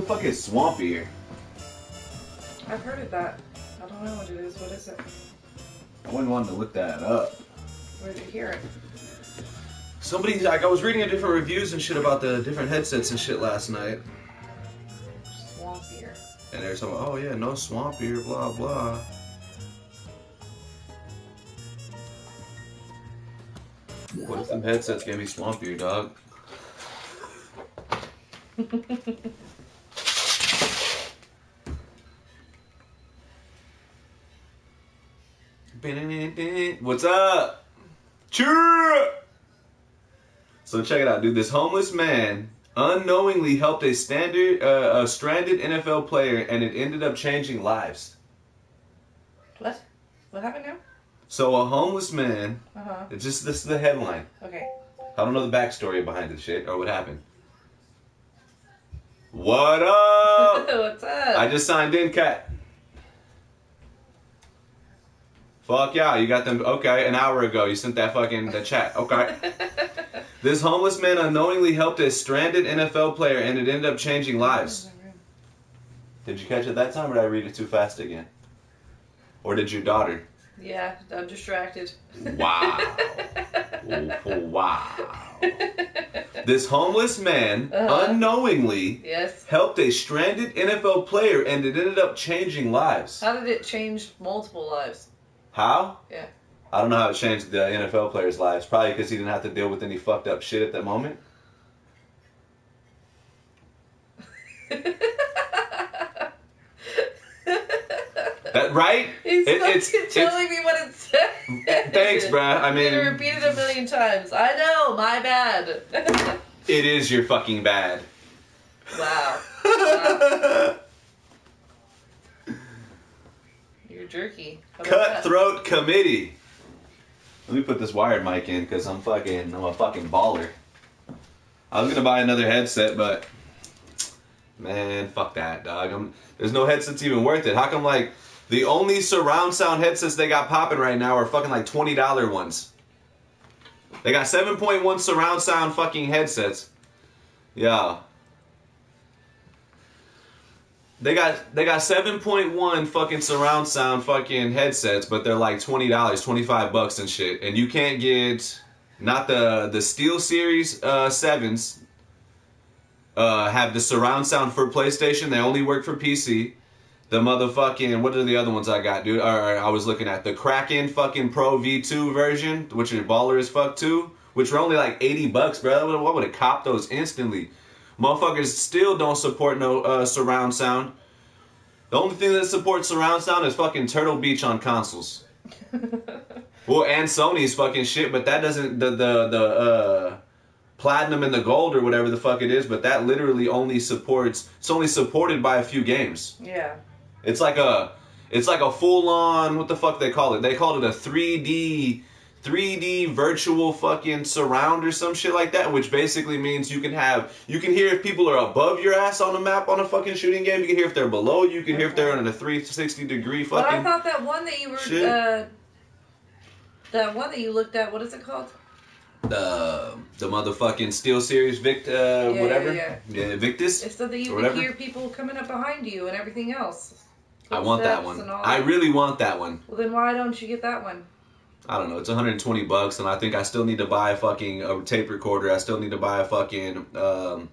the fuck is swamp ear? I've heard of that. I don't know what it is. What is it? I wouldn't want to look that up. Where did you hear it? Somebody, like, I was reading different reviews and shit about the different headsets and shit last night. Swamp ear. And they were talking about, oh yeah, no swamp ear, blah blah. What if them headsets gave me swamp ear, dog? What's up? Cheer! So check it out, dude. This homeless man unknowingly helped a stranded NFL player, and it ended up changing lives. What? What happened now? So a homeless man. It's just this is the headline. Okay. I don't know the backstory behind this shit or what happened. What up? What's up? I just signed in, Kat. Fuck yeah, you got them. Okay, an hour ago you sent that fucking the chat. Okay. This homeless man unknowingly helped a stranded NFL player, and it ended up changing lives. Did you catch it that time, or did I read it too fast again? Or did your daughter? Yeah, I'm distracted. Wow. Wow. This homeless man unknowingly helped a stranded NFL player, and it ended up changing lives. How did it change multiple lives? How? Yeah. I don't know how it changed the NFL players' lives. Probably because he didn't have to deal with any fucked up shit at that moment. That right? It's telling me what it said. Thanks, bruh. I mean, you repeated it a million times. I know, my bad. It is your fucking bad. Wow. Wow. You're jerky. Cutthroat Committee. Let me put this wired mic in because I'm a fucking baller. I was gonna buy another headset, but man, fuck that, dog. There's no headsets even worth it. How come like the only surround sound headsets they got popping right now are fucking like $20 ones? They got 7.1 surround sound fucking headsets. Yeah. They got 7.1 fucking surround sound fucking headsets, but they're like $20, $25 and shit. And you can't get not the Steel Series 7s have the surround sound for PlayStation. They only work for PC. The motherfucking, what are the other ones I got, dude? Or I was looking at the Kraken fucking Pro V2 version, which is baller as fuck too, which were only like $80, bro. I would have copped those instantly. Motherfuckers still don't support no surround sound. The only thing that supports surround sound is fucking Turtle Beach on consoles. Well, and Sony's fucking shit, but that doesn't the platinum and the gold or whatever the fuck it is, but that literally only supports. It's only supported by a few games. Yeah. It's like a full on, what the fuck they call it? They called it a 3D virtual fucking surround or some shit like that, which basically means you can hear if people are above your ass on a map on a fucking shooting game. You can hear if they're below. You can hear if they're in a 360 degree fucking. But I thought that one that you were that one that you looked at, what is it called? The motherfucking Steel Series whatever. Yeah, Victus. It's so that you can hear people coming up behind you and everything else. I want that one. I really want that one. Well, then why don't you get that one? I don't know. It's $120, and I think I still need to buy a tape recorder. I still need to buy a fucking a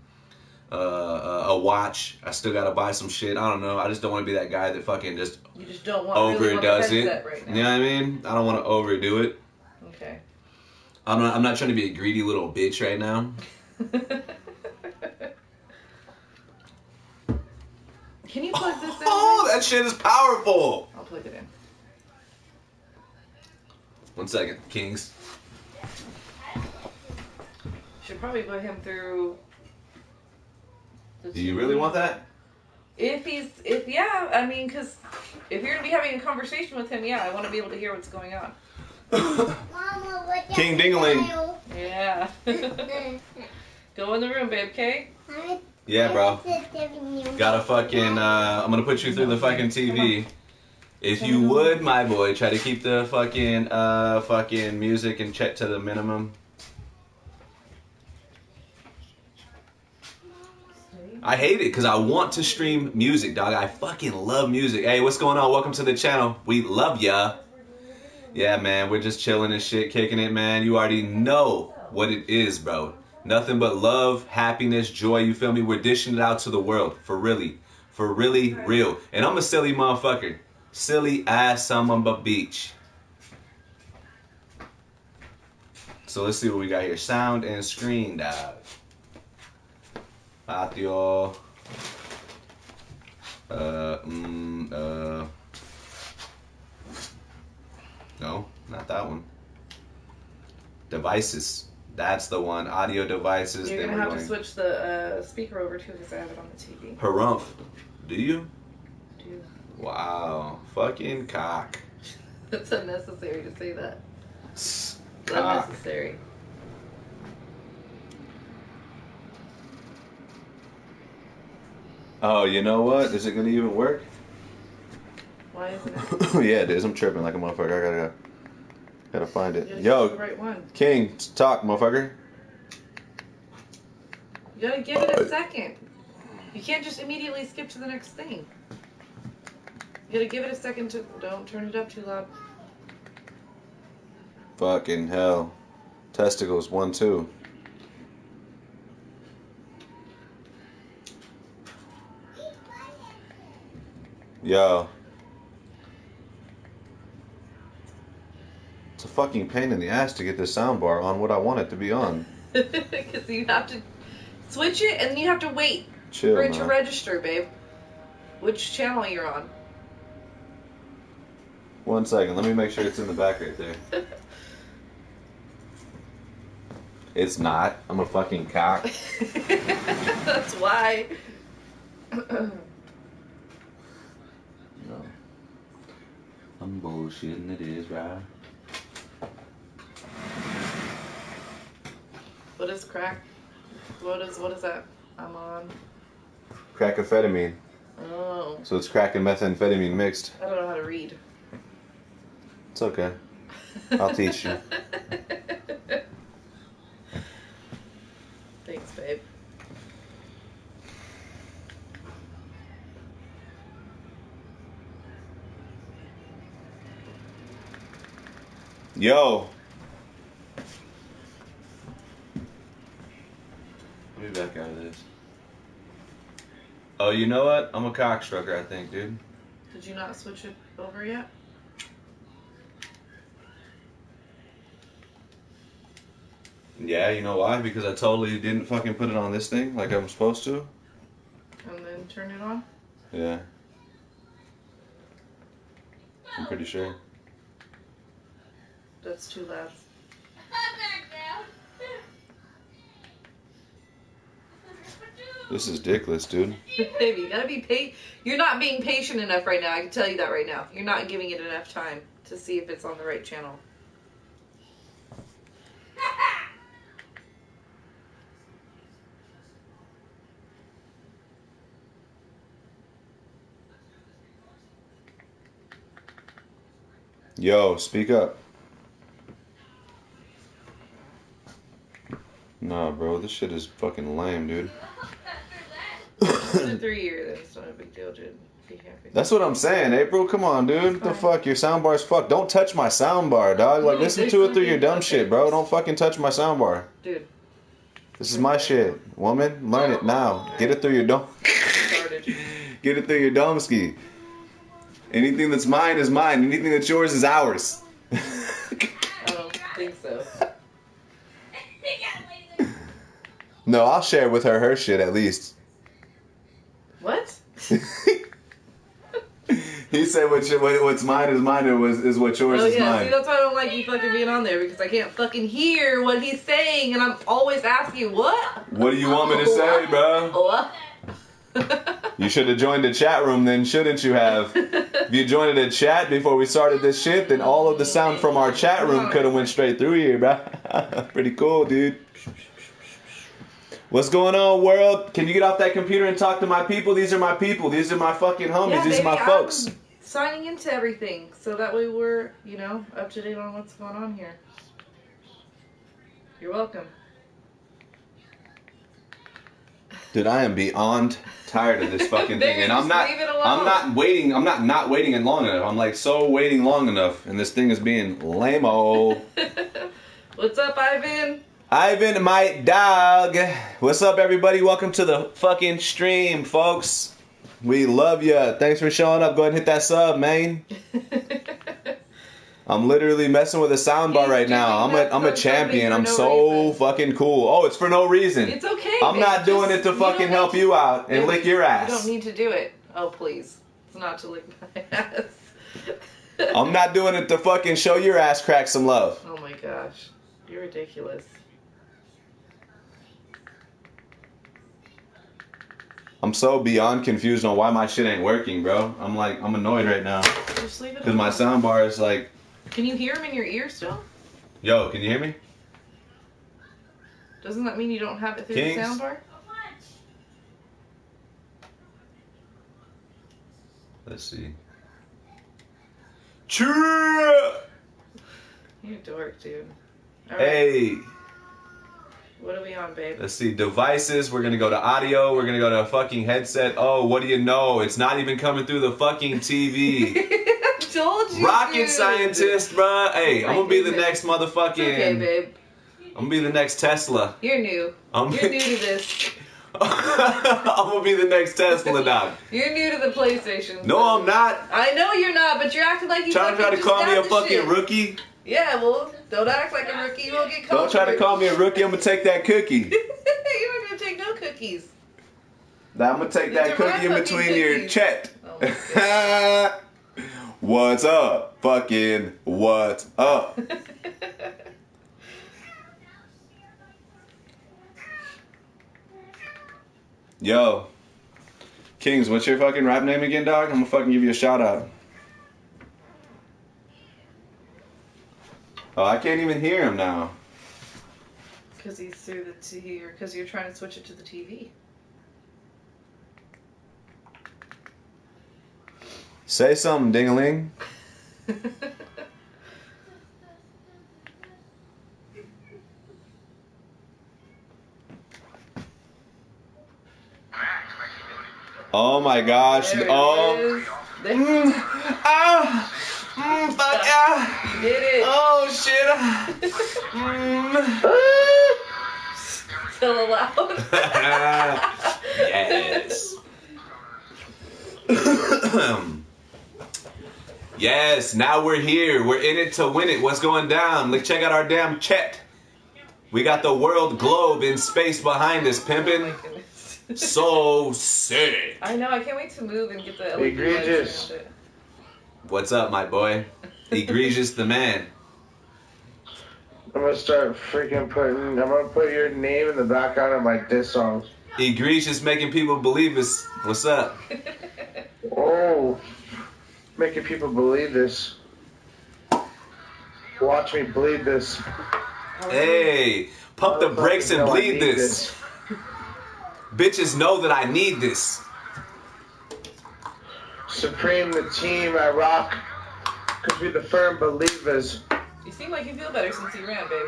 watch. I still gotta buy some shit. I don't know. I just don't want to be that guy that fucking just you just don't want overdoes really it. Right now. You know what I mean? I don't want to overdo it. Okay. I'm not trying to be a greedy little bitch right now. Can you plug this in? Oh, that shit is powerful. I'll plug it in. 1 second, Kings. Should probably put him through. Do you really want that? Yeah, I mean, because if you're gonna be having a conversation with him, yeah, I want to be able to hear what's going on. Mama, King Dingaling. Yeah. Go in the room, babe, okay? Yeah, bro. Gotta fucking, I'm gonna put you through the fucking TV. If you would, my boy, try to keep the fucking music and chat to the minimum. I hate it because I want to stream music, dog. I fucking love music. Hey, what's going on? Welcome to the channel. We love ya. Yeah, man, we're just chilling and shit, kicking it, man. You already know what it is, bro. Nothing but love, happiness, joy, you feel me? We're dishing it out to the world, for really real. And I'm a silly motherfucker. Silly ass Samba Beach. So let's see what we got here. Sound and screen, dog. Patio. No, not that one. Devices. That's the one. Audio devices. You're gonna have to switch the speaker over too because I have it on the TV. Harumph. Do you? Do. Wow. Fucking cock. It's unnecessary to say that. It's unnecessary. Oh, you know what? Is it gonna even work? Why isn't it? Yeah, it is. I'm tripping like a motherfucker. I gotta find it. You Yo, the right one. King, talk, motherfucker. You gotta give it a second. You can't just immediately skip to the next thing. You gotta give it a second to. Don't turn it up too loud. Fucking hell. Testicles, 1, 2. Yo. It's a fucking pain in the ass to get this soundbar on what I want it to be on. Because you have to switch it and then you have to wait Chill, for it man. to register, babe. Which channel you're on. 1 second. Let me make sure it's in the back right there. It's not. I'm a fucking cock. That's why. No. I'm bullshitting. It is, right? What is crack? What is that? I'm on. Crack-amphetamine. Oh. So it's crack and methamphetamine mixed. I don't know how to read. It's okay. I'll teach you. Thanks, babe. Yo. Let me back out of this. Oh, you know what? I'm a cockstrucker, I think, dude. Did you not switch it over yet? Yeah, you know why? Because I totally didn't fucking put it on this thing like I'm supposed to. And then turn it on? Yeah. I'm pretty sure. That's too loud. This is dickless, dude. Baby, you gotta be You're not being patient enough right now. I can tell you that right now. You're not giving it enough time to see if it's on the right channel. Yo, speak up. Nah, bro, this shit is fucking lame, dude. It's a 3-year, then it's not a big deal, dude. Be happy. That's what I'm saying, April. Come on, dude. The fuck? Your soundbar's fucked. Don't touch my soundbar, dog. Like, listen to it through your dumb shit, bro. Don't fucking touch my soundbar. Dude. This is my shit. Woman, learn it now. Get it through your dome. Get it through your domski. Anything that's mine is mine. Anything that's yours is ours. I don't think so. No, I'll share with her shit at least. What? He said what's mine is mine is what yours is mine. See, that's why I don't like you fucking being on there, because I can't fucking hear what he's saying, and I'm always asking, what? What do you want me to say, bro? What? You should have joined the chat room then, shouldn't you have? If you joined the chat before we started this shit, then all of the sound from our chat room could have went straight through here, bro. Pretty cool, dude. What's going on, world? Can you get off that computer and talk to my people? These are my people. These are my fucking homies. Yeah, These are my folks. I'm signing into everything, so that way we're, up to date on what's going on here. You're welcome. Dude, I am beyond tired of this fucking thing, and I'm not. Leave it alone. I'm not waiting. I'm not waiting it long enough. I'm like so waiting long enough, and this thing is being lame-o. What's up, Ivan? Ivan, my dog. What's up, everybody? Welcome to the fucking stream, folks. We love ya. Thanks for showing up. Go ahead and hit that sub, man. I'm literally messing with a soundbar right now. I'm a champion. I'm so fucking cool. Oh, it's for no reason. It's okay. I'm not doing it to fucking help you out and lick your ass. You don't need to do it. Oh, please. It's not to lick my ass. I'm not doing it to fucking show your ass crack some love. Oh my gosh. You're ridiculous. I'm so beyond confused on why my shit ain't working, bro. I'm annoyed right now. Just leave it Because my alone. soundbar is like... Can you hear him in your ear still? Yo, can you hear me? Doesn't that mean you don't have it through Kings? the soundbar? Let's see. True. You dork, dude. All right. Hey. What are we on, babe? Let's see. Devices. We're going to go to audio. We're going to go to a fucking headset. Oh, what do you know? It's not even coming through the fucking TV. I told you. Rocket dude. scientist, bruh. Hey, Oh I'm my going to be the goodness. next motherfucking... It's okay, babe. I'm going to be the next Tesla. You're new. You're new to this. I'm going to be the next Tesla, dog. You're new to the PlayStation. No, I'm not. I know you're not, but you're acting like you Try to just call me got a the fucking shit. rookie. Yeah, well, don't act like a rookie. You won't get called. Don't try to a call me a rookie. I'm going to take that cookie. rookie. You're not going to take no cookies. Now I'm going to take These that are my cookie in fucking between your cookies. chet. Oh my God. What's up? Fucking what's up? Yo. Kings, what's your fucking rap name again, dog? I'm gonna fucking give you a shout out. Oh, I can't even hear him now. Because he's through the TV, or because you're trying to switch it to the TV. Say something, ding-a-ling. Oh my gosh. There it Oh. is. There- Fuck yeah. You did it. Oh shit. Still allowed. Yes. Yes, now we're here. We're in it to win it. What's going down? Look, check out our damn chat. We got the world globe in space behind us, Oh my pimpin'. goodness. So sick. I know, I can't wait to move and get the LED Egregious. lights around it. What's up, my boy? Egregious the man. I'm gonna start freaking I'm gonna put your name in the background of my diss songs. Egregious making people believe us. What's up? Oh, making people believe this. Watch me bleed this. Hey, pump the brakes and Know I bleed need this. Bitches know that I need this. Supreme the team I rock, cause we the firm believers. You seem like you feel better since you ran, babe.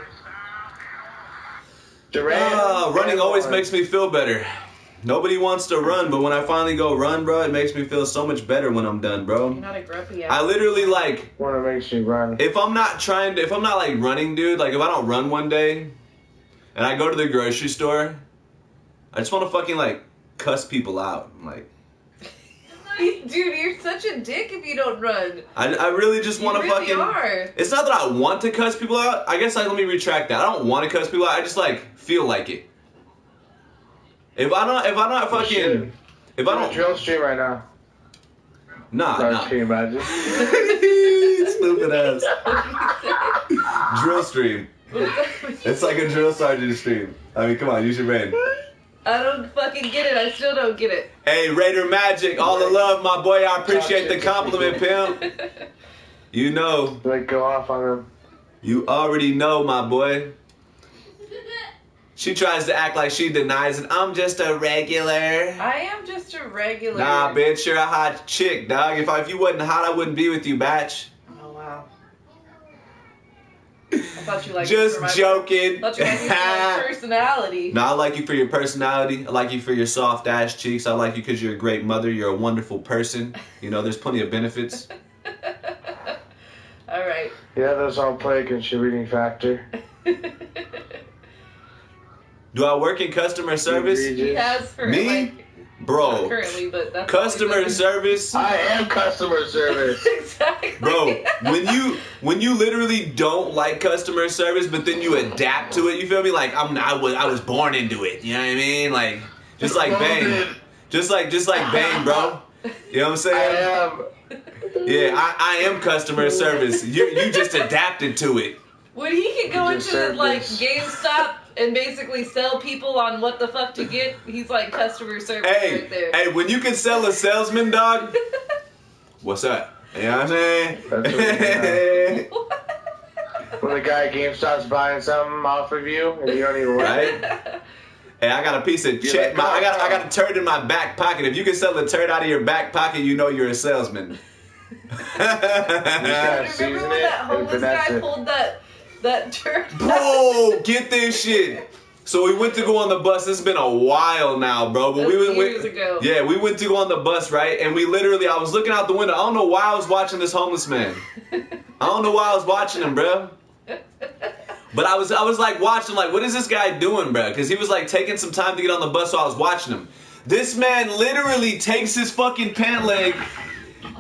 Durant. Running always makes me feel better. Nobody wants to run, but when I finally go run, bro, it makes me feel so much better when I'm done, bro. You're not a grumpy ass. I literally like, Wanna make you run. if I'm not like running, dude, like if I don't run one day and I go to the grocery store, I just want to fucking like cuss people out. I'm like, Dude, you're such a dick if you don't run. I really just want to You really fucking. are. It's not that I want to cuss people out. I guess let me retract that. I don't want to cuss people out. I just like feel like it. If I don't fucking, if I don't, drill stream right now. nah. Can you imagine? Stupid ass. Drill stream. What does that mean? It's like a drill sergeant stream. I mean, come on, use your brain. I don't fucking get it. I still don't get it. Hey, Raider Magic, all the love, my boy. I appreciate the compliment, pimp. You know, Like go off on them. you already know, my boy. She tries to act like she denies it. I'm just a regular. I am just a regular. Nah, bitch, you're a hot chick, dog. If you wasn't hot, I wouldn't be with you, batch. Oh, wow. I thought you liked Just me for joking. I thought you liked me for my personality. No, I like you for your personality. I like you for your soft ass cheeks. I like you because you're a great mother. You're a wonderful person. You know, there's plenty of benefits. All right. Yeah, those all play a contributing factor. Do I work in customer service? He has for Me? like, Bro. not currently, but that's Customer service? I am customer service. Exactly. Bro, when you literally don't like customer service, but then you adapt to it, you feel me? Like I was born into it. You know what I mean? Like just like Bane, just like Bane, bro. You know what I'm saying? I am. Yeah, I am customer service. You just adapted to it. When he could go Just into like service. GameStop and basically sell people on what the fuck to get, he's like customer service Hey, right there. hey, when you can sell a salesman, dog. What's up? You know what I'm saying? That's what When the guy at GameStop's buying something off of you and you don't even work. Right? Hey, I got a piece of You're check. like, I got a turd in my back pocket. If you can sell a turd out of your back pocket, you know you're a salesman. gotta Remember season when it that and homeless finesse guy it. pulled that turd? Bro, get this shit. So we went to go on the bus. This has been a while now, bro. But That's years ago. Yeah, we went to go on the bus, right? And we literally, I was looking out the window. I don't know why I was watching this homeless man. I don't know why I was watching him, bro. But I was like watching, like, what is this guy doing, bro? Because he was like taking some time to get on the bus, so I was watching him. This man literally takes his fucking pant leg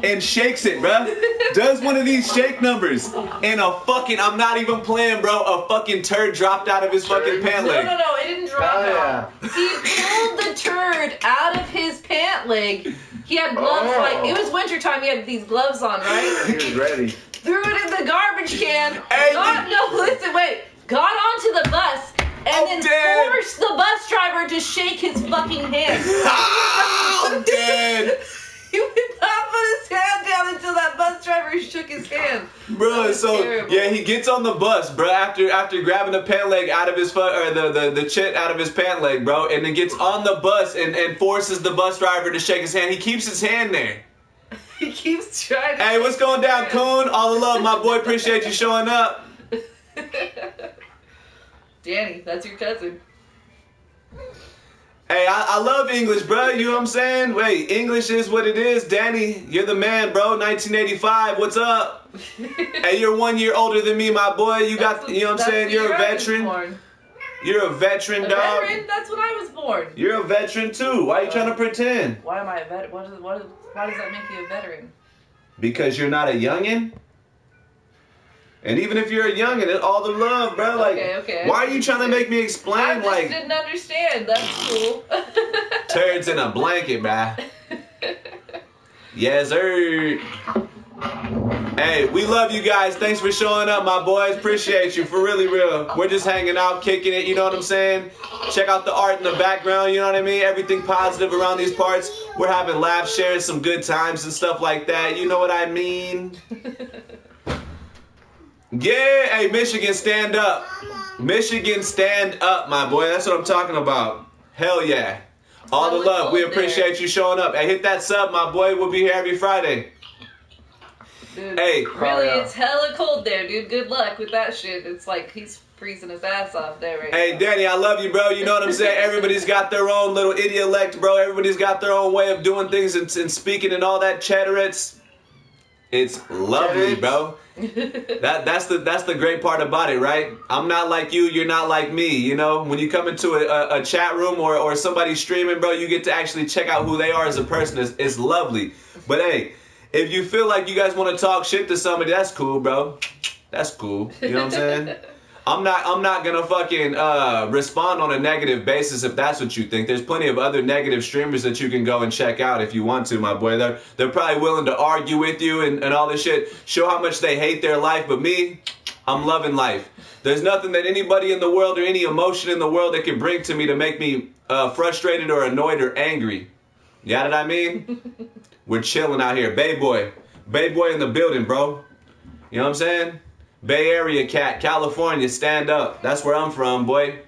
and shakes it, bro. Does one of these shake numbers, and a fucking, I'm not even playing, bro, a fucking turd dropped out of his fucking pant leg. No, it didn't drop Oh, out. yeah. He pulled the turd out of his pant leg. He had gloves, Oh. like, it was wintertime, he had these gloves on, right? He was ready. Threw it in the garbage can. Hey, Got onto the bus, and then dead. forced the bus driver to shake his fucking hand. I'm dead. He would not put his hand down until that bus driver shook his hand. Bro, That was so terrible. yeah, he gets on the bus, bro, after grabbing the pant leg out of his foot, or the chit out of his pant leg, bro, and then gets on the bus and forces the bus driver to shake his hand. He keeps his hand there. He keeps trying to. Hey, what's going down, Coon? All the love, my boy. Appreciate you showing up. Danny, that's your cousin. Hey, I love English, bro. You know what I'm saying? Wait, English is what it is. Danny, you're the man, bro. 1985. What's up? Hey, you're 1 year older than me, my boy. You got, you know what I'm saying? You're a veteran. You're a veteran, A dog. veteran? That's when I was born. You're a veteran too. Why are you trying to pretend? Why am I a vet? Why does that make you a veteran? Because you're not a youngin'? And even if you're a youngin', it's all the love, bro. Like, Okay. why are you trying to make me I explain, just like, didn't understand. That's cool. turds in a blanket, bruh? Yes, sir. Hey, we love you guys. Thanks for showing up, my boys. Appreciate you, for really real. We're just hanging out, kicking it, you know what I'm saying? Check out the art in the background, you know what I mean? Everything positive around these parts. We're having laughs, sharing some good times and stuff like that. You know what I mean? Yeah, hey, Michigan, stand up. Michigan, stand up, my boy. That's what I'm talking about. Hell yeah. All the love. We appreciate you showing up. Hey, hit that sub, my boy. We'll be here every Friday. Dude, Hey. really, yeah. it's hella cold there, dude. Good luck with that shit. It's like he's freezing his ass off there right Hey, now. Danny, I love you, bro. You know what I'm saying? Everybody's got their own little idiolect, bro. Everybody's got their own way of doing things and speaking and all that chatterets. It's lovely, bro. That's the great part about it, right? I'm not like you, you're not like me, you know? When you come into a chat room or somebody streaming, bro, you get to actually check out who they are as a person. It's lovely. But hey, if you feel like you guys want to talk shit to somebody, that's cool, bro. That's cool. You know what I'm saying? I'm not gonna fucking respond on a negative basis if that's what you think. There's plenty of other negative streamers that you can go and check out if you want to, my boy. They're probably willing to argue with you and all this shit, show how much they hate their life, but me, I'm loving life. There's nothing that anybody in the world or any emotion in the world that can bring to me to make me frustrated or annoyed or angry. You know what I mean? We're chilling out here. Bay boy in the building, bro. You know what I'm saying? Bay Area cat, California, stand up. That's where I'm from, boy.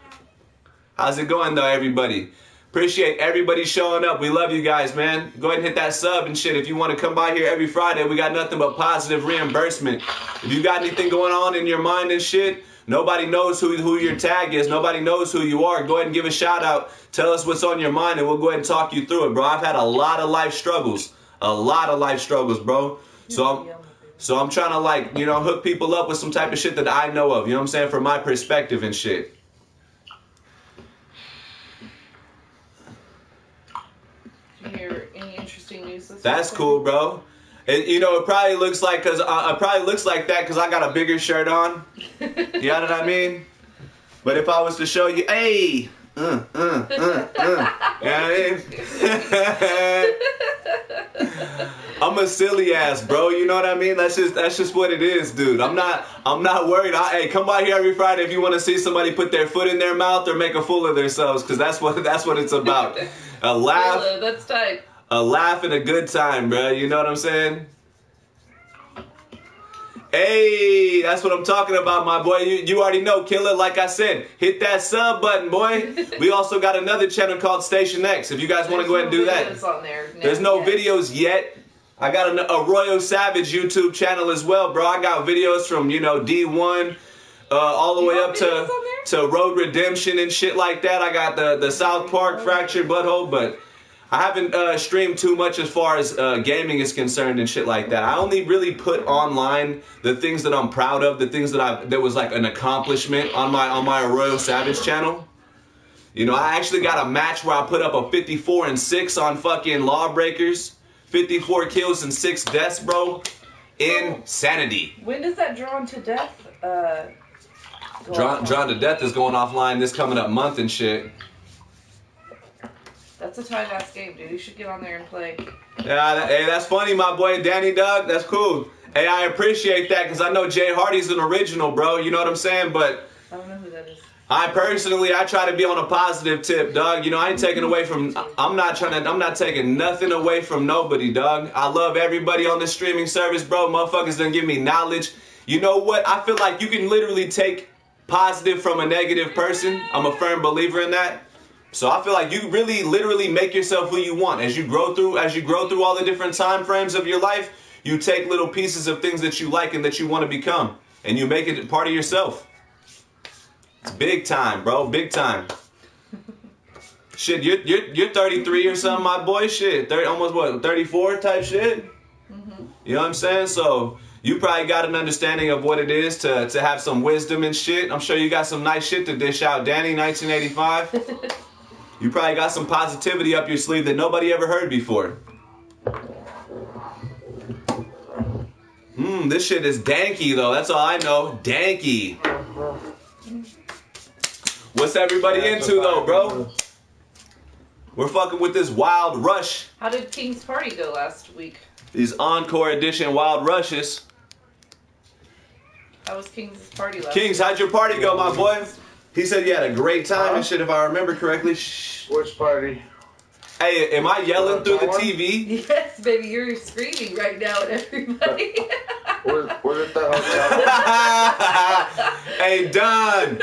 How's it going, though, everybody? Appreciate everybody showing up. We love you guys, man. Go ahead and hit that sub and shit. If you want to come by here every Friday, we got nothing but positive reimbursement. If you got anything going on in your mind and shit, Nobody knows who your tag is. Nobody knows who you are. Go ahead and give a shout out. Tell us what's on your mind, and we'll go ahead and talk you through it, bro. I've had a lot of life struggles. A lot of life struggles, bro. So I'm trying to, like, you know, hook people up with some type of shit that I know of. You know what I'm saying? From my perspective and shit. Did you hear any interesting news this That's week? cool, bro. It probably looks like that because I got a bigger shirt on. You know what I mean? But if I was to show you, hey, you know what I mean? I'm a silly ass, bro. You know what I mean? That's just what it is, dude. I'm not worried. Hey, come by here every Friday if you want to see somebody put their foot in their mouth or make a fool of themselves, because that's what it's about. A laugh. Hello, that's tight. A laugh and a good time, bro. You know what I'm saying? Hey, that's what I'm talking about, my boy. You already know, killer. Like I said, hit that sub button, boy. We also got another channel called Station X. If you guys want to go ahead and do that. On there There's no videos yet. I got a Royal Savage YouTube channel as well, bro. I got videos from, D1 all the way up to Road Redemption and shit like that. I got the South Park Fractured Butthole, but I haven't streamed too much as far as gaming is concerned and shit like that. I only really put online the things that I'm proud of, the things that was like an accomplishment on my Royal Savage channel. You know, I actually got a match where I put up a 54-6 on fucking Lawbreakers. 54 kills and 6 deaths, bro. Insanity. When does that Drawn to Death Drawn to Death is going offline this coming up month and shit. That's a tight ass game, dude. You should get on there and play. Yeah, hey, that's funny, my boy Danny Doug. That's cool. Hey, I appreciate that because I know Jay Hardy's an original, bro. You know what I'm saying? But I don't know who that is. I try to be on a positive tip, dog. You know, I ain't taking away from. I'm not taking nothing away from nobody, dog. I love everybody on this streaming service, bro. Motherfuckers done give me knowledge. You know what? I feel like you can literally take positive from a negative person. I'm a firm believer in that. So I feel like you really, literally make yourself who you want. As you grow through all the different time frames of your life, you take little pieces of things that you like and that you want to become, and you make it part of yourself. It's big time, bro. Big time. Shit, you're 33 or something, my boy. Shit, almost what, 34 type shit. Mm-hmm. You know what I'm saying? So you probably got an understanding of what it is to have some wisdom and shit. I'm sure you got some nice shit to dish out, Danny. 1985. You probably got some positivity up your sleeve that nobody ever heard before. This shit is danky though. That's all I know. Danky. What's everybody into though, bro? We're fucking with this Wild Rush. How did King's Party go last week? These Encore Edition Wild Rushes. How was King's Party last Kings, week? how'd your party go, my boy? He said you had a great time and shit, if I remember correctly. Shh. Which party? Hey, am I yelling through the TV? Yes, baby, you're screaming right now at everybody. Was it the hotel? Hey, Don,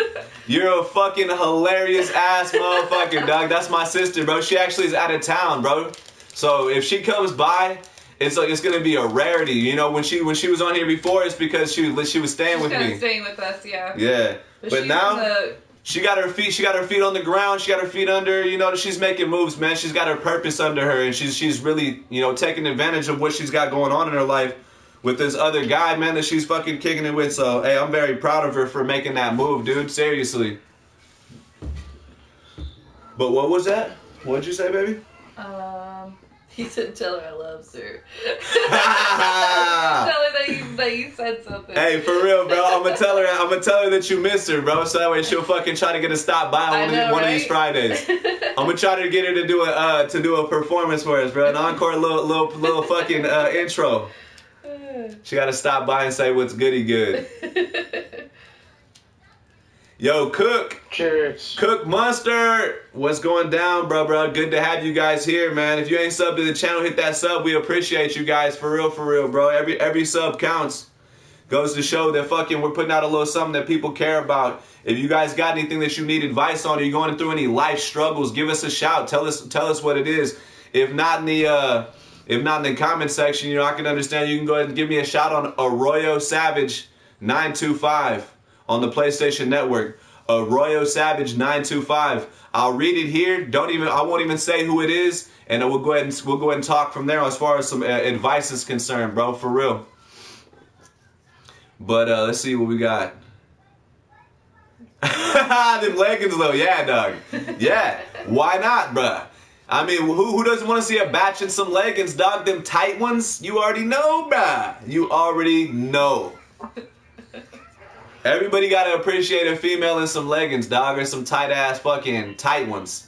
you're a fucking hilarious ass motherfucker, dog. That's my sister, bro. She actually is out of town, bro. So if she comes by, it's gonna be a rarity. You know, when she was on here before, it's because she was staying with me. Staying with us, yeah. Yeah, but now she got her feet on the ground. She got her feet under. You know, she's making moves, man. She's got her purpose under her, and she's really, you know, taking advantage of what she's got going on in her life with this other guy, man, that she's fucking kicking it with. So, hey, I'm very proud of her for making that move, dude. Seriously. But what was that? What'd you say, baby? He said, "Tell her I love her." Tell her that you said something. Hey, for real, bro. I'm gonna tell her that you miss her, bro. So that way she'll fucking try to get a stop by one of these Fridays. I'm gonna try to get her to do a performance for us, bro. An encore little fucking intro. She gotta stop by and say what's goody good. Yo, Cook. Cheers. Cook Monster. What's going down, bro? Good to have you guys here, man. If you ain't subbed to the channel, hit that sub. We appreciate you guys. For real, bro. Every sub counts. Goes to show that fucking we're putting out a little something that people care about. If you guys got anything that you need advice on, or you're going through any life struggles, give us a shout. Tell us what it is. If not in the comment section, you know, I can understand. You can go ahead and give me a shout on Arroyo Savage 925. on the PlayStation Network. Arroyo Savage 925. I'll read it here. I won't even say who it is, and we'll go ahead and talk from there as far as some advice is concerned, bro, for real. But let's see what we got. Them leggings though, yeah, dog. Yeah, why not, bruh? I mean, who doesn't want to see a batch in some leggings, dog? Them tight ones, you already know, bruh. You already know. Everybody gotta appreciate a female in some leggings, dog, or some tight ass fucking tight ones.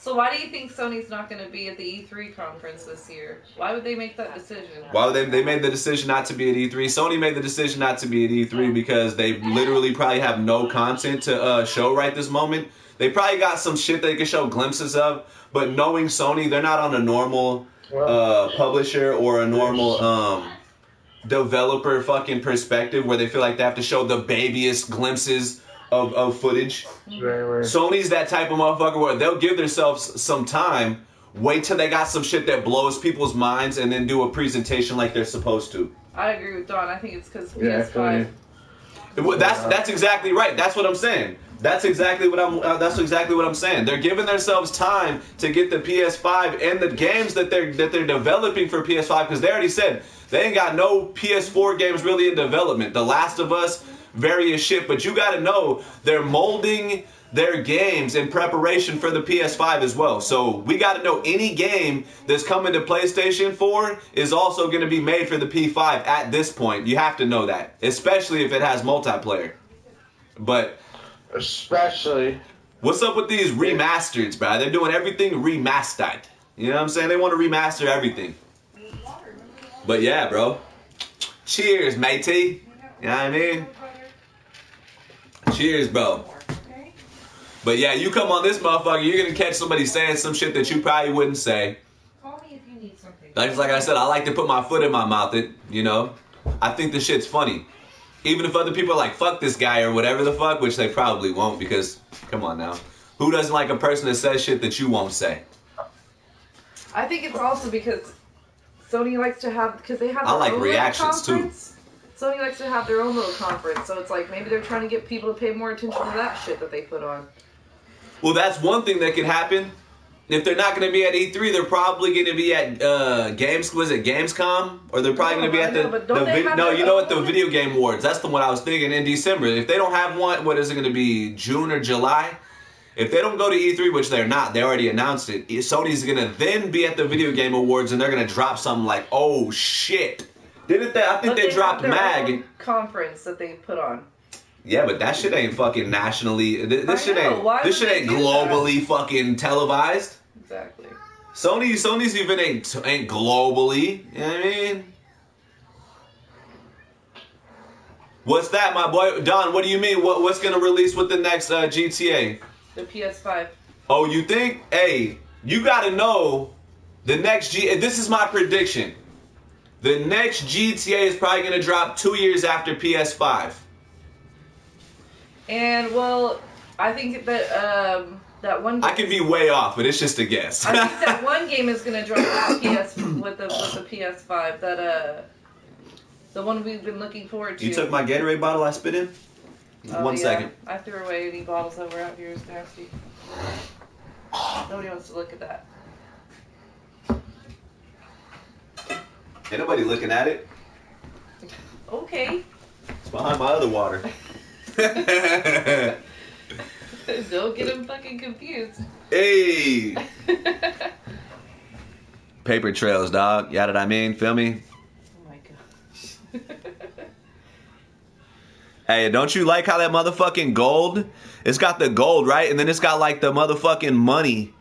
So why do you think Sony's not going to be at the E3 conference this year? Why would they make that decision? Why would they made the decision not to be at E3? Sony made the decision not to be at E3 because they literally probably have no content to show right this moment. They probably got some shit they can show glimpses of, but knowing Sony, they're not on a normal publisher or a normal developer fucking perspective where they feel like they have to show the babyest glimpses of footage. Sony's that type of motherfucker where they'll give themselves some time, wait till they got some shit that blows people's minds, and then do a presentation like they're supposed to. I agree with Don. I think it's because PS5. That's exactly right. That's what I'm saying. That's exactly what I'm saying. They're giving themselves time to get the PS5 and the games that they're developing for PS5, because they already said they ain't got no PS4 games really in development. The Last of Us, various shit, but you gotta know they're molding their games in preparation for the PS5 as well. So we gotta know any game that's coming to PlayStation 4 is also gonna be made for the P5 at this point. You have to know that, especially if it has multiplayer. But especially, what's up with these remasters, bro? They're doing everything remastered. You know what I'm saying? They want to remaster everything. But yeah, bro. Cheers, matey. You know what I mean? Cheers, bro. But yeah, you come on this motherfucker, you're gonna catch somebody saying some shit that you probably wouldn't say. Call me if you need something. Like I said, I like to put my foot in my mouth. You know, I think the shit's funny. Even if other people are like, fuck this guy or whatever the fuck, which they probably won't, because, come on now. Who doesn't like a person that says shit that you won't say? I think it's also because Sony likes to have, because they have their I like own reactions little conference. Sony likes to have their own little conference, so it's like maybe they're trying to get people to pay more attention to that shit that they put on. Well, that's one thing that could happen. If they're not going to be at E3, they're probably going to be at Gamescom? Or they're probably going to be at the Video Game Awards. That's the one I was thinking in December. If they don't have one, what is it going to be, June or July? If they don't go to E3, which they're not, they already announced it, Sony's going to then be at the Video Game Awards, and they're going to drop something like, oh shit. Didn't they? I think they dropped MAG. Own conference that they put on. Yeah, but that shit ain't fucking nationally. This shit ain't globally fucking televised. Exactly. Sony's even ain't globally. You know what I mean? What's that, my boy? Don, what do you mean? What's gonna release with the next GTA? The PS5. Oh, you think? Hey, you gotta know the next this is my prediction. The next GTA is probably gonna drop 2 years after PS5. And well, I think that that one game, I could be way off, but it's just a guess. I think that one game is gonna drop with the PS5. That the one we've been looking forward to. You took my Gatorade bottle I spit in? One second. I threw away any bottles that were out here. It's nasty. Nobody wants to look at that. Ain't nobody looking at it. Okay. It's behind my other water. Don't get him fucking confused. Hey! Paper trails, dog. You know what I mean? Feel me? Oh my gosh. Hey, don't you like how that motherfucking gold? It's got the gold, right? And then it's got like the motherfucking money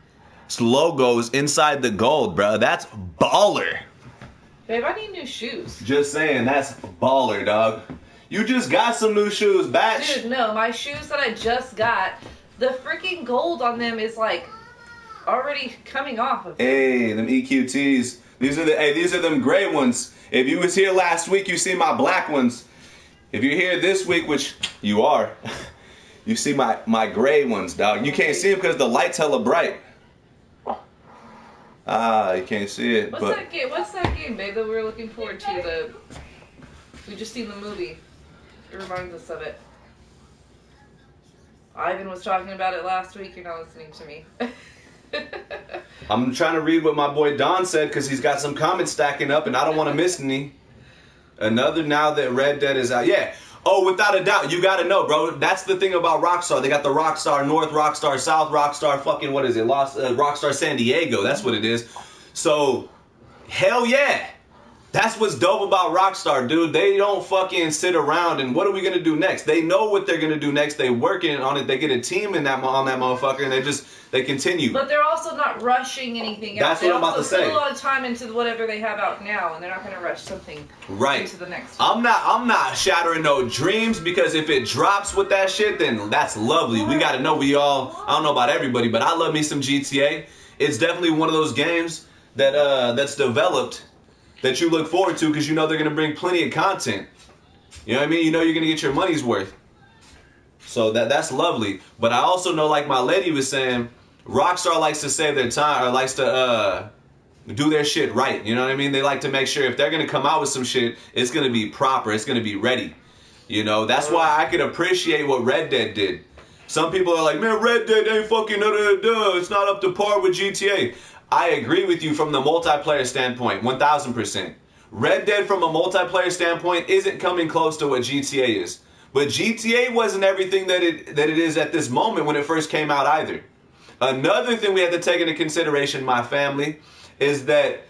logos inside the gold, bro. That's baller. Babe, I need new shoes. Just saying, that's baller, dog. You just got some new shoes, batch. Dude, no, my shoes that I just got, the freaking gold on them is like already coming off of. Hey, them EQTs. These are them gray ones. If you was here last week, you see my black ones. If you're here this week, which you are, you see my gray ones, dog. You can't see them because the light's hella bright. Ah, you can't see it. What's that game, babe, that we were looking forward to? We just seen the movie. It reminds us of it. Ivan was talking about it last week. You're not listening to me. I'm trying to read what my boy Don said because he's got some comments stacking up and I don't want to miss any. Another now that Red Dead is out. Yeah. Oh, without a doubt. You got to know, bro. That's the thing about Rockstar. They got the Rockstar North, Rockstar South, Rockstar fucking, what is it? Rockstar San Diego. That's what it is. So, hell yeah. That's what's dope about Rockstar, dude. They don't fucking sit around and what are we going to do next? They know what they're going to do next. They working on it. They get a team on that motherfucker and they continue. But they're also not rushing anything else. That's what I'm about to say. They also put a lot of time into whatever they have out now, and they're not going to rush something into the next one. I'm not shattering no dreams because if it drops with that shit, then that's lovely. We got to know I don't know about everybody, but I love me some GTA. It's definitely one of those games that that's developed that you look forward to because you know they're going to bring plenty of content. You know what I mean? You know you're going to get your money's worth. So that's lovely. But I also know, like my lady was saying, Rockstar likes to save their time or likes to do their shit right. You know what I mean? They like to make sure if they're going to come out with some shit, it's going to be proper. It's going to be ready. You know, that's why I could appreciate what Red Dead did. Some people are like, man, Red Dead ain't fucking it's not up to par with GTA. I agree with you from the multiplayer standpoint, 1000%. Red Dead from a multiplayer standpoint isn't coming close to what GTA is. But GTA wasn't everything that it is at this moment when it first came out either. Another thing we have to take into consideration, my family, is that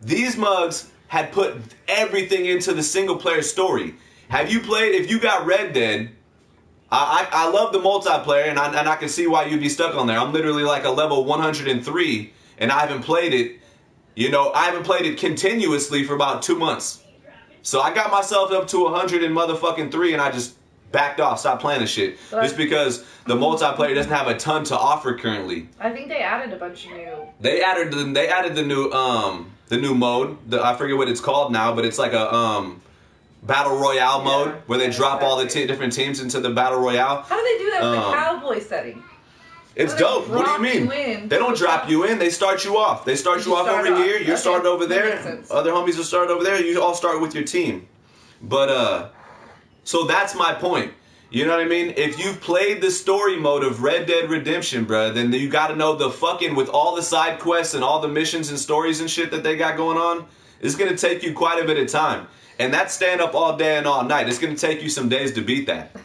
these mugs had put everything into the single player story. Have you played, if you got Red Dead, I love the multiplayer and I can see why you'd be stuck on there. I'm literally like a level 103 and I haven't played it. You know, I haven't played it continuously for about 2 months. So I got myself up to 100 and motherfucking 3 and I just backed off, stopped playing the shit. Just because the multiplayer doesn't have a ton to offer currently. I think they added a bunch of new. They added the new mode. I forget what it's called now, but it's like a battle royale mode where they drop all the different teams into the battle royale. How do they do that with the cowboy setting? It's dope. What do you mean? They don't drop you in. They start you off. They start you off over here. You're starting over there. Other homies are starting over there. You all start with your team. But so that's my point. You know what I mean? If you've played the story mode of Red Dead Redemption, bruh, then you got to know the fucking, with all the side quests and all the missions and stories and shit that they got going on, it's going to take you quite a bit of time. And that's staying up all day and all night. It's going to take you some days to beat that.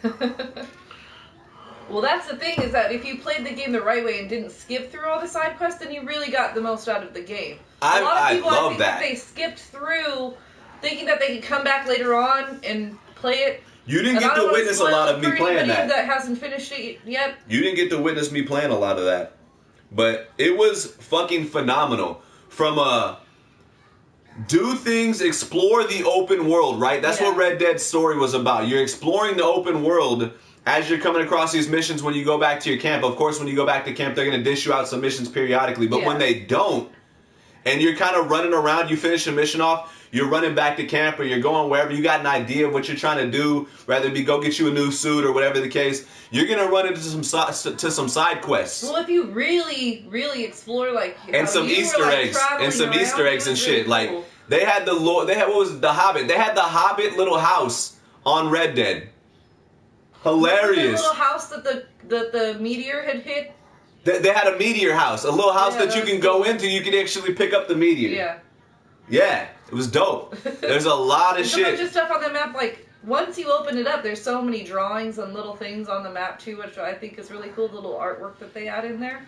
Well, that's the thing, is that if you played the game the right way and didn't skip through all the side quests, then you really got the most out of the game. A lot of people, I think that they skipped through thinking that they could come back later on and play it. You didn't get to witness a lot of me playing that. That hasn't finished it yet. You didn't get to witness me playing a lot of that. But it was fucking phenomenal. From do things, explore the open world, right? That's what Red Dead's story was about. You're exploring the open world as you're coming across these missions when you go back to your camp. Of course, when you go back to camp, they're going to dish you out some missions periodically. But when they don't, and you're kind of running around, you finish a mission off, you're running back to camp or you're going wherever, you got an idea of what you're trying to do, rather it be go get you a new suit or whatever the case, you're going to run into some side quests. Well, if you really, really explore, like, and some Easter eggs. And some Easter eggs and shit. Really like, they had what was it, The Hobbit. They had the Hobbit little house on Red Dead. Hilarious. The little house that the meteor had hit. They had a meteor house, a little house that you can go into. You can actually pick up the meteor. Yeah. Yeah, it was dope. There's a lot of shit. There's a bunch of stuff on the map. Like, once you open it up, there's so many drawings and little things on the map too, which I think is really cool. The little artwork that they add in there.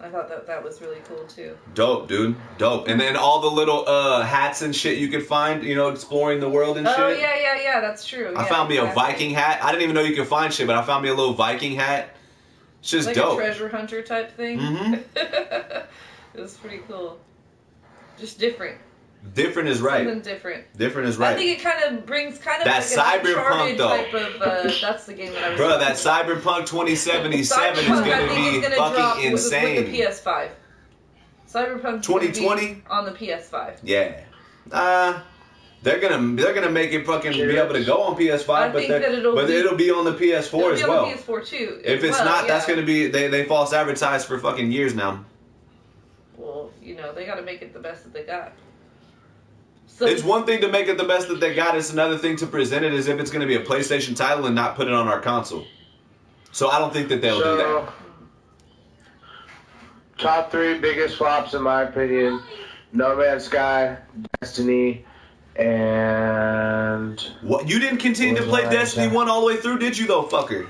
I thought that was really cool too. Dope, dude. Dope. And then all the little hats and shit you could find, you know, exploring the world and shit. Oh, yeah, that's true. I found me a Viking hat. I didn't even know you could find shit, but I found me a little Viking hat. It's just like dope. Like a treasure hunter type thing. Mm-hmm. It was pretty cool. Just different. Different is right. Something different. Different is right. I think it kind of brings kind of that like Cyberpunk though. Type of, that's the game that I was. Bro, that Cyberpunk 2077 is gonna be fucking insane. With the PS5. Cyberpunk 2020 on the PS5. Yeah. They're gonna make it fucking be able to go on PS5, but it'll be on the PS4 as well. On the PS4 too. If it's not, that's gonna be they false advertise for fucking years now. Well, you know, they gotta make it the best that they got. So it's one thing to make it the best that they got. It's another thing to present it as if it's going to be a PlayStation title and not put it on our console. So I don't think that they'll do that. Top 3 biggest flops in my opinion: No Man's Sky, Destiny, and what? You didn't continue to play Destiny 1 all the way through, did you though, fucker?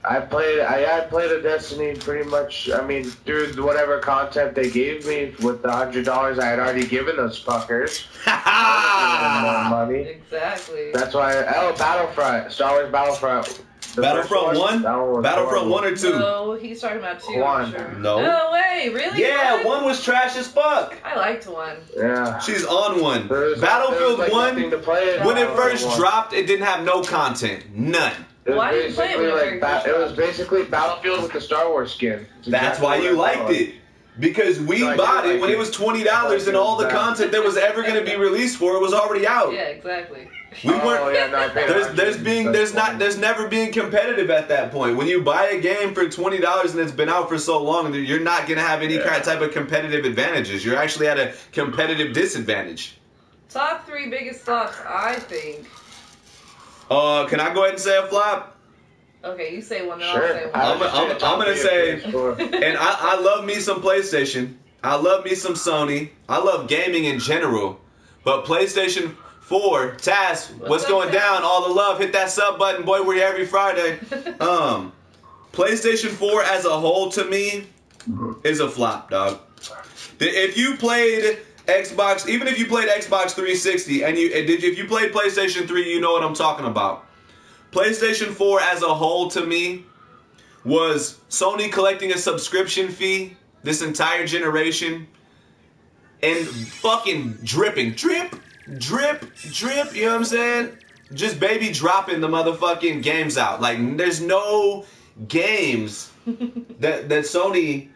I played a Destiny pretty much, I mean, through whatever content they gave me with the $100 I had already given those fuckers. More money. Exactly. That's why, Battlefront, Star Wars Battlefront. Battlefront 1? Battlefront 1 or 2? No, he's talking about 2, 1. I'm sure. No. No way, really? Yeah, 1 was trash as fuck. I liked 1. Yeah. She's on 1. Battlefield 1, when it first dropped, it didn't have no content. None. Why did you play it when it was basically Battlefield with the Star Wars skin. That's why you liked it. Because we bought it when it was $20 and all the content that was ever going to be released for it was already out. Yeah, exactly. We weren't. There's never being competitive at that point. When you buy a game for $20 and it's been out for so long, you're not going to have any kind of type of competitive advantages. You're actually at a competitive disadvantage. Top 3 biggest flops, I think. Can I go ahead and say a flop? Okay, you say one, then sure. I'll say one. I'm gonna say, and I love me some PlayStation. I love me some Sony. I love gaming in general. But PlayStation 4, Taz, what's going down? All the love. Hit that sub button, boy. We're here every Friday. PlayStation 4 as a whole to me is a flop, dog. If you played Xbox, even if you played Xbox 360 and if you played PlayStation 3, you know what I'm talking about. PlayStation 4 as a whole to me was Sony collecting a subscription fee this entire generation and fucking dripping, drip, drip, drip, you know what I'm saying? Just baby dropping the motherfucking games out. Like there's no games that Sony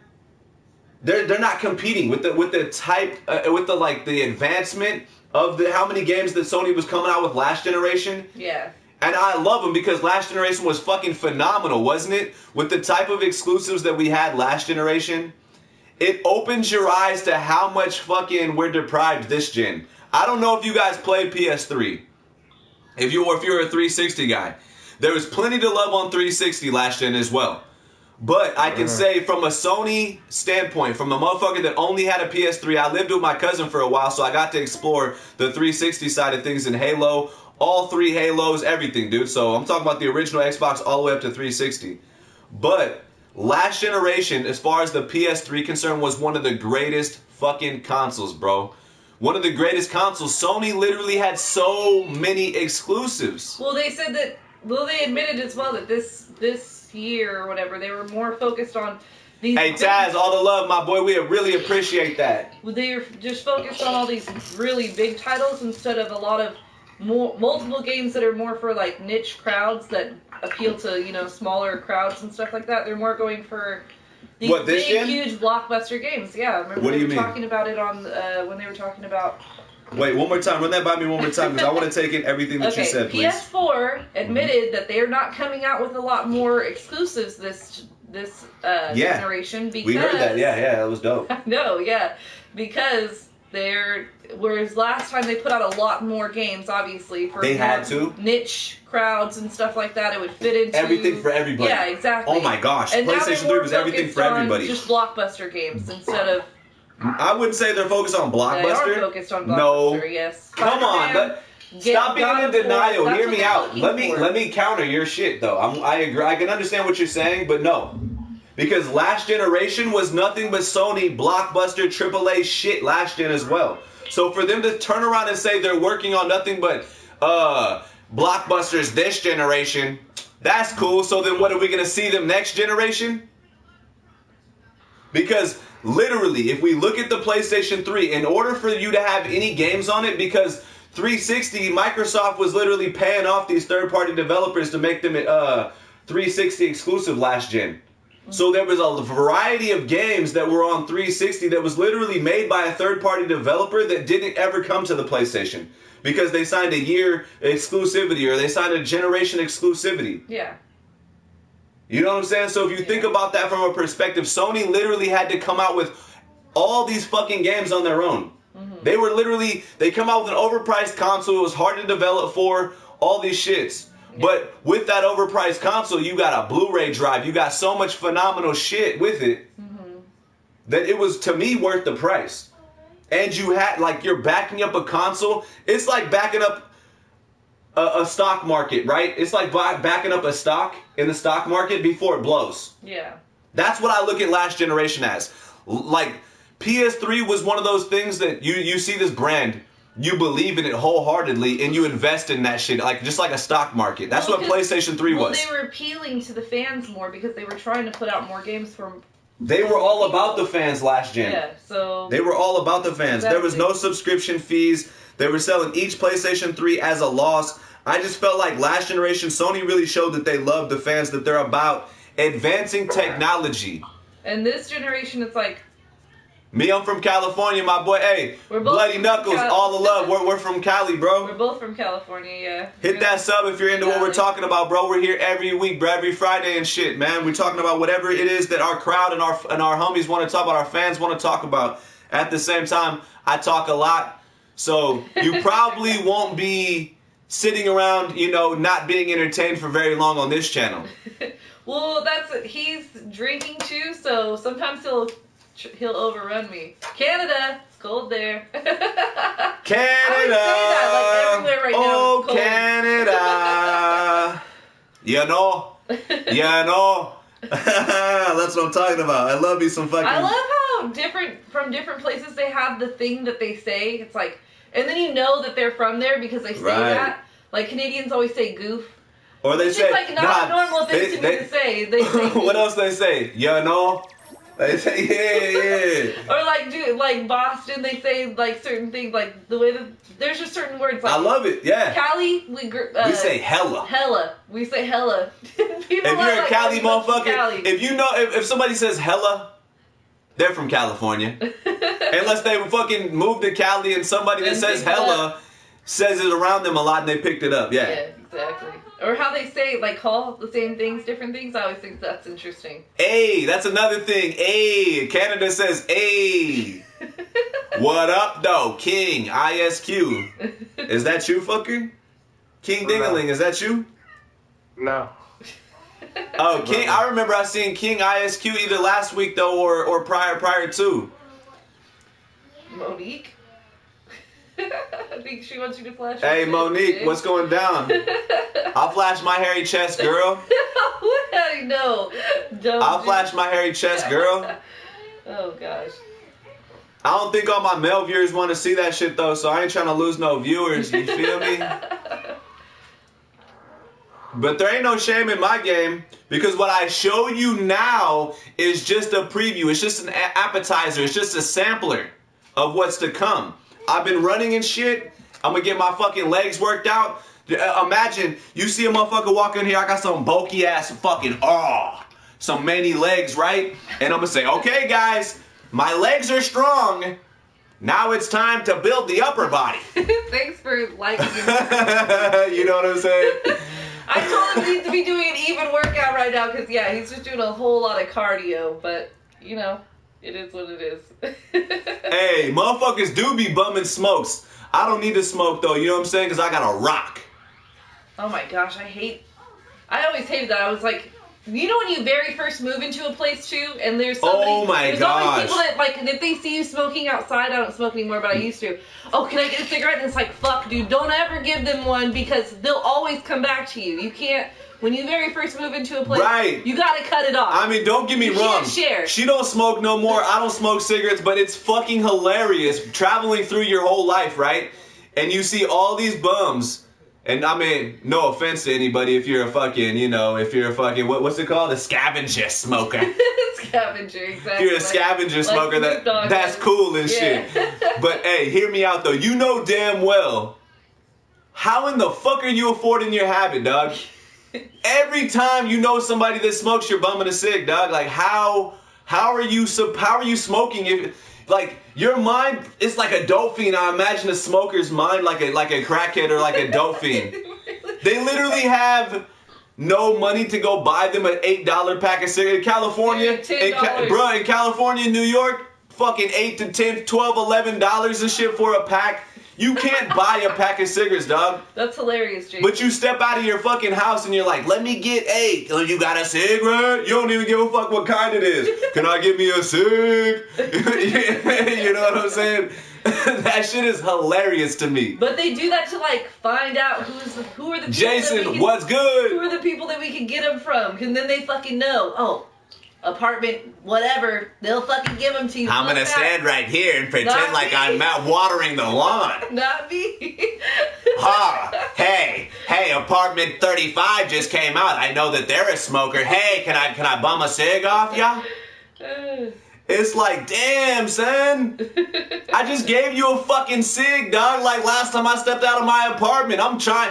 they're not competing with the type with the advancement of how many games that Sony was coming out with last generation. Yeah. And I love them because last generation was fucking phenomenal, wasn't it? With the type of exclusives that we had last generation, it opens your eyes to how much fucking we're deprived this gen. I don't know if you guys played PS3. If you're a 360 guy, there was plenty to love on 360 last gen as well. But I can say from a Sony standpoint, from a motherfucker that only had a PS3, I lived with my cousin for a while, so I got to explore the 360 side of things in Halo, all 3 Halos, everything, dude. So I'm talking about the original Xbox all the way up to 360. But last generation, as far as the PS3 concerned, was one of the greatest fucking consoles, bro. One of the greatest consoles. Sony literally had so many exclusives. Well, they said that, they admitted as well that this year or whatever, they were more focused on these. Hey Taz, all the love, my boy. We really appreciate that. They were just focused on all these really big titles instead of a lot of multiple games that are more for like niche crowds that appeal to smaller crowds and stuff like that. They're more going for these big, huge blockbuster games. Yeah, remember what do you mean? Talking about it on when they were talking about. Wait, one more time. Run that by me one more time because I want to take in everything that you said, please. PS4 admitted that they're not coming out with a lot more exclusives this generation because we heard that. Yeah, that was dope. No, yeah, because whereas last time they put out a lot more games, obviously for niche crowds and stuff like that, it would fit into everything for everybody. Yeah, exactly. Oh my gosh, and PlayStation 3 was everything for everybody. Just blockbuster games instead of. I wouldn't say they're focused on blockbuster. They are focused on blockbuster. No, yes. Come on, stop being in denial. Hear me out. Let me counter your shit though. I agree. I can understand what you're saying, but no. Because last generation was nothing but Sony blockbuster AAA shit last gen as well. So for them to turn around and say they're working on nothing but blockbusters this generation, that's cool. So then what are we going to see them next generation? Because literally, if we look at the PlayStation 3, in order for you to have any games on it, because 360, Microsoft was literally paying off these third-party developers to make them 360 exclusive last gen. So there was a variety of games that were on 360 that was literally made by a third-party developer that didn't ever come to the PlayStation because they signed a year exclusivity or they signed a generation exclusivity. Yeah. You know what I'm saying? So if you think about that from a perspective, Sony literally had to come out with all these fucking games on their own. They were literally, they come out with an overpriced console. It was hard to develop for all these shits. But with that overpriced console, you got a Blu-ray drive. You got so much phenomenal shit with it that it was, to me, worth the price. And you had, like, you're backing up a console. It's like backing up a stock market, right? It's like backing up a stock in the stock market before it blows. Yeah. That's what I look at last generation as. Like, PS3 was one of those things that you see this brand, you believe in it wholeheartedly, and you invest in that shit, like just like a stock market. That's what PlayStation 3 was. Well, they were appealing to the fans more because they were trying to put out more games from... They were all about the fans last gen. Yeah, so... They were all about the fans. Exactly. There was no subscription fees. They were selling each PlayStation 3 as a loss. I just felt like last generation, Sony really showed that they love the fans, that they're about advancing technology. And this generation, it's like... Me, I'm from California, my boy. Hey, Bloody Knuckles, all the love. We're from Cali, bro. We're both from California, yeah. Hit that sub if you're into what we're talking about, bro. We're here every week, bro, every Friday and shit, man. We're talking about whatever it is that our crowd and our homies want to talk about, our fans want to talk about. At the same time, I talk a lot, so you probably won't be sitting around, you know, not being entertained for very long on this channel. Well, he's drinking too, so sometimes he'll overrun me. Canada, it's cold there. Canada. I always say that, like everywhere right now. It's cold. Canada. You know. That's what I'm talking about. I love me some fucking. I love how from different places they have the thing that they say. It's like, and then you know that they're from there because they say that. Like Canadians always say goof. Or they say, it's like not a normal thing to me to say. They say what else they say? You know. They say, yeah. Or like Boston, they say like certain things, like the way that there's just certain words. Like I love it, yeah. Cali, we say hella. Hella, we say hella. If you're a Cali motherfucker, if you know, if somebody says hella, they're from California. Unless they fucking moved to Cali and somebody that says hella says it around them a lot and they picked it up, Yeah, exactly. Or how they say, like, call the same things, different things. I always think that's interesting. Hey, that's another thing. Hey, Canada says, hey. What up, though? King, ISQ. Is that you, fucker? King Dingaling, is that you? No. Oh, King, I remember I seen King ISQ either last week, though, or prior to. Monique? I think she wants you to flash. Hey, Monique, what's going down? I'll flash my hairy chest, girl. I know. I'll flash my hairy chest, girl. Oh, gosh. I don't think all my male viewers want to see that shit, though, so I ain't trying to lose no viewers, you feel me? But there ain't no shame in my game, because what I show you now is just a preview. It's just an appetizer. It's just a sampler of what's to come. I've been running and shit. I'm gonna get my fucking legs worked out. Imagine you see a motherfucker walk in here. I got some bulky ass fucking some many legs, right? And I'm gonna say, okay, guys, my legs are strong. Now it's time to build the upper body. Thanks for liking. You know what I'm saying? I told him he needs to be doing an even workout right now because he's just doing a whole lot of cardio. But you know. It is what it is. Hey, motherfuckers do be bumming smokes. I don't need to smoke, though. You know what I'm saying? Because I got a rock. Oh, my gosh. I always hated that. I was like, you know when you very first move into a place, too? And there's somebody... Oh, my gosh. Always people that, like, if they see you smoking outside, I don't smoke anymore, but I used to. Oh, can I get a cigarette? And it's like, fuck, dude. Don't ever give them one because they'll always come back to you. You can't... When you very first move into a place, you gotta cut it off. I mean, don't get me wrong. Can't share. She don't smoke no more. I don't smoke cigarettes, but it's fucking hilarious traveling through your whole life, right? And you see all these bums. And I mean, no offense to anybody if you're a fucking, what's it called? A scavenger smoker. Scavenger, exactly. If you're a scavenger smoker, that's cool and shit. But hey, hear me out though. You know damn well, how in the fuck are you affording your habit, dog? Every time you know somebody that smokes, you're bumming a cig, dog. Like how are you smoking if like your mind is like a dope fiend? I imagine a smoker's mind like a crackhead or like a dope fiend. They literally have no money to go buy them an $8 pack of cigarettes. In California, $10. in California, New York, fucking $8 to $10, $12, $11 and shit for a pack. You can't buy a pack of cigarettes, dog. That's hilarious, Jason. But you step out of your fucking house and you're like, let me get 8. You got a cigarette? You don't even give a fuck what kind it is. Can I get me a cig? You know what I'm saying? That shit is hilarious to me. But they do that to like find out who are the people Jason, what's good? Who are the people that we can get them from? And then they fucking know. Oh, apartment, whatever. They'll fucking give them to you. I'm gonna stand right here and pretend like I'm out watering the lawn. Not me. Hey, apartment 35 just came out. I know that they're a smoker. Hey, can I bum a cig off ya? It's like, damn, son. I just gave you a fucking cig, dog. Like last time I stepped out of my apartment. I'm trying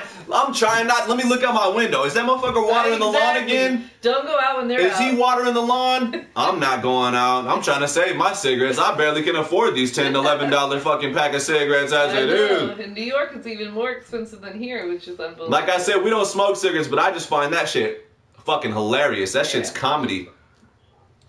not. Let me look out my window. Is that motherfucker watering the lawn again? Don't go out when they're out. Is he watering the lawn? I'm not going out. I'm trying to save my cigarettes. I barely can afford these $10 to $11 fucking pack of cigarettes as it is. In New York, it's even more expensive than here, which is unbelievable. Like I said, we don't smoke cigarettes, but I just find that shit fucking hilarious. That shit's comedy.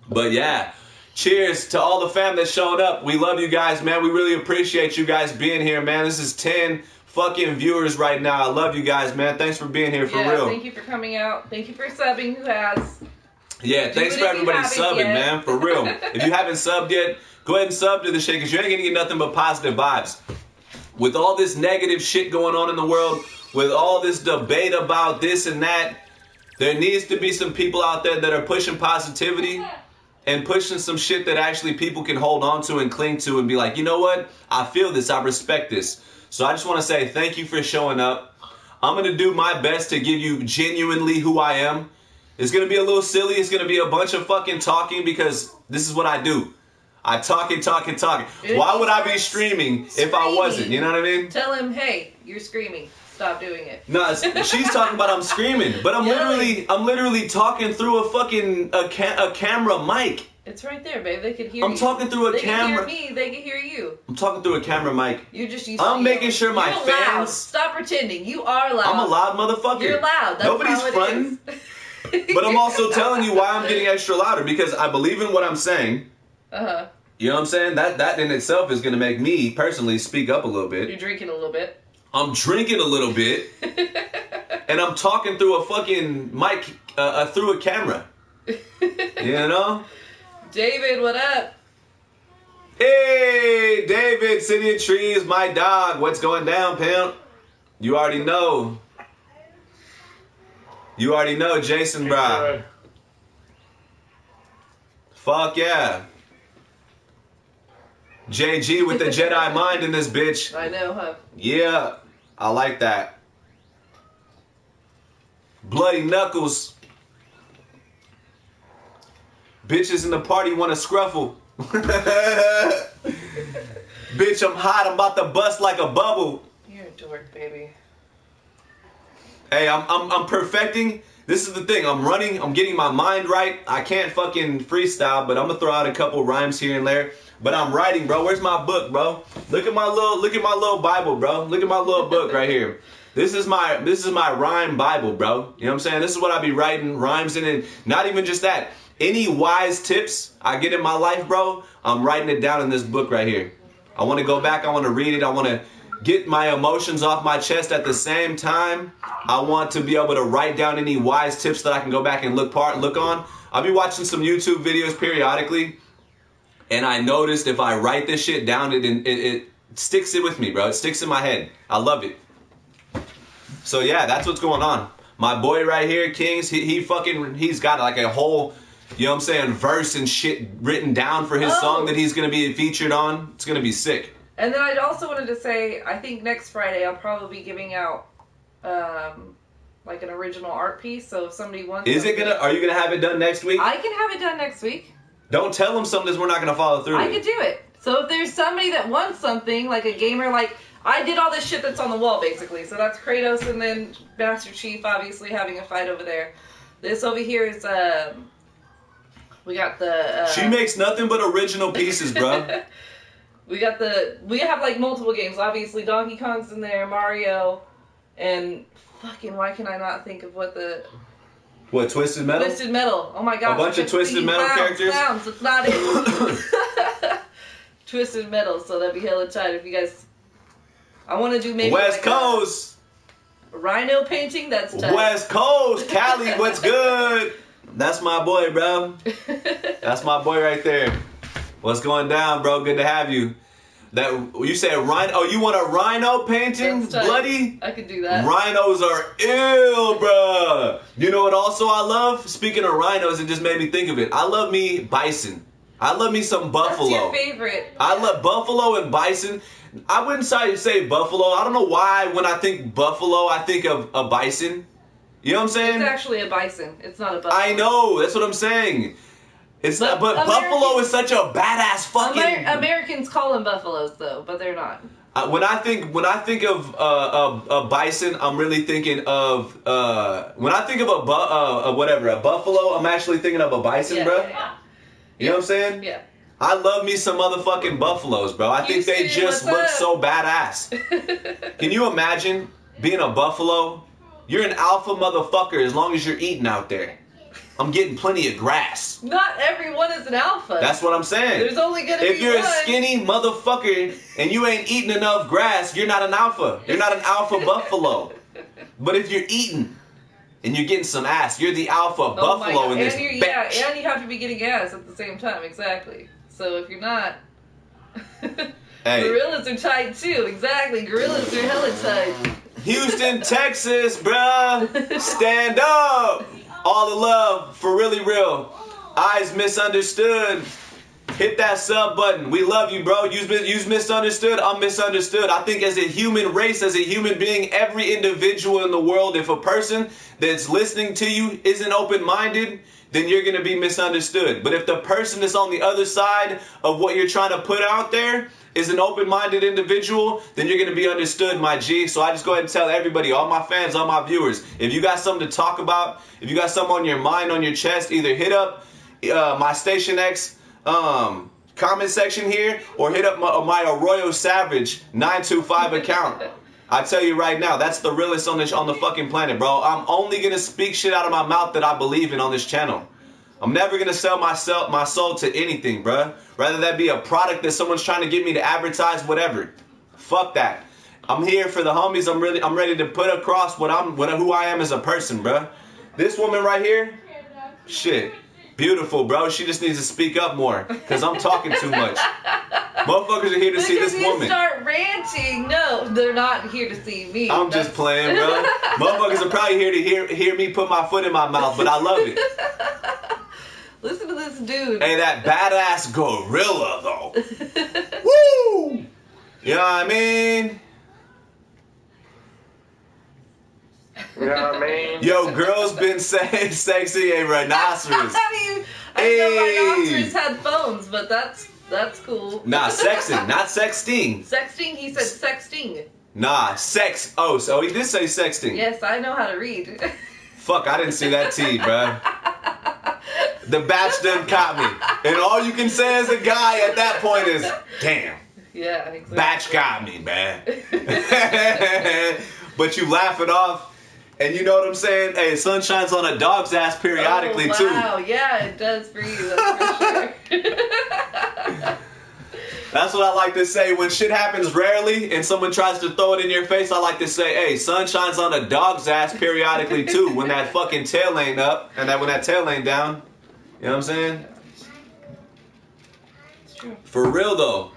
But yeah. Cheers to all the fam that's showing up. We love you guys, man. We really appreciate you guys being here, man. This is 10 fucking viewers right now. I love you guys, man. Thanks for being here, for real. Thank you for coming out. Thank you for subbing, who has. Yeah, thanks for everybody subbing, man, for real. If you haven't subbed yet, go ahead and sub to the shit, because you ain't gonna get nothing but positive vibes. With all this negative shit going on in the world, with all this debate about this and that, there needs to be some people out there that are pushing positivity and pushing some shit that actually people can hold on to and cling to and be like, you know what? I feel this. I respect this. So I just want to say thank you for showing up. I'm going to do my best to give you genuinely who I am. It's going to be a little silly. It's going to be a bunch of fucking talking because this is what I do. I talk and talk and talk. Why would I be streaming if I wasn't? You know what I mean? Tell him, hey, you're screaming. Stop doing it. No, she's talking about I'm screaming, but I'm literally talking through a fucking a camera mic. It's right there, babe. They could hear you. I'm talking through a camera. They can hear me. They can hear you. I'm talking through a camera mic. You're just used I'm making sure my You're fans. Loud. Stop pretending. You are loud. I'm a loud motherfucker. You're loud. That's Nobody's how it fronting. is. But I'm also telling you why I'm getting extra louder, because I believe in what I'm saying. Uh-huh. You know what I'm saying? That in itself is going to make me personally speak up a little bit. You're drinking a little bit. I'm drinking a little bit. And I'm talking through a fucking mic, through a camera. You know? David, what up? Hey, David, City of Trees, my dog. What's going down, pimp? You already know. You already know, Jason, brah. Fuck yeah. JG with the Jedi mind in this bitch. I know, huh? Yeah, I like that. Bloody knuckles. Bitches in the party want to scruffle. Bitch, I'm hot. I'm about to bust like a bubble. You're a dork, baby. Hey, I'm perfecting. This is the thing. I'm running. I'm getting my mind right. I can't fucking freestyle, but I'm gonna throw out a couple rhymes here and there. But I'm writing, bro. Where's my book, bro? Look at my little Bible, bro. Look at my little book right here. This is my rhyme Bible, bro. You know what I'm saying? This is what I be writing rhymes in, and not even just that. Any wise tips I get in my life, bro, I'm writing it down in this book right here. I want to go back. I want to read it. I want to get my emotions off my chest at the same time. I want to be able to write down any wise tips that I can go back and look on. I'll be watching some YouTube videos periodically, and I noticed if I write this shit down, it sticks it with me, bro. It sticks in my head. I love it. So yeah, that's what's going on. My boy right here, Kings, he's got like a whole, you know what I'm saying, verse and shit written down for his song that he's going to be featured on. It's going to be sick. And then I also wanted to say, I think next Friday I'll probably be giving out like an original art piece. So if somebody wants, are you gonna have it done next week? I can have it done next week. Don't tell them something we're not gonna follow through. I could do it. So if there's somebody that wants something, like a gamer, like I did all this shit that's on the wall basically. So that's Kratos and then Master Chief obviously having a fight over there. This over here is we got the. She makes nothing but original pieces, bro. We have like multiple games. Obviously, Donkey Kong's in there, Mario, and fucking why can I not think of what Twisted Metal? Twisted Metal. Oh my god. A bunch of Twisted Metal characters? Sounds. It's not it. Twisted Metal, so that'd be hella tight if you guys... I want to do maybe West Coast. A rhino painting, that's tight. West Coast, Cali, what's good? That's my boy, bro. That's my boy right there. What's going down, bro? Good to have you. That you said rhino. Oh, you want a rhino painting, bloody? I could do that. Rhinos are ill, bro. You know what? Also, I love. Speaking of rhinos, it just made me think of it. I love me bison. I love me some buffalo. That's your favorite. I love buffalo and bison. I wouldn't say buffalo. I don't know why when I think buffalo, I think of a bison. You know what I'm saying? It's actually a bison. It's not a buffalo. I know. That's what I'm saying. It's not, but buffalo is such a badass fucking. Americans call them buffaloes though, but they're not. When I think of a bison, I'm really thinking of when I think of a buffalo, I'm actually thinking of a bison, bro. Yeah. You know what I'm saying? Yeah. I love me some motherfucking buffaloes, bro. I think they just look so badass. Can you imagine being a buffalo? You're an alpha motherfucker as long as you're eating out there. I'm getting plenty of grass. Not everyone is an alpha. That's what I'm saying. There's only gonna be If you're one. a skinny motherfucker and you ain't eating enough grass, you're not an alpha. You're not an alpha buffalo. But if you're eating and you're getting some ass, you're the alpha buffalo in this bitch. Yeah, and you have to be getting ass at the same time, exactly. So if you're not... Hey. Gorillas are tight too, exactly. Gorillas are hella tight. Houston, Texas, bruh. Stand up. All the love, for really real. Eyes misunderstood. Hit that sub button. We love you, bro. You's misunderstood. I'm misunderstood. I think as a human race, as a human being, every individual in the world, if a person that's listening to you isn't open-minded, then you're going to be misunderstood. But if the person that's on the other side of what you're trying to put out there is an open-minded individual, then you're going to be understood, my G. So I just go ahead and tell everybody, all my fans, all my viewers, if you got something to talk about, if you got something on your mind, on your chest, either hit up my Station X comment section here or hit up my Arroyo Savage 925 account. I tell you right now, that's the realest on the fucking planet, bro. I'm only going to speak shit out of my mouth that I believe in on this channel. I'm never going to sell my soul to anything, bruh. Rather that be a product that someone's trying to get me to advertise, whatever. Fuck that. I'm here for the homies. I'm ready to put across who I am as a person, bruh. This woman right here, shit, beautiful, bro. She just needs to speak up more, because I'm talking too much. Motherfuckers are here to see this woman. Because you start ranting. No, they're not here to see me. I'm just playing, bro. Motherfuckers are probably here to hear me put my foot in my mouth, but I love it. Listen to this dude. Hey, that badass gorilla, though. Woo! You know what I mean? You know what I mean? Yo, girls been saying sexy a rhinoceros. I know rhinoceros had phones, but that's cool. Nah, sexing, not sexting. Sexting? He said sexting. Nah, sex. Oh, so he did say sexting. Yes, I know how to read. Fuck, I didn't see that T, bruh. The batch done caught me. And all you can say as a guy at that point is, damn. Yeah, exactly. Batch got me, man. But you laugh it off. And you know what I'm saying? Hey, sun shines on a dog's ass periodically, too. Wow, yeah, it does for you, that's for sure. That's what I like to say. When shit happens rarely and someone tries to throw it in your face, I like to say, hey, sun shines on a dog's ass periodically, too. When that fucking tail ain't up and when that tail ain't down. You know what I'm saying? It's true. For real, though.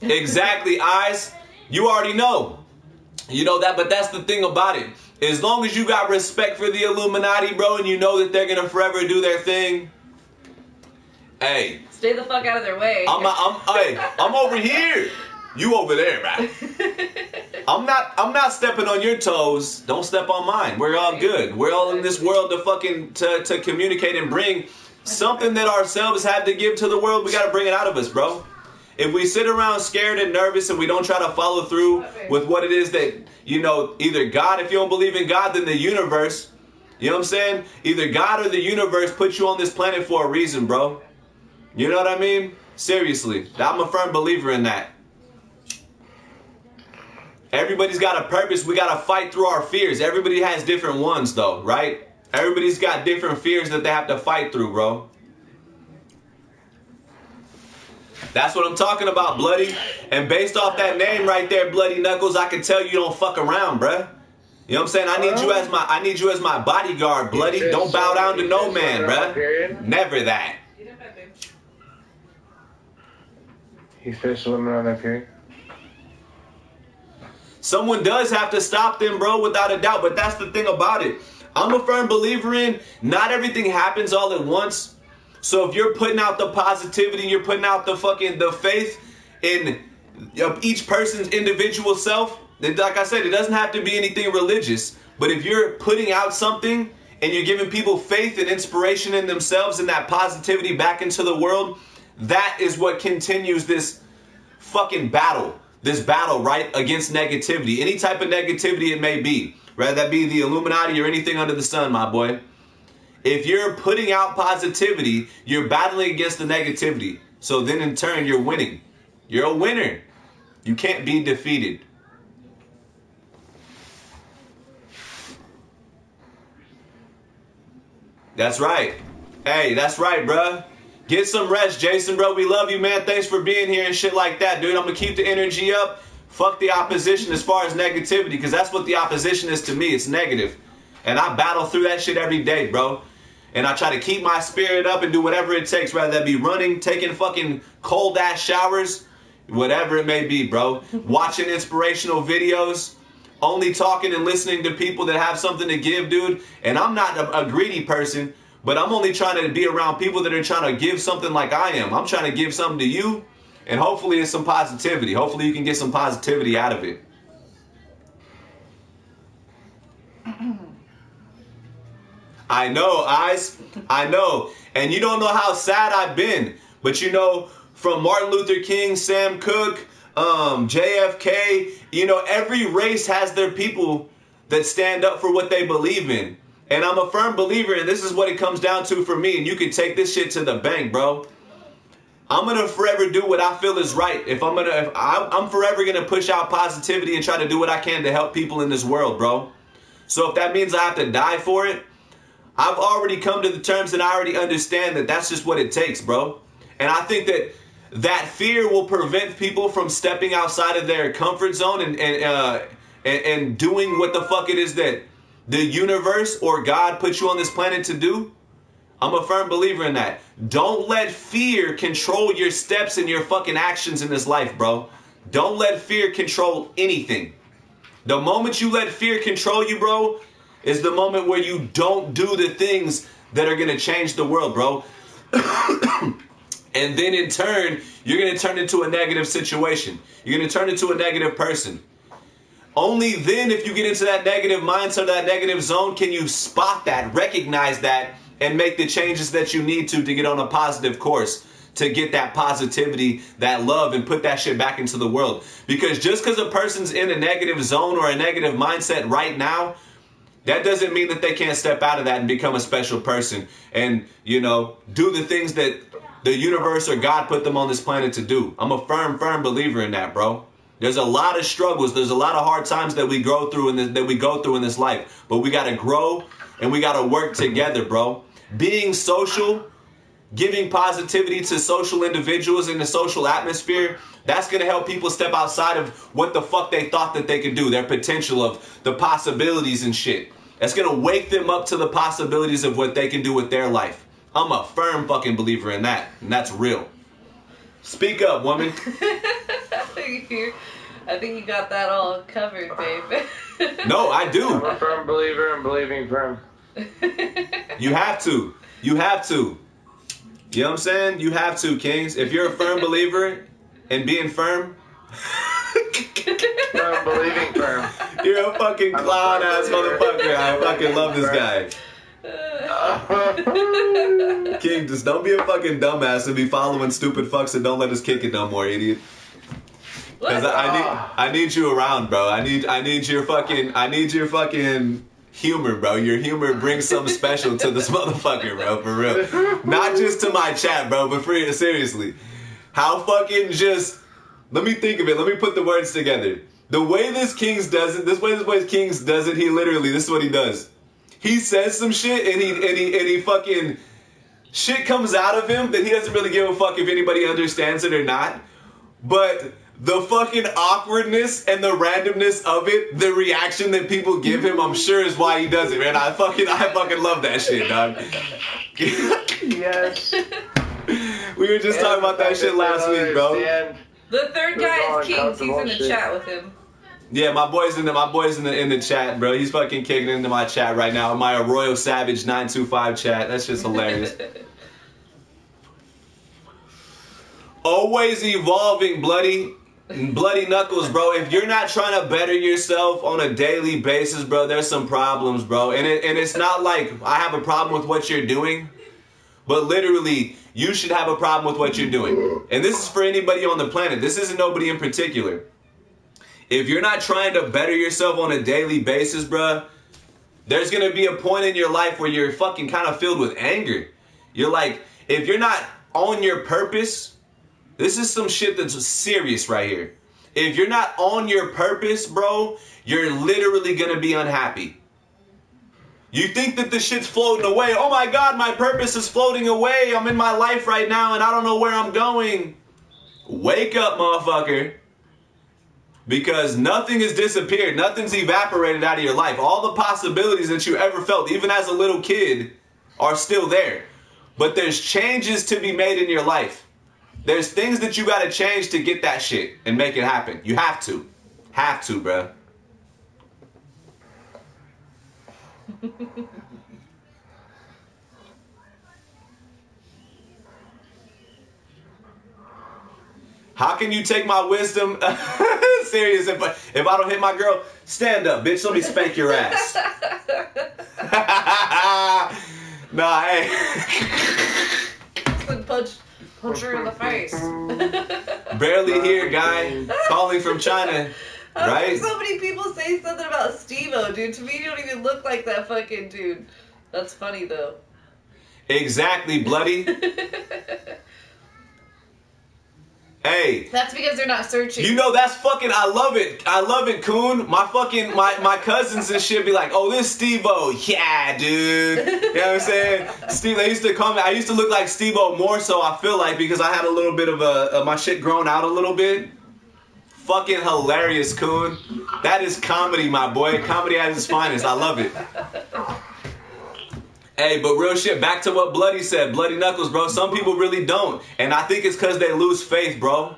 Exactly, Eyes. You already know. You know that, but that's the thing about it. As long as you got respect for the Illuminati, bro, and you know that they're gonna forever do their thing, hey. Stay the fuck out of their way. I'm over here. You over there, man. I'm not stepping on your toes. Don't step on mine. We're all good. We're all in this world to communicate and bring something that ourselves have to give to the world. We gotta bring it out of us, bro. If we sit around scared and nervous and we don't try to follow through with what it is that, you know, either God, if you don't believe in God, then the universe, you know what I'm saying? Either God or the universe put you on this planet for a reason, bro. You know what I mean? Seriously. I'm a firm believer in that. Everybody's got a purpose. We got to fight through our fears. Everybody has different ones, though, right? Everybody's got different fears that they have to fight through, bro. That's what I'm talking about, Bloody. And based off that name right there, Bloody Knuckles, I can tell you don't fuck around, bruh. You know what I'm saying? I need you as my bodyguard, Bloody. Don't bow down to no man, bruh. Never that. He fish swimming on that period. Someone does have to stop them, bro, without a doubt. But that's the thing about it. I'm a firm believer in not everything happens all at once. So if you're putting out the positivity, you're putting out the faith in each person's individual self, then like I said, it doesn't have to be anything religious. But if you're putting out something and you're giving people faith and inspiration in themselves and that positivity back into the world, that is what continues this fucking battle. This battle, right, against negativity. Any type of negativity it may be. Whether that be the Illuminati or anything under the sun, my boy. If you're putting out positivity, you're battling against the negativity. So then in turn, you're winning. You're a winner. You can't be defeated. That's right. Hey, that's right, bruh. Get some rest, Jason, bro. We love you, man. Thanks for being here and shit like that, dude. I'm going to keep the energy up. Fuck the opposition as far as negativity, because that's what the opposition is to me. It's negative. And I battle through that shit every day, bro. And I try to keep my spirit up and do whatever it takes, whether that be running, taking fucking cold-ass showers, whatever it may be, bro. Watching inspirational videos, only talking and listening to people that have something to give, dude. And I'm not a greedy person, but I'm only trying to be around people that are trying to give something like I am. I'm trying to give something to you, and hopefully it's some positivity. Hopefully you can get some positivity out of it. I know, Eyes. I know. And you don't know how sad I've been. But you know, from Martin Luther King, Sam Cooke, JFK, you know, every race has their people that stand up for what they believe in. And I'm a firm believer, and this is what it comes down to for me, and you can take this shit to the bank, bro. I'm gonna forever do what I feel is right. I'm forever gonna push out positivity and try to do what I can to help people in this world, bro. So if that means I have to die for it, I've already come to the terms and I already understand that that's just what it takes, bro. And I think that fear will prevent people from stepping outside of their comfort zone and doing what the fuck it is that the universe or God put you on this planet to do. I'm a firm believer in that. Don't let fear control your steps and your fucking actions in this life, bro. Don't let fear control anything. The moment you let fear control you, bro, is the moment where you don't do the things that are going to change the world, bro. And then in turn, you're going to turn into a negative situation. You're going to turn into a negative person. Only then, if you get into that negative mindset, that negative zone, can you spot that, recognize that, and make the changes that you need to get on a positive course, to get that positivity, that love, and put that shit back into the world. Because just because a person's in a negative zone or a negative mindset right now, that doesn't mean that they can't step out of that and become a special person and, you know, do the things that the universe or God put them on this planet to do. I'm a firm believer in that, bro. There's a lot of struggles. There's a lot of hard times that we go through in this life. But we got to grow and we got to work together, bro. Being social, giving positivity to social individuals in the social atmosphere, that's going to help people step outside of what the fuck they thought that they could do, their potential of the possibilities and shit. That's going to wake them up to the possibilities of what they can do with their life. I'm a firm fucking believer in that, and that's real. Speak up, woman. I think you got that all covered, babe. No, I do. I'm a firm believer in believing firm. You have to. You have to. You know what I'm saying? You have to, Kings. If you're a firm believer in being firm, I'm believing firm. You're a fucking clown ass motherfucker. I fucking love this guy. King, just don't be a fucking dumbass and be following stupid fucks and don't let us kick it no more, idiot. Because I need you around, bro. I need your fucking humor, bro. Your humor brings something special to this motherfucker, bro. For real. Not just to my chat, bro, but seriously. How fucking just... Let me think of it. Let me put the words together. The way this Kings does it, this way Kings does it, he literally, this is what he does. He says some shit and he fucking shit comes out of him that he doesn't really give a fuck if anybody understands it or not. But the fucking awkwardness and the randomness of it, the reaction that people give him, I'm sure is why he does it, man. I fucking love that shit, dog. Yes. We were just talking about that shit last week, bro. The third guy is Kings. He's in the chat with him. Yeah, my boy's in the chat, bro. He's fucking kicking into my chat right now. My Arroyo Savage 925 chat. That's just hilarious. Always evolving, bloody knuckles, bro. If you're not trying to better yourself on a daily basis, bro, there's some problems, bro. And it's not like I have a problem with what you're doing, but literally, you should have a problem with what you're doing. And this is for anybody on the planet. This isn't nobody in particular. If you're not trying to better yourself on a daily basis, bruh, there's going to be a point in your life where you're fucking kind of filled with anger. You're like, if you're not on your purpose, this is some shit that's serious right here. If you're not on your purpose, bro, you're literally going to be unhappy. You think that the shit's floating away. Oh my God, my purpose is floating away. I'm in my life right now and I don't know where I'm going. Wake up, motherfucker. Because nothing has disappeared. Nothing's evaporated out of your life. All the possibilities that you ever felt, even as a little kid, are still there. But there's changes to be made in your life. There's things that you got to change to get that shit and make it happen. You have to. Have to, bruh. How can you take my wisdom serious if I don't hit my girl? Stand up, bitch. Let me spank your ass. Nah, hey. Punch her in the face. Barely here, guy. Calling from China. Right? So many people say something about Steve-O, dude. To me, you don't even look like that fucking dude. That's funny, though. Exactly, bloody. Hey. That's because they're not searching. You know, that's fucking, I love it. I love it, Coon. My fucking, my cousins and shit be like, oh, this Steve-O. Yeah, dude. You know what I'm saying? Steve, they used to call me, I used to look like Steve-O more so, I feel like, because I had a little bit of my shit grown out a little bit. Fucking hilarious, Coon. That is comedy, my boy. Comedy at its finest. I love it. Hey, but real shit, back to what Bloody said. Bloody Knuckles, bro. Some people really don't. And I think it's because they lose faith, bro.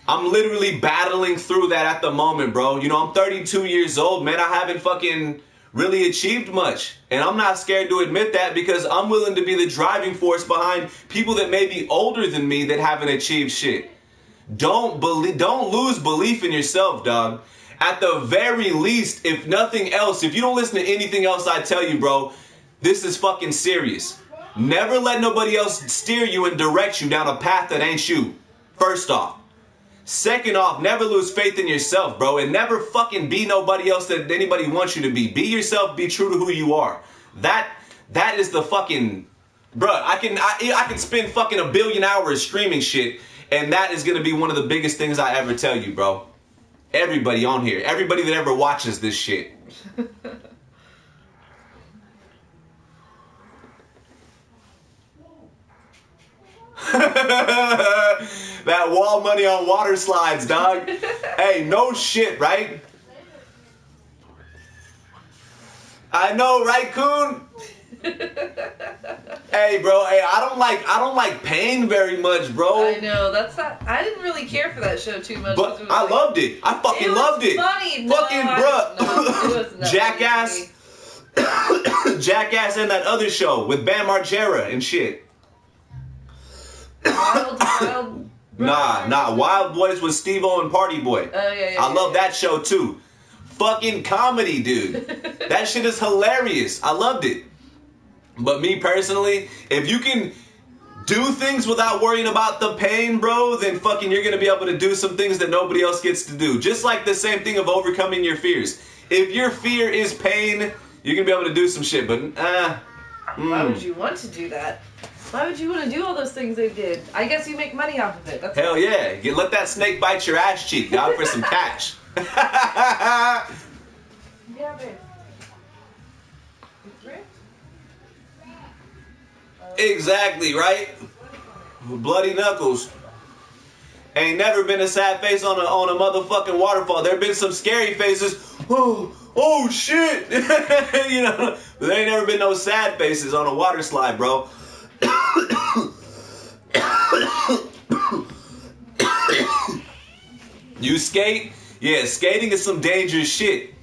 I'm literally battling through that at the moment, bro. You know, I'm 32 years old, man. I haven't fucking really achieved much. And I'm not scared to admit that because I'm willing to be the driving force behind people that may be older than me that haven't achieved shit. Don't lose belief in yourself, dog. At the very least, if nothing else, if you don't listen to anything else I tell you, bro, this is fucking serious. Never let nobody else steer you and direct you down a path that ain't you. First off. Second off, never lose faith in yourself, bro. And never fucking be nobody else that anybody wants you to be. Be yourself, be true to who you are. That is the fucking... Bro, I can spend fucking 1 billion hours streaming shit, and that is going to be one of the biggest things I ever tell you, bro. Everybody on here. Everybody that ever watches this shit. That wall money on water slides, dog. Hey, no shit, right? I know, right, Coon? Hey, bro. Hey, I don't like pain very much, bro. I know. That's not. I didn't really care for that show too much. But I loved it. I fucking loved it. Funny. Fucking no, bruh. Jackass. Jackass and that other show with Bam Margera and shit. Wild. Nah. Wild Boys with Steve-O and Party Boy. Oh, yeah. I love that show too. Fucking comedy, dude. That shit is hilarious. I loved it. But me personally, if you can do things without worrying about the pain, bro, then fucking you're gonna be able to do some things that nobody else gets to do. Just like the same thing of overcoming your fears. If your fear is pain, you're gonna be able to do some shit, but Why would you want to do that? Why would you want to do all those things they did? I guess you make money off of it. That's hell yeah. Let that snake bite your ass cheek, dog, for some cash. Yeah, babe. Exactly, right? Bloody knuckles. Ain't never been a sad face on a motherfucking waterfall. There been some scary faces. Oh shit. You know, but there ain't never been no sad faces on a water slide, bro. You skate? Yeah, skating is some dangerous shit.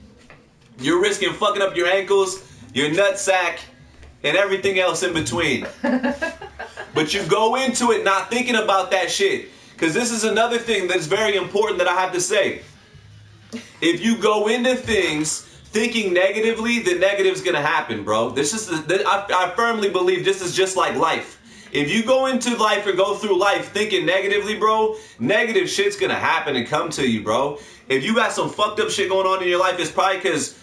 You're risking fucking up your ankles, your nutsack, and everything else in between. But you go into it not thinking about that shit. Because this is another thing that's very important that I have to say. If you go into things thinking negatively, the negative's going to happen, bro. I firmly believe this is just like life. If you go into life or go through life thinking negatively, bro, negative shit's going to happen and come to you, bro. If you got some fucked up shit going on in your life, it's probably because...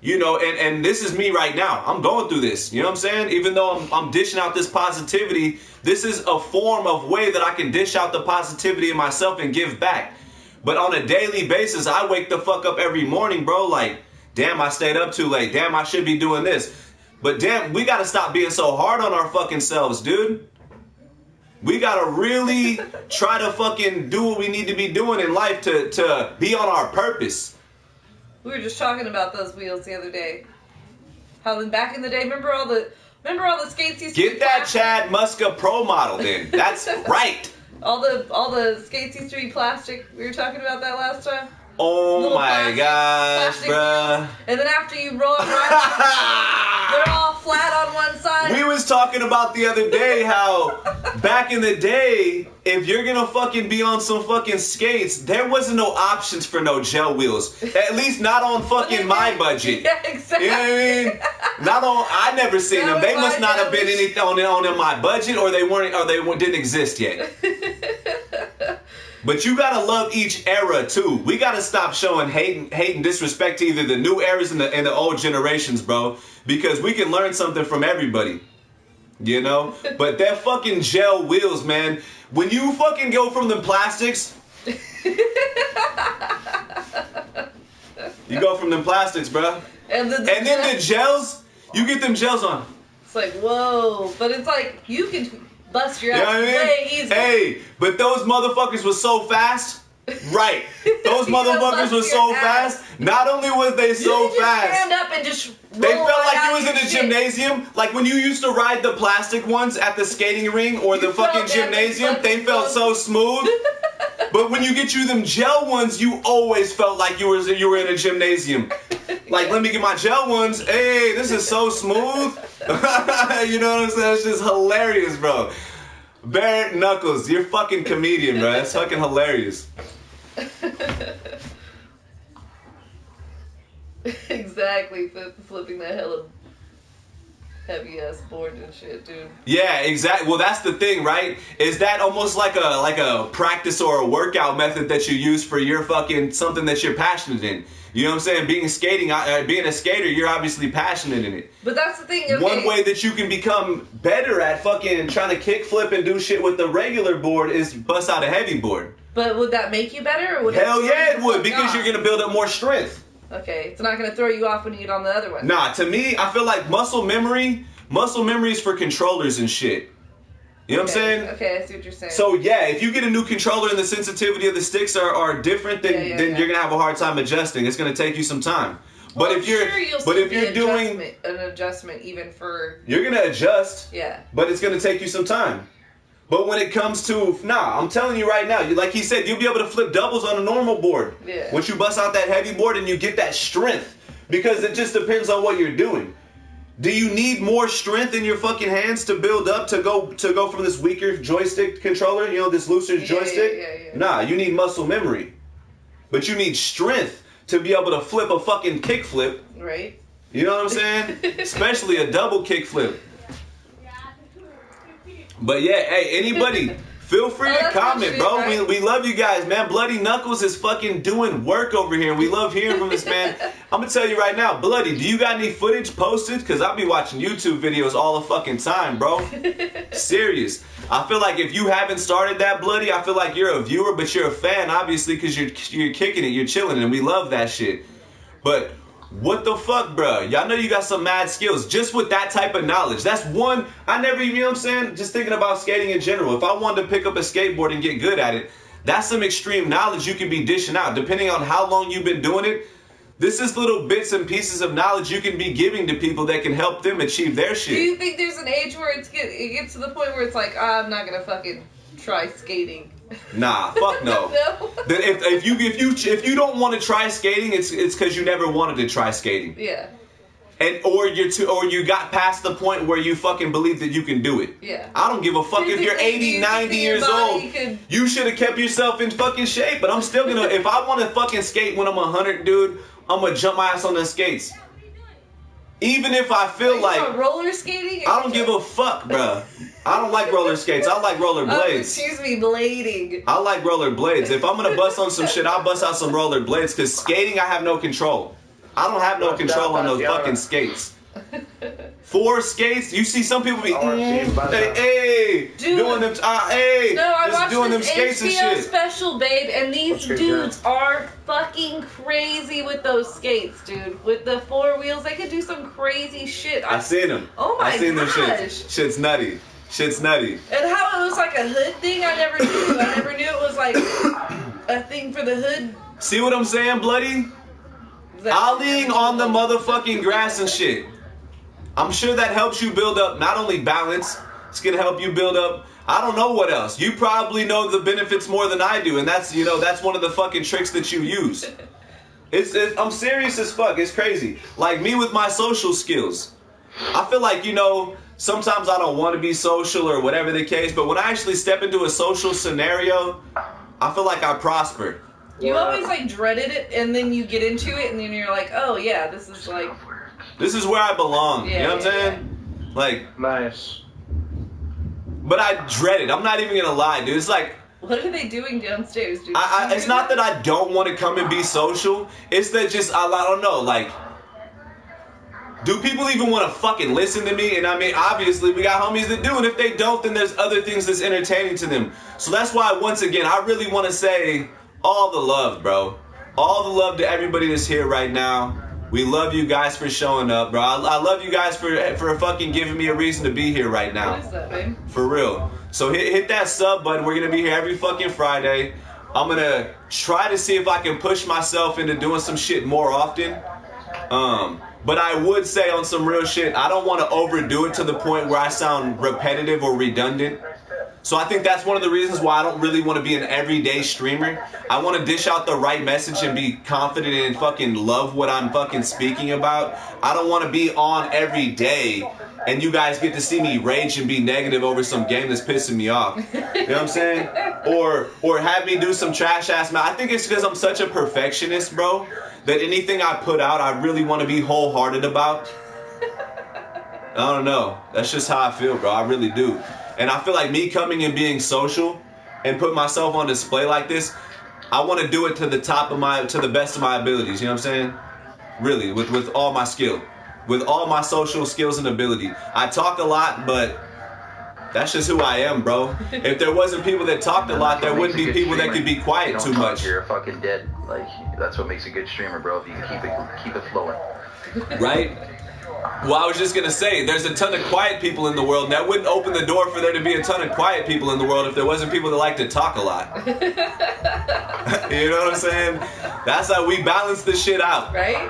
You know, and this is me right now. I'm going through this. You know what I'm saying? Even though I'm dishing out this positivity, this is a form of way that I can dish out the positivity in myself and give back. But on a daily basis, I wake the fuck up every morning, bro. Like, damn, I stayed up too late. Damn, I should be doing this. But damn, we got to stop being so hard on our fucking selves, dude. We got to really try to fucking do what we need to be doing in life to be on our purpose. We were just talking about those wheels the other day. How then back in the day, remember all the skates used to get that plastic? Chad Muska Pro model then. That's right. All the skates used to be plastic. We were talking about that last time. Oh my gosh, bruh. And then after you roll them right, they're all flat on one side. We was talking about the other day how back in the day, if you're gonna fucking be on some fucking skates, there wasn't no options for no gel wheels. At least not on fucking my budget. Yeah, exactly. You know what I mean? I never seen them. They must not have been anything on my budget, or they didn't exist yet. But you gotta love each era too. We gotta stop showing hate and disrespect to either the new eras and the old generations, bro. Because we can learn something from everybody. You know? But that fucking gel wheels, man. When you fucking go from the plastics. You go from them plastics, bro. And then the gels, you get them gels on. It's like, whoa. But it's like, you can bust your ass way easy. Hey, but those motherfuckers was so fast. Right. Those motherfuckers were so fast. Not only was they so fast. Stand up and just roll. They felt like you was in a shit. Gymnasium. Like when you used to ride the plastic ones at the skating ring or the fucking gymnasium, they felt so smooth. But when you get you them gel ones, you always felt like you were in a gymnasium. Like, let me get my gel ones. Hey, this is so smooth. You know what I'm saying? It's just hilarious, bro. Bare Knuckles, you're fucking comedian, bro. That's fucking hilarious. Exactly, flipping that hella heavy ass board and shit, dude. Yeah, exactly. Well, that's the thing, right? Is that almost like a practice or a workout method that you use for your fucking something that you're passionate in? You know what I'm saying? Being a skater, you're obviously passionate in it. But that's the thing. Okay. One way that you can become better at fucking trying to kick flip and do shit with the regular board is bust out a heavy board. But would that make you better? Or would Hell yeah, it would, because you're gonna build up more strength. Okay, it's not gonna throw you off when you get on the other one. Nah, to me, I feel like muscle memory is for controllers and shit. You know what I'm saying? Okay, I see what you're saying. So yeah, if you get a new controller and the sensitivity of the sticks are different, then you're gonna have a hard time adjusting. It's gonna take you some time. Well, But if you're doing an adjustment even for, you're gonna adjust. Yeah. But it's gonna take you some time. But when it comes to, I'm telling you right now, like he said, you'll be able to flip doubles on a normal board. Yeah. Once you bust out that heavy board and you get that strength, because it just depends on what you're doing. Do you need more strength in your fucking hands to build up to go from this weaker joystick controller, this looser joystick? Yeah. Nah, you need muscle memory. But you need strength to be able to flip a fucking kick flip. Right. You know what I'm saying? Especially a double kick flip. But yeah, hey, anybody, feel free to comment, bro. Right? We love you guys, man. Bloody Knuckles is fucking doing work over here. We love hearing from this man. I'm gonna tell you right now, Bloody, do you got any footage posted? Because I'll be watching YouTube videos all the fucking time, bro. Serious. I feel like if you haven't started that, Bloody, I feel like you're a viewer, but you're a fan, obviously, because you're kicking it, you're chilling, and we love that shit. But What the fuck, bro? Y'all know you got some mad skills just with that type of knowledge. That's one, I never even, you know what I'm saying? Just thinking about skating in general. If I wanted to pick up a skateboard and get good at it, that's some extreme knowledge you can be dishing out. Depending on how long you've been doing it, this is little bits and pieces of knowledge you can be giving to people that can help them achieve their shit. Do you think there's an age where it gets to the point where it's like, I'm not gonna fucking try skating? Nah, fuck no. No? If you don't want to try skating, it's because you never wanted to try skating. Yeah. And or you got past the point where you fucking believe that you can do it. Yeah. I don't give a fuck if you're 80, 90 years old. You should have kept yourself in fucking shape. But I'm still gonna, if I want to fucking skate when I'm 100, dude, I'm gonna jump my ass on the skates. Even if I feel like roller skating. I don't give a fuck, bruh. I don't like roller skates. I like roller blades. Excuse me, blading. I like roller blades. If I'm gonna bust on some shit, I'll bust out some roller blades. Cause skating, I have no control. I don't have no control on those fucking skates. 4 skates. You see some people be hey, doing them. Hey, no, I just doing them skates and shit. Special, babe, and these dudes are fucking crazy with those skates, dude. With the 4 wheels, they could do some crazy shit. I seen them. Oh my gosh. I seen them shits. Shit's nutty. Shit's nutty. And how it was like a hood thing, I never knew. I never knew it was like a thing for the hood. See what I'm saying, bloody? Ollieing on the motherfucking grass and shit. I'm sure that helps you build up not only balance, it's gonna help you build up, I don't know what else. You probably know the benefits more than I do, and that's, you know, that's one of the fucking tricks that you use. I'm serious as fuck. It's crazy. Like me with my social skills. I feel like, you know, sometimes I don't want to be social or whatever the case, but when I actually step into a social scenario, I feel like I prosper. You always like dreaded it, and then you get into it, and then you're like, oh yeah, this is like... This is where I belong. You know what I'm saying? Yeah. Like... Nice. But I dread it. I'm not even gonna lie, dude. It's like... What are they doing downstairs, dude? It's not that I don't want to come and be social. It's that just, I don't know, like... Do people even want to fucking listen to me? And I mean, obviously, we got homies that do. And if they don't, then there's other things that's entertaining to them. So that's why, once again, I really want to say... all the love, bro. All the love to everybody that's here right now. We love you guys for showing up, bro. I love you guys for fucking giving me a reason to be here right now. What is that, babe? For real. So hit that sub button. We're gonna be here every fucking Friday. I'm gonna try to see if I can push myself into doing some shit more often. But I would say on some real shit, I don't want to overdo it to the point where I sound repetitive or redundant. So I think that's one of the reasons why I don't really want to be an everyday streamer. I want to dish out the right message and be confident and fucking love what I'm fucking speaking about. I don't want to be on every day and you guys get to see me rage and be negative over some game that's pissing me off. You know what I'm saying? Or have me do some trash ass math. I think it's because I'm such a perfectionist, bro, that anything I put out, I really want to be wholehearted about. I don't know. That's just how I feel, bro. I really do. And I feel like me coming and being social and put myself on display like this, I want to do it to the best of my abilities. You know what I'm saying? Really, with all my skill, with all my social skills and ability. I talk a lot, but that's just who I am, bro. If there wasn't people that talked a lot, there wouldn't be people that could be quiet too much. You're fucking dead. Like, that's what makes a good streamer, bro. If you can keep it flowing. Right? Well, I was just gonna say, there's a ton of quiet people in the world, and that wouldn't open the door for there to be a ton of quiet people in the world if there wasn't people that like to talk a lot. You know what I'm saying? That's how we balance this shit out. Right?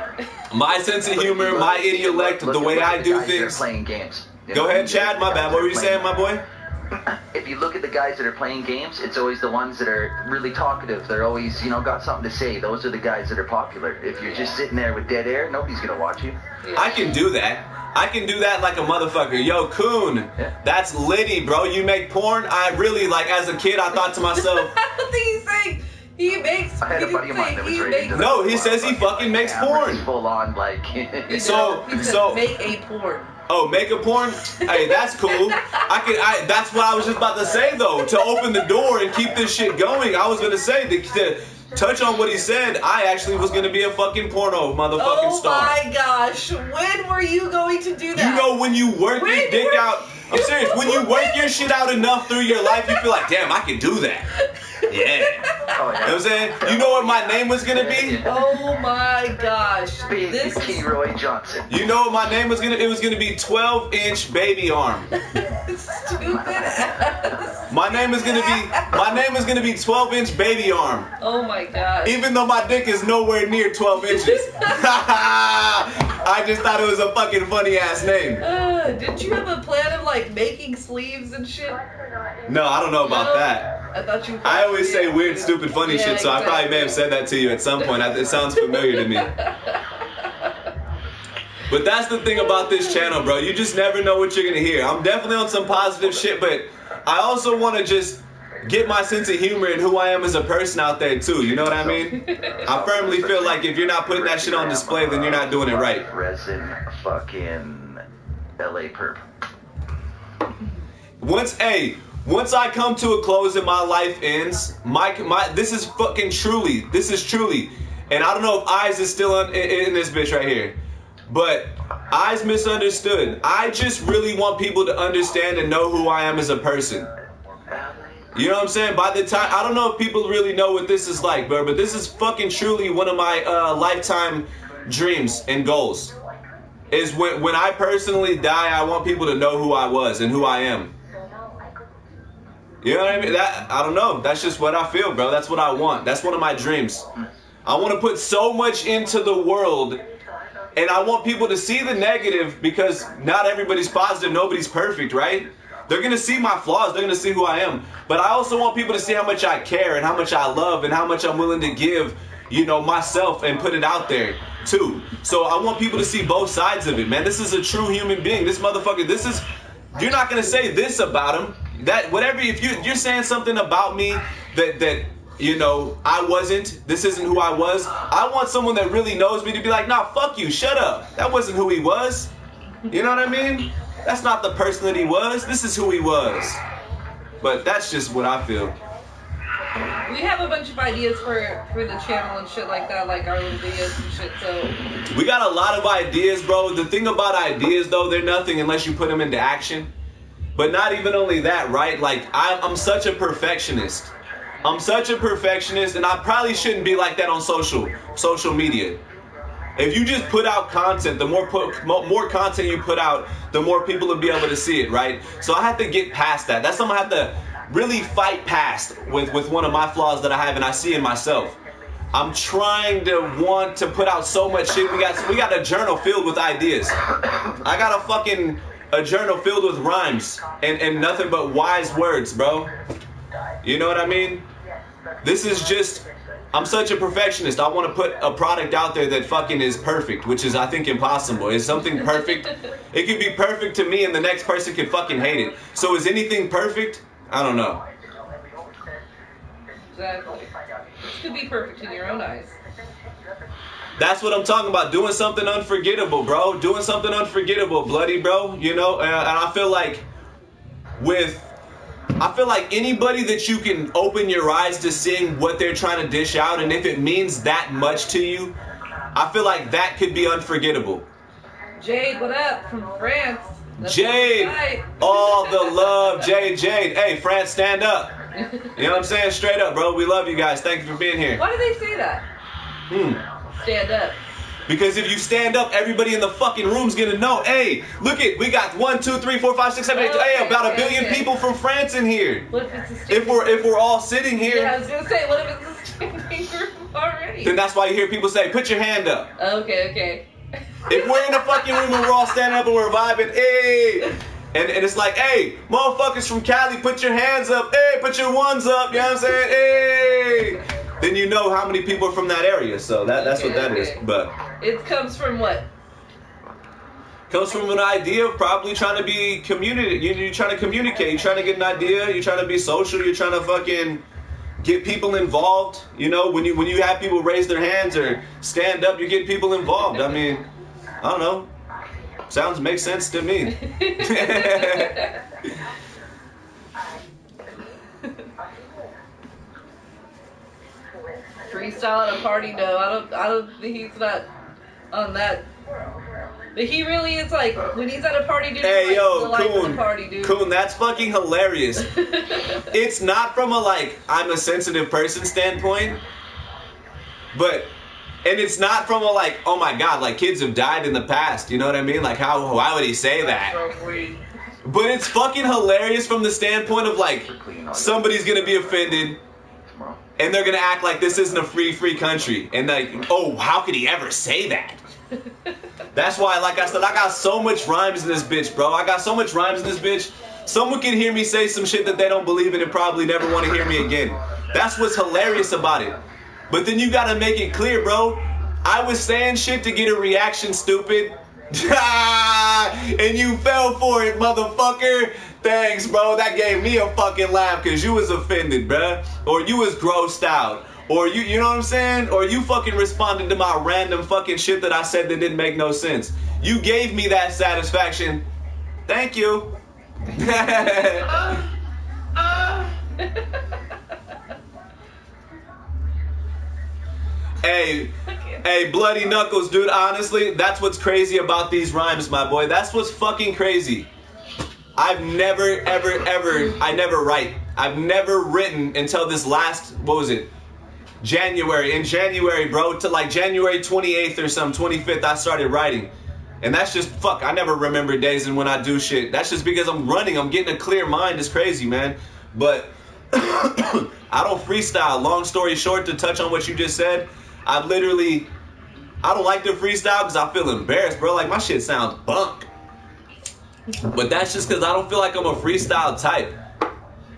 My sense of humor, my idiolect, the way I do things. Playing games. Go ahead, Chad. My bad. What were you saying, my boy? If you look at the guys that are playing games, it's always the ones that are really talkative. They're always, got something to say. Those are the guys that are popular. If you're just sitting there with dead air, nobody's gonna watch you. I can do that. I can do that like a motherfucker. Yo, Coon, that's litty, bro. You make porn? I really, as a kid, I thought to myself... I don't think he's saying he makes... I had a buddy of mine that was ready to... No, he says he fucking makes porn. Full on, He said make a porn. Oh, make a porn? Hey, that's cool. That's what I was just about to say, though. To open the door and keep this shit going, I was going to say, to touch on what he said, I actually was going to be a fucking porno motherfucking star. Oh my gosh. When were you going to do that? You know when you work your dick out... I'm serious. When you work your shit out enough through your life, you feel like, damn, I can do that. Yeah. Oh, yeah. You know what I'm saying? You know what my name was gonna be? Oh my gosh. Big This is Leroy Johnson. You know what my name was gonna? It was gonna be 12-inch baby arm. stupid ass. My name is gonna be 12-inch baby arm. Oh my gosh. Even though my dick is nowhere near 12 inches. I just thought it was a fucking funny ass name. Did you have a plan of like making sleeves and shit? No, I don't know about that. I thought you. I always say weird, stupid, funny Yeah, shit, so I probably may have said that to you at some point. It sounds familiar to me. But that's the thing about this channel, bro. You just never know what you're gonna hear. I'm definitely on some positive shit, but I also want to just get my sense of humor and who I am as a person out there too. You know what I mean? I firmly feel like if you're not putting that shit on display, then you're not doing it right. Resin fucking LA perp. Once I come to a close and my life ends, this is truly, and I don't know if Eyes is still in this bitch right here, but Eyes misunderstood. I just really want people to understand and know who I am as a person. You know what I'm saying? By the time, I don't know if people really know what this is like, bro, but this is fucking truly one of my lifetime dreams and goals. Is when I personally die, I want people to know who I was and who I am. You know what I mean? I don't know. That's just what I feel, bro. That's what I want. That's one of my dreams. I want to put so much into the world, and I want people to see the negative because not everybody's positive, nobody's perfect, right? They're going to see my flaws. They're going to see who I am. But I also want people to see how much I care and how much I love and how much I'm willing to give, you know, myself and put it out there, too. So I want people to see both sides of it, man. This is a true human being. This motherfucker, you're not going to say this about him. That whatever, if you're saying something about me that you know I wasn't, this isn't who I was, I want someone that really knows me to be like, nah, fuck you, shut up. That wasn't who he was. You know what I mean? That's not the person that he was. This is who he was. But that's just what I feel. We have a bunch of ideas for the channel and shit like that, like our little videos and shit, so... We got a lot of ideas, bro. The thing about ideas, though, they're nothing unless you put them into action. But not even only that, right? Like, I'm such a perfectionist. I'm such a perfectionist, and I probably shouldn't be like that on social media. If you just put out content, the more content you put out, the more people will be able to see it, right? So I have to get past that. That's something I have to really fight past with one of my flaws that I have and I see in myself. I'm trying to want to put out so much shit. We got a journal filled with ideas. I got a journal filled with rhymes and nothing but wise words, bro. You know what I mean? This is just, I'm such a perfectionist. I want to put a product out there that fucking is perfect, which is, I think, impossible. Is something perfect? It could be perfect to me and the next person could fucking hate it. So is anything perfect? I don't know. Exactly. This could be perfect in your own eyes. That's what I'm talking about. Doing something unforgettable, bro. Doing something unforgettable, bloody, bro. You know, and I feel like anybody that you can open your eyes to seeing what they're trying to dish out, and if it means that much to you, I feel like that could be unforgettable. Jade, what up? From France. That's Jade, all the love, Jade. Hey, France, stand up. You know what I'm saying? Straight up, bro. We love you guys. Thank you for being here. Why do they say that? Stand up. Because if you stand up, everybody in the fucking room's gonna know. Hey, look it, we got 1, 2, 3, 4, 5, 6, 7, 8. Hey, about a billion people from France in here. What if it's a standing if we're all sitting here. Yeah, I was gonna say, what if it's a standing group already? Then that's why you hear people say, put your hand up. Okay. If we're in the fucking room and we're all standing up and we're vibing, hey, and it's like, hey, motherfuckers from Cali, put your hands up. Hey, put your ones up. You know what I'm saying? Hey. Then you know how many people are from that area. So that's what that is. But it comes from what? Comes from an idea of probably trying to be community. You're trying to communicate. You're trying to get an idea. You're trying to be social. You're trying to fucking get people involved. You know, when you have people raise their hands or stand up, you get people involved. I mean, I don't know. Makes sense to me. Freestyle at a party? No, I don't. He's not on that. But he really is like, when he's at a party, dude, hey, like, yo, the life of the party, dude. Coon, that's fucking hilarious. It's not from a, like, I'm a sensitive person standpoint, but, and it's not from a, like, oh my god, like, kids have died in the past, you know what I mean? Like, why would he say that? But it's fucking hilarious from the standpoint of, like, somebody's gonna be offended, and they're gonna act like this isn't a free country, and like, oh, how could he ever say that? That's why, like I said, I got so much rhymes in this bitch, bro. I got so much rhymes in this bitch. Someone can hear me say some shit that they don't believe in and probably never want to hear me again. That's what's hilarious about it. But then you gotta make it clear, bro. I was saying shit to get a reaction, stupid. And you fell for it, motherfucker. Thanks, bro. That gave me a fucking laugh because you was offended, bruh. Or you was grossed out. Or you know what I'm saying? Or you fucking responded to my random fucking shit that I said that didn't make no sense. You gave me that satisfaction. Thank you. Hey, Bloody Knuckles, dude, honestly, that's what's crazy about these rhymes, my boy. That's what's fucking crazy. I've never, ever, I never write. I've never written until this last, what was it? January. In January, bro, to like January 28th or some 25th, I started writing. And that's just, fuck, I never remember days and when I do shit. That's just because I'm running. I'm getting a clear mind. It's crazy, man. But I don't freestyle. Long story short, to touch on what you just said, I don't like to freestyle because I feel embarrassed, bro. Like, my shit sounds bunk. But that's just because I don't feel like I'm a freestyle type.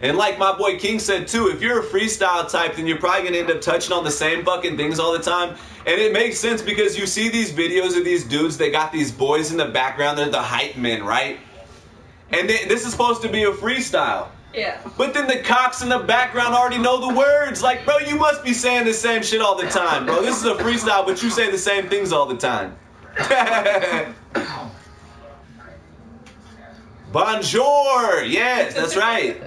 And like my boy King said too, if you're a freestyle type, then you're probably going to end up touching on the same fucking things all the time. And it makes sense because you see these videos of these dudes, they got these boys in the background, they're the hype men, right? And this is supposed to be a freestyle. Yeah. But then the cocks in the background already know the words. Like, bro, you must be saying the same shit all the time, bro. This is a freestyle, but you say the same things all the time. Bonjour! Yes, that's right.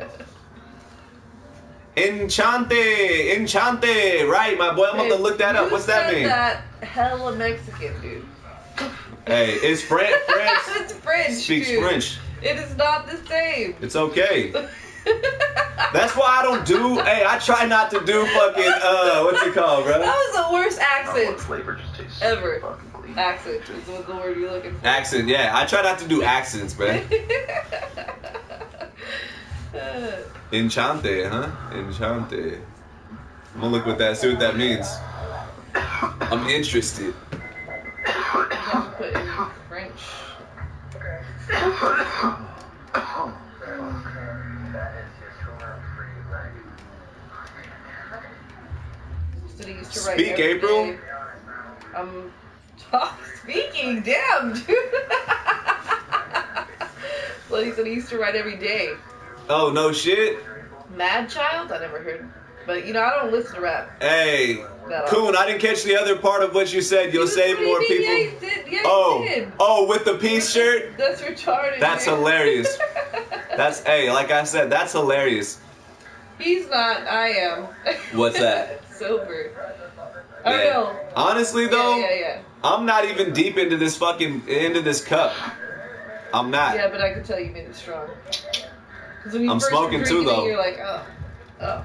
Enchante, right, my boy. I'm about to look that up. What's that mean? You said that hella Mexican, dude. Hey, it's French. It's French. Speaks dude. French. It is not the same. It's okay. That's why I don't do. Hey, I try not to do fucking. What's it called, bro? That was the worst accent Flavor just tastes ever. fucking clean. Accent is what the word you're looking for. Accent, yeah. I try not to do accents, bro. Enchante, huh? Enchante. I'm gonna look what that, see what that means. I'm interested. You have to put in French. So they used to write Speak, April. Day. Speaking, damn, dude. Well, he said he used to write every day. Oh, no shit? Mad Child? I never heard. But, you know, I don't listen to rap. Hey, Coon, I didn't catch the other part of what you said. You'll save more people. Yeah, he did. Oh, with the peace shirt? That's retarded. That's hilarious. Hey, like I said, that's hilarious. He's not. I am. What's that? Sober. I don't know. Honestly, though, yeah. I'm not even deep into this cup. I'm not. Yeah, but I can tell you made it strong. When you I'm smoking too, though. You're like, oh.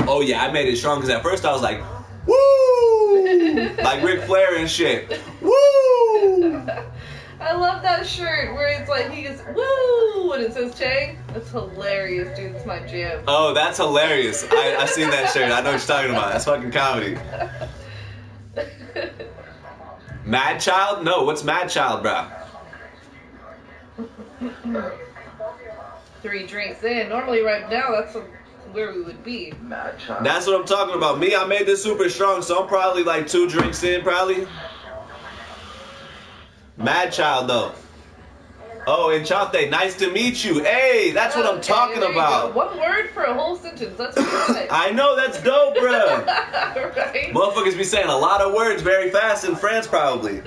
Oh yeah, I made it strong because at first I was like, woo, like Ric Flair and shit. Woo. I love that shirt where it's like he goes woo and it says Chang. That's hilarious, dude. It's my jam. Oh, that's hilarious. I seen that shirt. I know what you're talking about. That's fucking comedy. Mad Child? No, what's Mad Child, bro? 3 drinks in. Normally, right now, that's where we would be. Mad Child. That's what I'm talking about. Me, I made this super strong, so I'm probably like 2 drinks in, probably. Mad Child, though. Oh, Enchante, nice to meet you. Hey, that's what I'm talking about. One word for a whole sentence. That's what you say. I know, that's dope, bro. Right? Motherfuckers be saying a lot of words very fast in France, probably.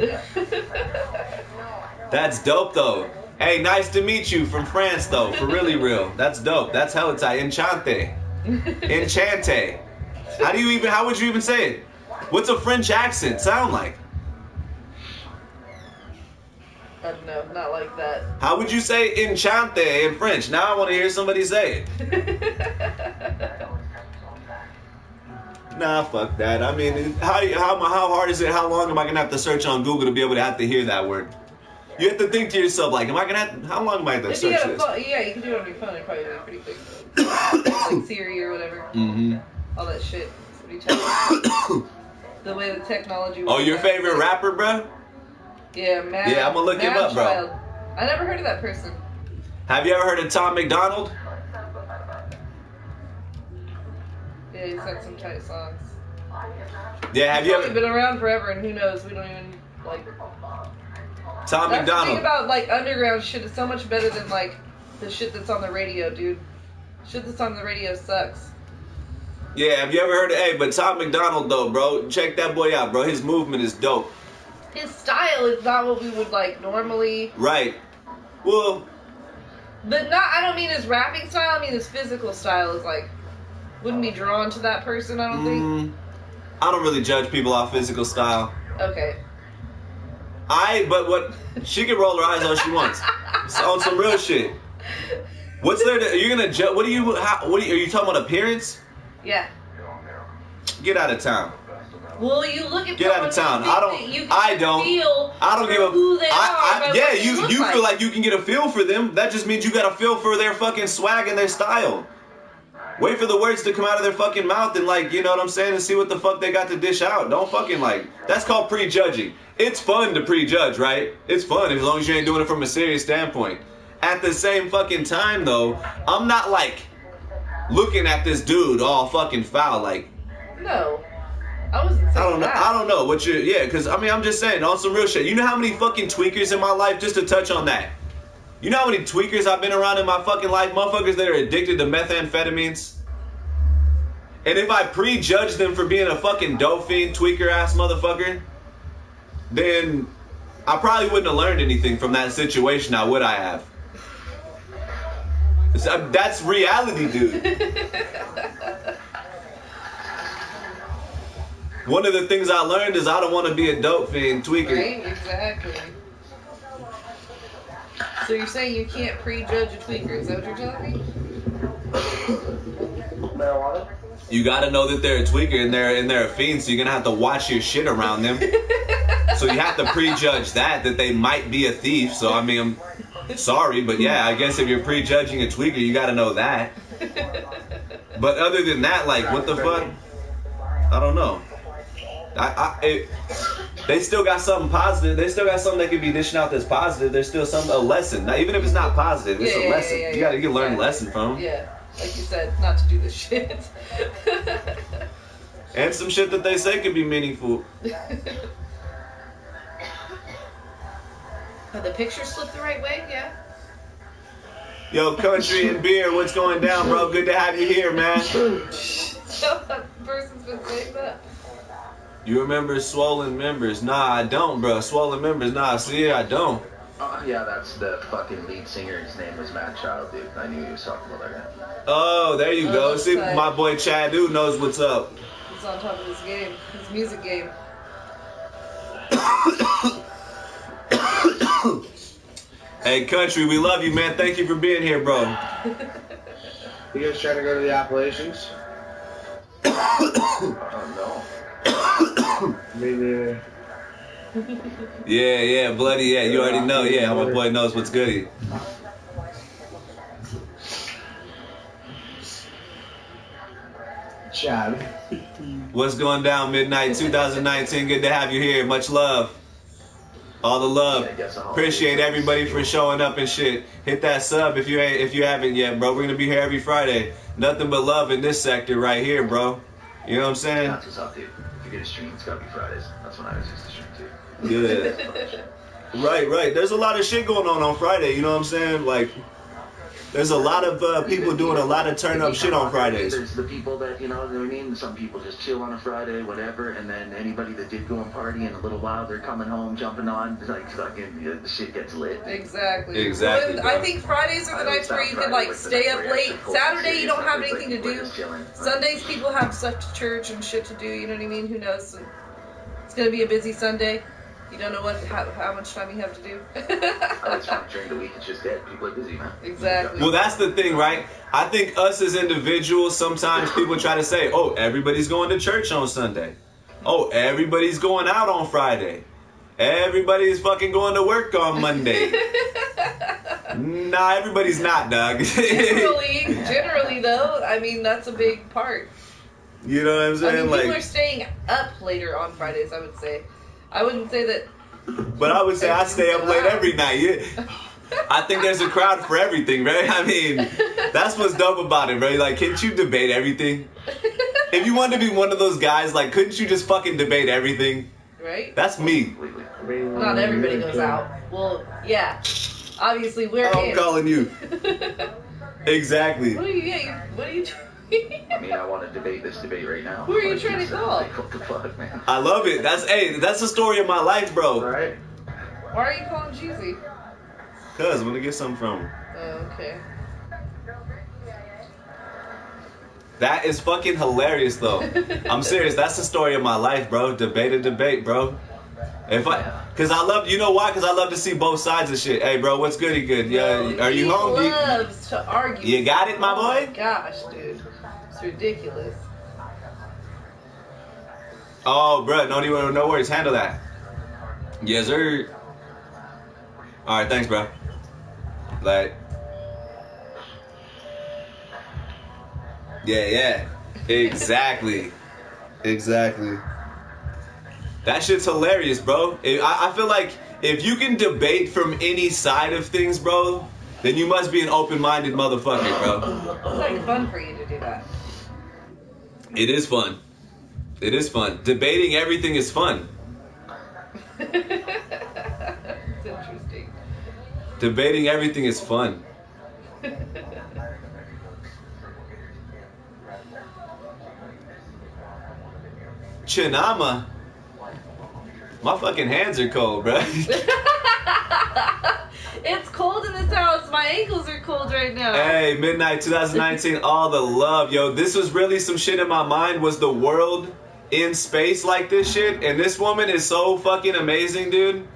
That's dope, though. Hey, nice to meet you from France, though. For really real. That's dope. That's hella tight. Enchante. Enchante. How would you even say it? What's a French accent sound like? I don't know, not like that. How would you say enchante in French? Now I want to hear somebody say it. Nah, fuck that. I mean, how hard is it? How long am I gonna have to search on Google to be able to have to hear that word? You have to think to yourself, like, am I gonna have? How long am I gonna search this? Yeah, you can do it on your phone and probably do it pretty quick. Like Siri or whatever. Mm-hmm. All that shit. The way the technology. Oh, your favorite rapper, bro? Yeah, Mad. Yeah, I'm gonna look him up, bro. I never heard of that person. Have you ever heard of Tom McDonald? Yeah, he's got some tight songs. Yeah, have you ever been around forever, and who knows? We don't even like. Tom That's McDonald. The thing about like underground shit is so much better than like the shit that's on the radio, dude. Shit that's on the radio sucks. Yeah, have you ever heard of? Hey, but Tom McDonald though, bro, check that boy out, bro. His movement is dope. His style is not what we would like normally. Right. Well. But not. I don't mean his rapping style. I mean his physical style is like. Wouldn't be drawn to that person, I don't think. I don't really judge people off physical style. Okay. But what she can roll her eyes all she wants. It's on some real shit. What's there? Are you gonna judge? Are you talking about appearance? Yeah. Get out of town. Well, you look at. Get out of town. I don't give a. Who they are. Yeah, you feel like you can get a feel for them. That just means you got a feel for their fucking swag and their style. Wait for the words to come out of their fucking mouth and like, you know what I'm saying, and see what the fuck they got to dish out. Don't fucking like, that's called prejudging. It's fun to prejudge, right? It's fun as long as you ain't doing it from a serious standpoint. At the same fucking time though, I'm not like looking at this dude all fucking foul like. No. I wasn't saying that. I don't know what because I mean, I'm just saying on some real shit. You know how many fucking tweakers in my life, just to touch on that. You know how many tweakers I've been around in my fucking life? Motherfuckers that are addicted to methamphetamines. And if I prejudge them for being a fucking dope fiend, tweaker ass motherfucker, then I probably wouldn't have learned anything from that situation, now would I have? That's reality, dude. One of the things I learned is I don't want to be a dope fiend tweaker. Right, exactly. So you're saying you can't prejudge a tweaker? Is that what you're telling me? Marijuana? You gotta know that they're a tweaker and they're a fiend, so you're gonna have to watch your shit around them. So you have to prejudge that they might be a thief. So I mean, I'm sorry, but yeah, I guess if you're prejudging a tweaker, you gotta know that. But other than that, like, what the fuck? I don't know. They still got something positive. They still got something that could be dishing out that's positive. There's still a lesson. Now, even if it's not positive, it's a lesson. You gotta learn a lesson from them. Yeah, like you said, not to do this shit. And some shit that they say could be meaningful. Have the pictures slipped the right way? Yeah. Yo, Country and Beer, what's going down, bro? Good to have you here, man. So that person's been saying that. You remember Swollen Members? Nah, I don't, bro. Swollen Members, nah, see, I don't. Yeah, that's the fucking lead singer. His name was Matt Child, dude. I knew he was talking about that guy. Oh, there you go. See, tight. My boy Chad Dude knows what's up. He's on top of his game, his music game. Hey, Country, we love you, man. Thank you for being here, bro. You guys trying to go to the Appalachians? Oh, no. Me neither. Yeah, bloody, yeah. You already know, yeah. My boy knows what's goody. Chad. What's going down, Midnight 2019? Good to have you here. Much love. All the love. Appreciate everybody for showing up and shit. Hit that sub if you haven't yet, bro. We're gonna be here every Friday. Nothing but love in this sector right here, bro. You know what I'm saying? That's what's up, dude. If you're gonna stream, it's gotta be Fridays. That's when I was used to stream too. Yeah. Right. There's a lot of shit going on Friday. You know what I'm saying? Like, there's a lot of people doing a lot of turn up shit on Fridays. There's the people that, you know what I mean? Some people just chill on a Friday, whatever, and then anybody that did go and party in a little while, they're coming home, jumping on, like fucking, the shit gets lit. Exactly. Well, I think Fridays are the nights where you can like stay up late. Saturday you don't have anything to do. Sundays people have stuff to church and shit to do. You know what I mean? Who knows? It's gonna be a busy Sunday. You don't know how much time you have to do. It's fine. During the week, it's just dead. People are busy, man. Exactly. Well, that's the thing, right? I think us as individuals, sometimes people try to say, oh, everybody's going to church on Sunday. Oh, everybody's going out on Friday. Everybody's fucking going to work on Monday. Nah, everybody's not, dog. Generally, though, I mean, that's a big part. You know what I'm saying? I mean, people are staying up later on Fridays, I would say. I wouldn't say that. But I would say I stay up late every night. I think there's a crowd for everything, right? I mean, that's what's dope about it, right? Like, can't you debate everything? If you wanted to be one of those guys, like, couldn't you just fucking debate everything? Right? That's me. Not everybody goes out. Well, yeah. Obviously, I'm calling you. Exactly. What are you doing? I mean, I want to debate this debate right now. Who are you trying to call? Like, what the fuck, man? I love it. That's the story of my life, bro. Right? Why are you calling Jeezy? Cause I'm gonna get something from him. Oh, okay. That is fucking hilarious, though. I'm serious. That's the story of my life, bro. Debate, bro. Cause I love, you know why? Cause I love to see both sides of shit. Hey, bro, what's good? Good. Yeah, are you home? He loves to argue. You got it, my boy? Oh my gosh, dude, it's ridiculous. Oh, bro, no worries. Handle that. Yes, sir. All right, thanks, bro. Like, yeah, exactly. That shit's hilarious, bro. I feel like if you can debate from any side of things, bro, then you must be an open-minded motherfucker, bro. It's like fun for you to do that. It is fun. Debating everything is fun. It's interesting. Debating everything is fun. Chinama. My fucking hands are cold, bro. It's cold in this house. My ankles are cold right now. Hey, midnight 2019, all the love. Yo, this was really some shit in my mind, was the world in space like this shit. And this woman is so fucking amazing, dude.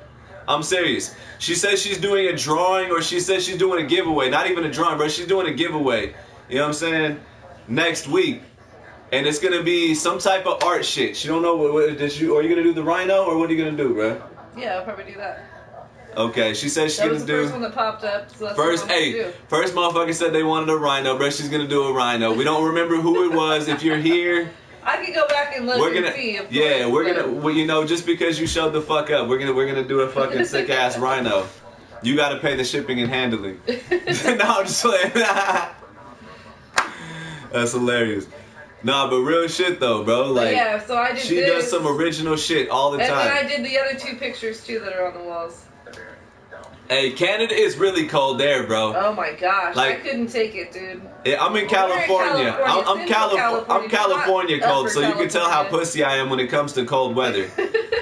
I'm serious. She says she's doing a drawing, or she says she's doing a giveaway. Not even a drawing, bro. She's doing a giveaway. You know what I'm saying? Next week. And it's gonna be some type of art shit. She don't know what are you gonna do the rhino, or what are you gonna do, bro? Yeah, I'll probably do that. Okay, she says she's gonna do. That was the first one that popped up. So that's first motherfucker said they wanted a rhino, bro. She's gonna do a rhino. We don't remember who it was. If you're here, I can go back and look and see. Well, just because you showed the fuck up, we're gonna do a fucking sick ass rhino. You gotta pay the shipping and handling. No, I'm just playing. That's hilarious. Nah, but real shit though, bro. Like, yeah, so I did she does some original shit all the time. And then I did the other two pictures too that are on the walls. Hey, Canada is really cold there, bro. Oh my gosh, like, I couldn't take it, dude. Yeah, I'm in California. I'm California cold, so you can tell how pussy I am when it comes to cold weather.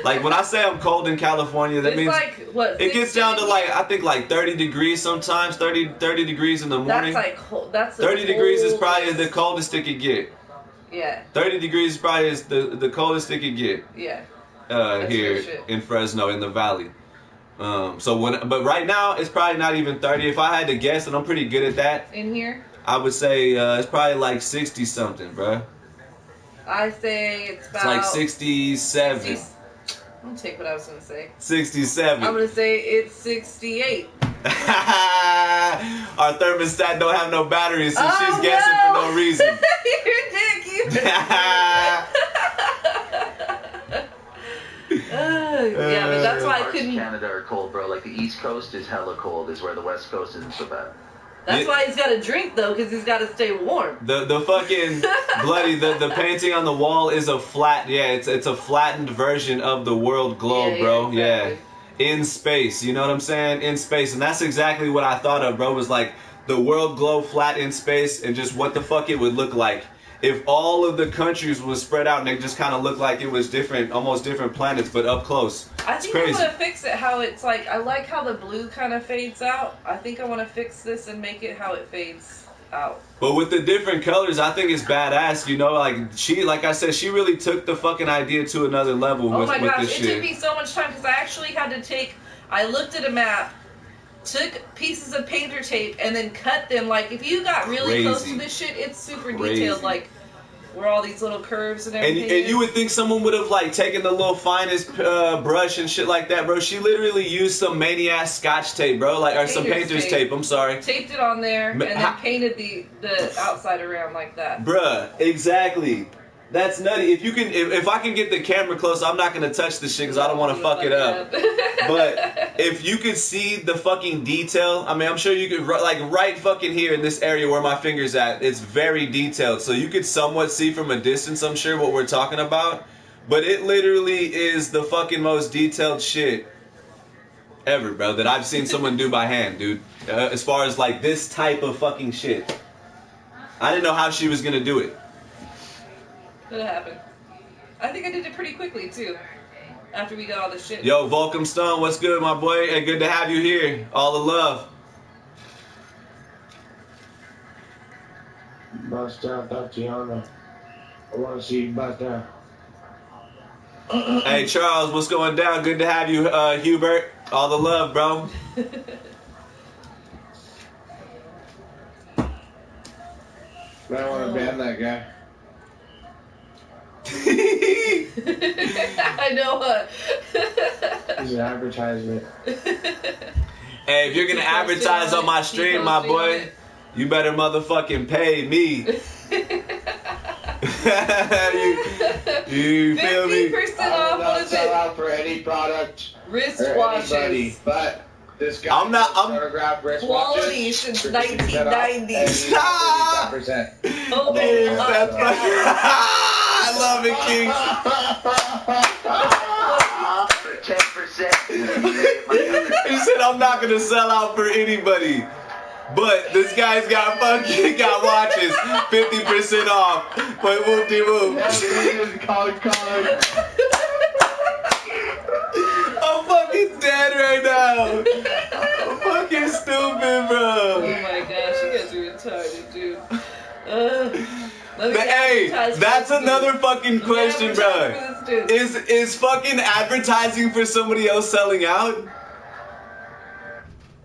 Like, when I say I'm cold in California, that means like, what, it gets down to like, I think like 30 degrees sometimes, 30 degrees in the morning. That's like cold. That's 30 degrees is probably the coldest it could get. Yeah. 30 degrees probably is the coldest it could get. Yeah. Here in Fresno, in the valley. But right now it's probably not even 30. If I had to guess, and I'm pretty good at that. In here? I would say it's probably like 60 something, bro. I say it's about. It's like 67. I'll take what I was gonna say. 67. I'm gonna say it's 68. Our thermostat don't have no batteries, so she's guessing for no reason. You're dick. Yeah, but that's why I couldn't. Canada are cold, bro. Like the East Coast is hella cold, is where the West Coast isn't so bad. That's why he's got to drink though, because he's got to stay warm. The fucking bloody the painting on the wall is a flat. Yeah, it's a flattened version of the world globe, bro. Exactly. Yeah. In space, you know what I'm saying? In space. And that's exactly what I thought of, bro, was like the world globe flat in space, and just what the fuck it would look like if all of the countries was spread out and they just kind of looked like it was different, almost different planets, but up close. I think I want to fix it how it's like, I like how the blue kind of fades out. I think I want to fix this and make it how it fades. out. But with the different colors, I think it's badass. You know, like I said, she really took the fucking idea to another level with this shit. It took me so much time because I actually had to I looked at a map, took pieces of painter tape, and then cut them. Like, if you got really close to this shit, it's super detailed. Like, where all these little curves and everything. And you would think someone would have like taken the little finest brush and shit like that, bro. She literally used some maniac scotch tape, bro, or some painter's tape. I'm sorry. Taped it on there and then painted the outside around like that. Bruh, exactly. That's nutty. If I can get the camera close, I'm not gonna touch this shit because I don't want to fuck it up. But if you could see the fucking detail, I mean, I'm sure you could right fucking here in this area where my finger's at. It's very detailed, so you could somewhat see from a distance, I'm sure, what we're talking about. But it literally is the fucking most detailed shit ever, bro, that I've seen someone do by hand, dude. As far as like this type of fucking shit, I didn't know how she was gonna do it. Could have happened. I think I did it pretty quickly too. After we got all this shit. Yo, Vulcan Stone, what's good, my boy? Hey, good to have you here. All the love. Bust down, Tatiana. I want to see you bust down. Hey, Charles, what's going down? Good to have you, Hubert. All the love, bro. I want to ban that guy. I know. It's an advertisement. Hey, if you're gonna advertise on my stream, my boy, you better motherfucking pay me. you feel me? 50% off. What is it? Sell out for any product. Wristwatches. But this guy I'm quality since 1990. Stop! Oh, I love it, King. 10%. He said, I'm not gonna sell out for anybody. But this guy's got watches, 50% off. But whoop-de-whoop. I'm fucking dead right now. I'm fucking stupid, bro. Oh my gosh, you guys are retarded, dude. Hey, that's another fucking question, bro. Is fucking advertising for somebody else selling out?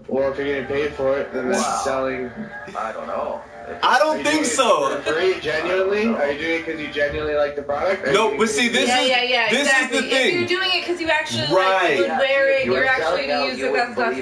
Or if you're getting paid for it, then that's selling. I don't know. I don't think so. For free, genuinely? Are you doing it because you genuinely like the product? No, but see, this is exactly. the thing. If you're doing it because you actually would wear it, you're actually going to use it, that's not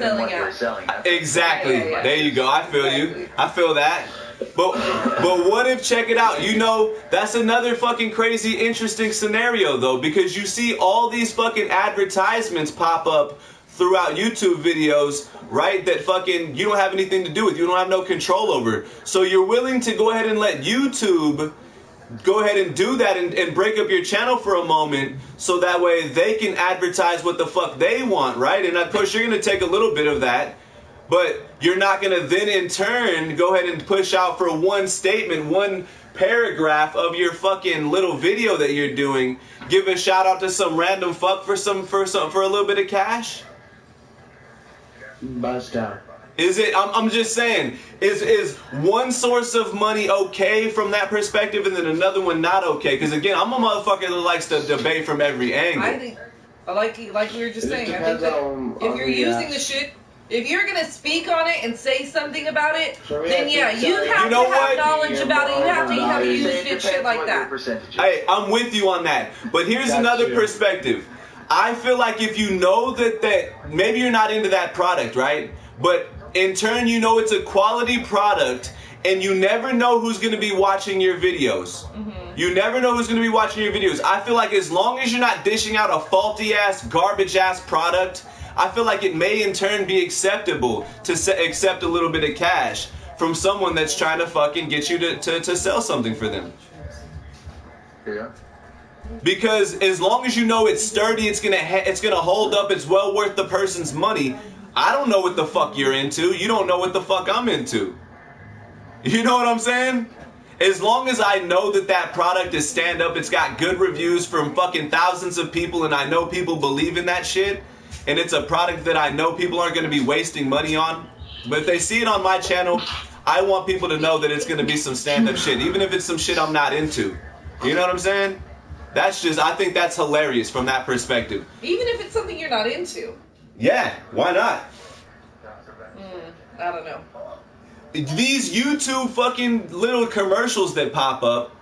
selling out. Exactly. Yeah. There you go. I feel you. I feel that. But what if, check it out, you know, that's another fucking crazy interesting scenario though, because you see all these fucking advertisements pop up throughout YouTube videos, right, that fucking you don't have anything to do with, you don't have no control over. So you're willing to go ahead and let YouTube go ahead and do that and break up your channel for a moment so that way they can advertise what the fuck they want, right? And of course you're going to take a little bit of that, but you're not going to then in turn go ahead and push out for one statement, one paragraph of your fucking little video that you're doing, give a shout out to some random fuck for a little bit of cash. Bust down. Is it? I'm just saying. Is one source of money okay from that perspective, and then another one not okay? Because again, I'm a motherfucker that likes to debate from every angle. I think, like we were just saying, I think that if you're using the shit, if you're gonna speak on it and say something about it, then yeah, you have to have knowledge about it. You have to have used it, shit like that. Hey, I'm with you on that. But here's another perspective. I feel like if you know that maybe you're not into that product, right? But in turn, you know it's a quality product, and you never know who's going to be watching your videos. Mm-hmm. You never know who's going to be watching your videos. I feel like as long as you're not dishing out a faulty-ass, garbage-ass product, I feel like it may in turn be acceptable to accept a little bit of cash from someone that's trying to fucking get you to sell something for them. Yeah. Because as long as you know it's sturdy, it's gonna hold up, it's well worth the person's money. I don't know what the fuck you're into. You don't know what the fuck I'm into. You know what I'm saying? As long as I know that product is stand up, it's got good reviews from fucking thousands of people, and I know people believe in that shit, and it's a product that I know people aren't gonna be wasting money on. But if they see it on my channel, I want people to know that it's gonna be some stand-up shit, even if it's some shit I'm not into. You know what I'm saying? That's just, I think that's hilarious from that perspective. Even if it's something you're not into. Yeah, why not? I don't know. These YouTube fucking little commercials that pop up,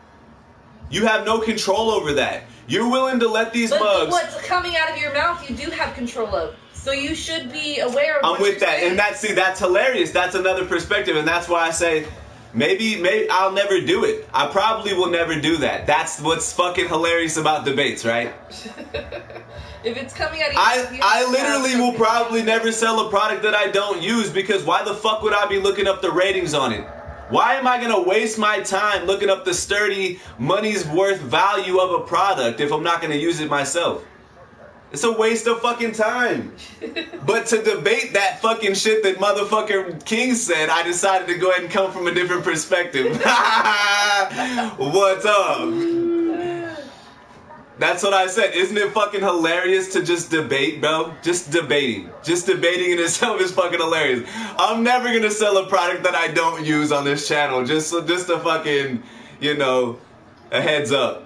you have no control over that. You're willing to let these mugs... But what's coming out of your mouth, you do have control of. So you should be aware of I'm with that. saying. And that's hilarious. That's another perspective. And that's why I say, maybe I'll never do it. I probably will never do that. That's what's fucking hilarious about debates, right? If it's coming out of I literally will probably never sell a product that I don't use, because why the fuck would I be looking up the ratings on it? Why am I going to waste my time looking up the sturdy money's worth value of a product if I'm not going to use it myself? It's a waste of fucking time. But to debate that fucking shit that motherfucker King said, I decided to go ahead and come from a different perspective. What's up? That's what I said. Isn't it fucking hilarious to just debate, bro? Just debating. Just debating in itself is fucking hilarious. I'm never gonna sell a product that I don't use on this channel. Just a fucking, you know, a heads up.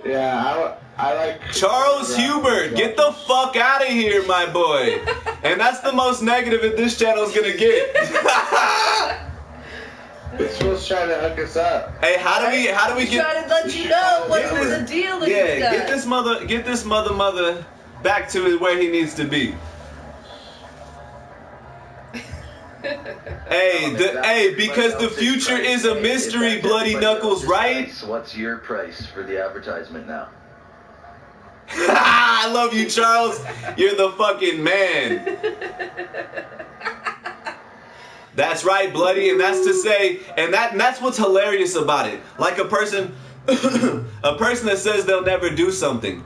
Yeah, I like... Charles Hubert, get the fuck out of here, my boy. And that's the most negative that this channel's gonna get. This was trying to hook us up. Hey, how do we get... trying to let you know what's the deal that he's got. Get this mother back to where he needs to be. Hey, because the future is a mystery, Bloody Knuckles, right? What's your price for the advertisement now? I love you, Charles. You're the fucking man. That's right, Bloody, and that's to say, and that's what's hilarious about it. Like a person that says they'll never do something,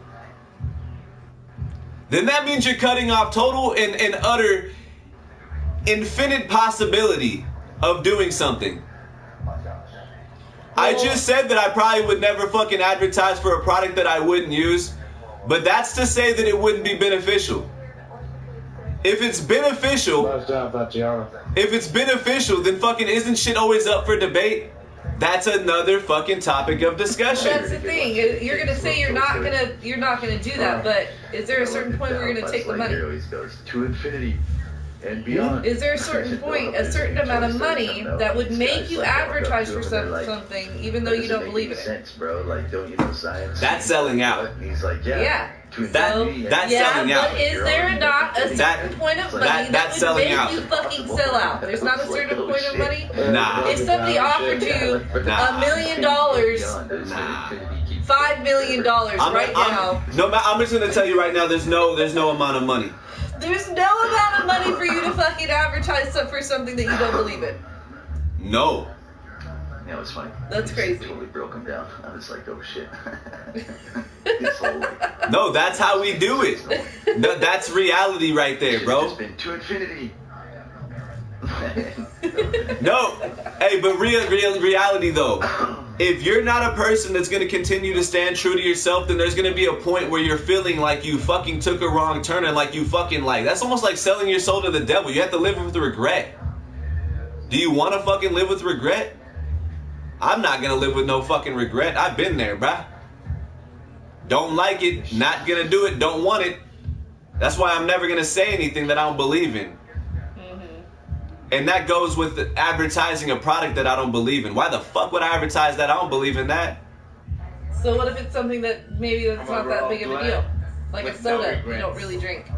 then that means you're cutting off total and utter infinite possibility of doing something. I just said that I probably would never fucking advertise for a product that I wouldn't use, but that's to say that it wouldn't be beneficial. If it's beneficial, then fucking isn't shit always up for debate? That's another fucking topic of discussion. That's the thing. You're gonna say you're not gonna do that, but is there a certain point where you're gonna take the money? To infinity and beyond. Is there a certain point, a certain amount of money that would make you advertise for something, even though you don't believe in it? Bro, like, don't you know science? That's selling out. And he's like, Yeah. That's selling out. But is there not a certain point of money that would make you fucking sell out? There's not a certain point of money? Nah. If somebody offered you $1 million, $5 million right now. I'm just gonna tell you right now, there's no amount of money. There's no amount of money for you to fucking advertise for something that you don't believe in. No. Yeah, it was funny. That's crazy. Totally broke him down. I was like, oh shit. No, that's how we do it. That's reality right there, bro. It's been to infinity. No, hey, but reality though. If you're not a person that's gonna continue to stand true to yourself, then there's gonna be a point where you're feeling like you fucking took a wrong turn and like you fucking like. That's almost like selling your soul to the devil. You have to live with regret. Do you want to fucking live with regret? I'm not gonna live with no fucking regret. I've been there, bruh. Don't like it, not gonna do it, don't want it. That's why I'm never gonna say anything that I don't believe in. And that goes with advertising a product that I don't believe in. Why the fuck would I advertise that? I don't believe in that. So what if it's something that maybe that's not that big of a deal? Like a soda you don't really drink.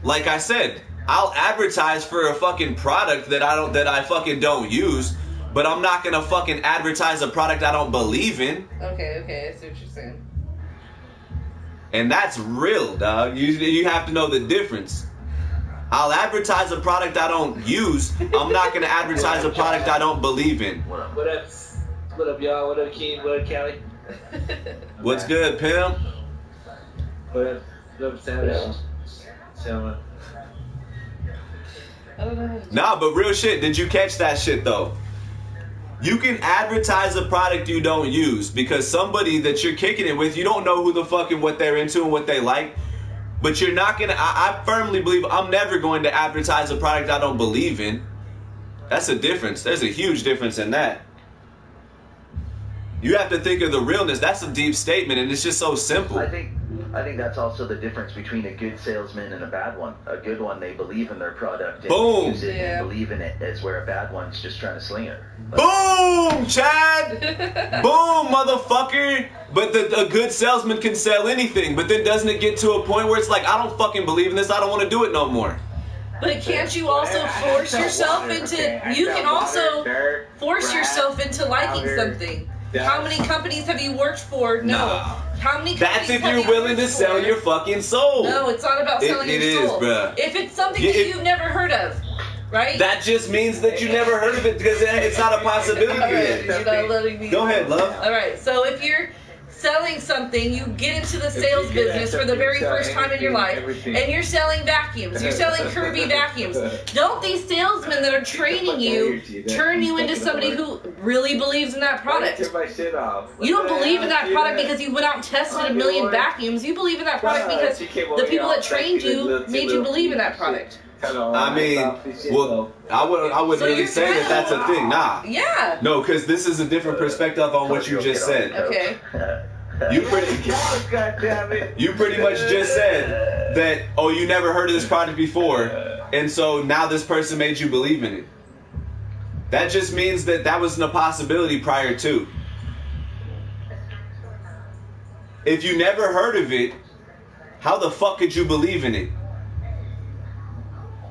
Like I said, I'll advertise for a fucking product that I fucking don't use, but I'm not gonna fucking advertise a product I don't believe in. Okay, I see what you're saying. And that's real, dog. You have to know the difference. I'll advertise a product I don't use. I'm not gonna advertise a product I don't believe in. What up, y'all? What up, King? What up, Callie? What's good, pimp? What up, Savage? Selma. I don't know. Nah, but real shit. Did you catch that shit though? You can advertise a product you don't use because somebody that you're kicking it with, you don't know who the fucking what they're into and what they like. But you're not gonna. I firmly believe I'm never going to advertise a product I don't believe in. That's a difference. There's a huge difference in that. You have to think of the realness. That's a deep statement, and it's just so simple. I think that's also the difference between a good salesman and a bad one. A good one, they believe in their product and Boom. use it and believe in it, as where a bad one's just trying to sling it. Boom, Chad. Boom, motherfucker. But a good salesman can sell anything, but then doesn't it get to a point where it's like, I don't fucking believe in this, I don't want to do it no more. But can't you also force yourself into, you can also force yourself into liking something. How many companies have you worked for? No. How many companies That's if you're willing to sell your fucking soul. No, it's not about selling your soul. It is, bruh. If it's something that you've never heard of, right? That just means that you never heard of it because it's not a possibility yet. You're not letting me. Go ahead, love. All right, so if you're selling something, you get into the sales business for the very first time in your life, and you're selling vacuums. You're selling Kirby vacuums. Don't these salesmen that are training you turn you into somebody who really believes in that product? You don't believe in that product because you went out and tested a million vacuums. You believe in that product because the people that trained you made you believe in that product. I mean, well, I wouldn't really say that that's a thing. Nah. Yeah. No, because this is a different perspective on what you just said. Okay. You pretty much just said that, oh, you never heard of this product before, and so now this person made you believe in it. That just means that that wasn't a possibility prior to. If you never heard of it, how the fuck could you believe in it?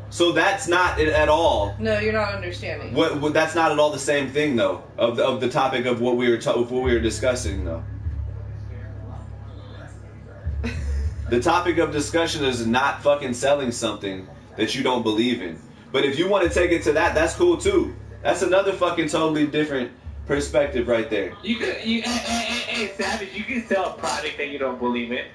So that's not it at all. No, you're not understanding. What that's not at all the same thing though. Of the topic of what we were discussing though. The topic of discussion is not fucking selling something that you don't believe in. But if you want to take it to that, that's cool too. That's another fucking totally different perspective right there. Hey, Savage, you can sell a product that you don't believe in.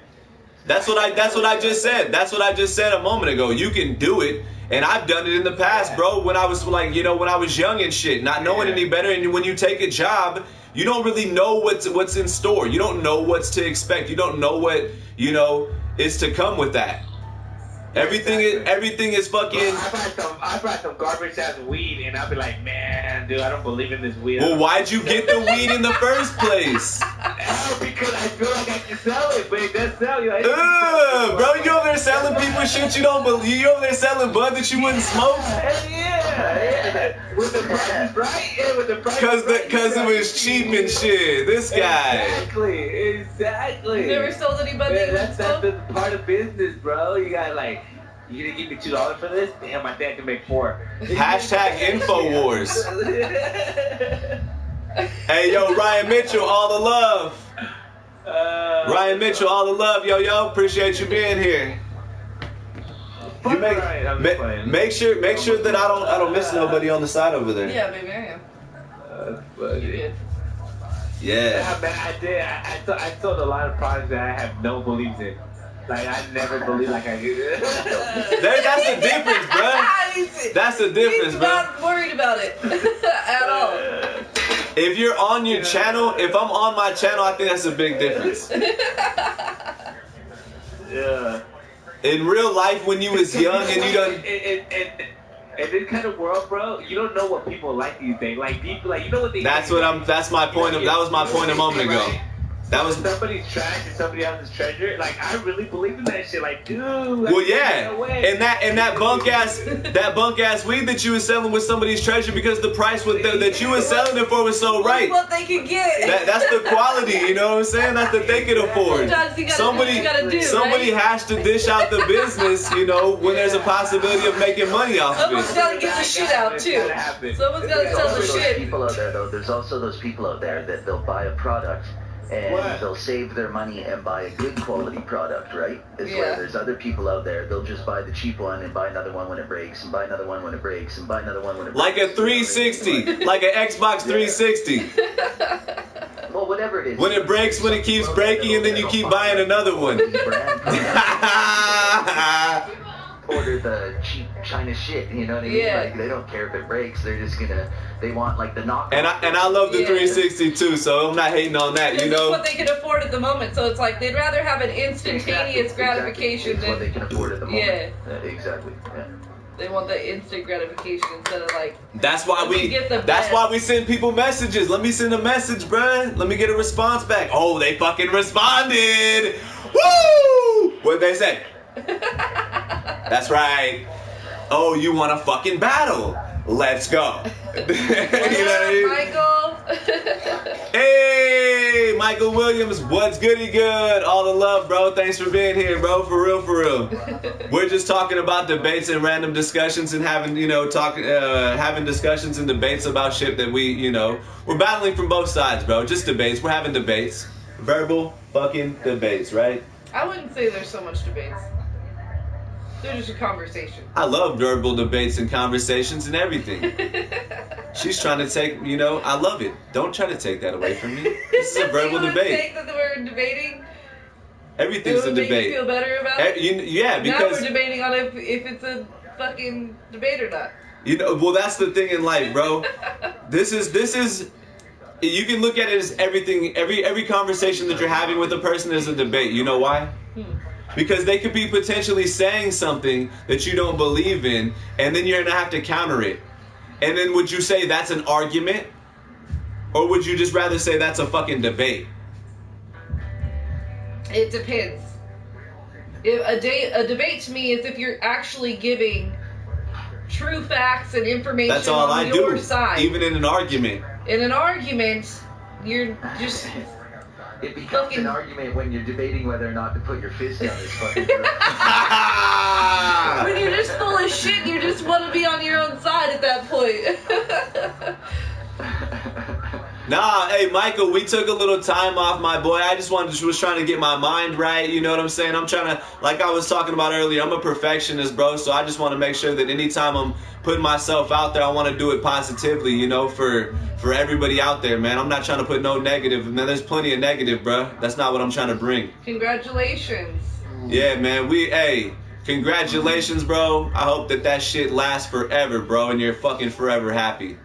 That's what I just said. That's what I just said a moment ago. You can do it, and I've done it in the past, bro. When I was like, when I was young and shit, not knowing any better. And when you take a job, you don't really know what's in store. You don't know what's to expect. You don't know what is to come with that. Everything is fucking. I brought some garbage ass weed, and I'll be like, man, dude, I don't believe in this weed. Well, why'd you get the weed in the first place? Because I feel like I can sell it, but it does sell you. Bro, you over there selling people shit you don't believe. You over there selling bud that you wouldn't smoke? Yeah. With the price right? Yeah, with the price Because it was cheap and shit. This guy. Exactly. You never sold anybody that's the part of business, bro. You got like, you gonna give me $2 for this? Damn, my dad can make $4. Hashtag Infowars. Hey, yo, Ryan Mitchell, all the love. Ryan Mitchell, all the love, yo. Appreciate you being here. You make sure that I don't miss nobody on the side over there. Yeah, baby, I am. You did. Yeah. Man, I did. I sold a lot of products that I have no beliefs in. Like, I never believed like I did. That's the difference, bro. That's the difference, bro. He's not worried about it at all. If you're on your channel, if I'm on my channel, I think that's a big difference. Yeah. In real life, when you was young and you done. In this kind of world, bro, you don't know what people like these days. Like people, like, you know what they. That's my point. That was my point a moment ago. That was somebody's trash and somebody else's treasure. Like, I really believe in that shit. Like, dude. Well, yeah, and that bunk ass weed that you was selling was somebody's treasure because the price that you was selling it for was so right. What they could get. That's the quality. You know what I'm saying? That's that they could afford. Somebody has to dish out the business. When there's a possibility of making money off of it. Someone's got to get the shit out too. Someone's got to sell the shit. People out there, though. There's also those people out there that they'll buy a product. And they'll save their money and buy a good quality product, right? Where there's other people out there, they'll just buy the cheap one and buy another one when it breaks, and buy another one when it breaks, and buy another one when it breaks. Like a 360, like an Xbox 360. Well, whatever it is. When it breaks, when it keeps breaking, and then you keep buying another one. Order the cheap China shit, you know what I mean? Yeah. Like, they don't care if it breaks, they're just they want like the knockoff. And I love the 360 too, so I'm not hating on that, It's what they can afford at the moment, so it's like they'd rather have an instantaneous gratification than what they can afford at the moment. Yeah. Exactly. Yeah. They want the instant gratification instead of like. That's why we send people messages. Let me send a message, bruh. Let me get a response back. Oh, they fucking responded. Woo! What'd they say? That's right. Oh, you want to fucking battle? Let's go. You know what I mean? Michael. Hey, Michael Williams, what's goody good? All the love, bro. Thanks for being here, bro. For real, for real. We're just talking about debates and random discussions and having, having discussions and debates about shit that we're battling from both sides, bro. Just debates. We're having debates. Verbal fucking debates, right? I wouldn't say there's so much debates. They're just a conversation. I love verbal debates and conversations and everything. She's trying to take, I love it. Don't try to take that away from me. This is a verbal debate. Take that we're debating? Everything's a debate. Make you feel better about it? Yeah, because... Now we're debating on if it's a fucking debate or not. Well, that's the thing in life, bro. This is... You can look at it as everything, every conversation that you're having with a person is a debate. You know why? Because they could be potentially saying something that you don't believe in, and then you're going to have to counter it. And then would you say that's an argument? Or would you just rather say that's a fucking debate? It depends. A debate to me is if you're actually giving true facts and information that's all on your side. Even in an argument. In an argument, you're just... It becomes an argument when you're debating whether or not to put your fist down this fucking throat. When you're just full of shit, you just want to be on your own side at that point. Nah, hey, Michael, we took a little time off, my boy. I just was trying to get my mind right, you know what I'm saying? I'm trying to, like I was talking about earlier, I'm a perfectionist, bro, so I just want to make sure that anytime I'm putting myself out there, I want to do it positively, for everybody out there, man. I'm not trying to put no negative. Man, there's plenty of negative, bro. That's not what I'm trying to bring. Congratulations. Yeah, man, congratulations, bro. I hope that shit lasts forever, bro, and you're fucking forever happy.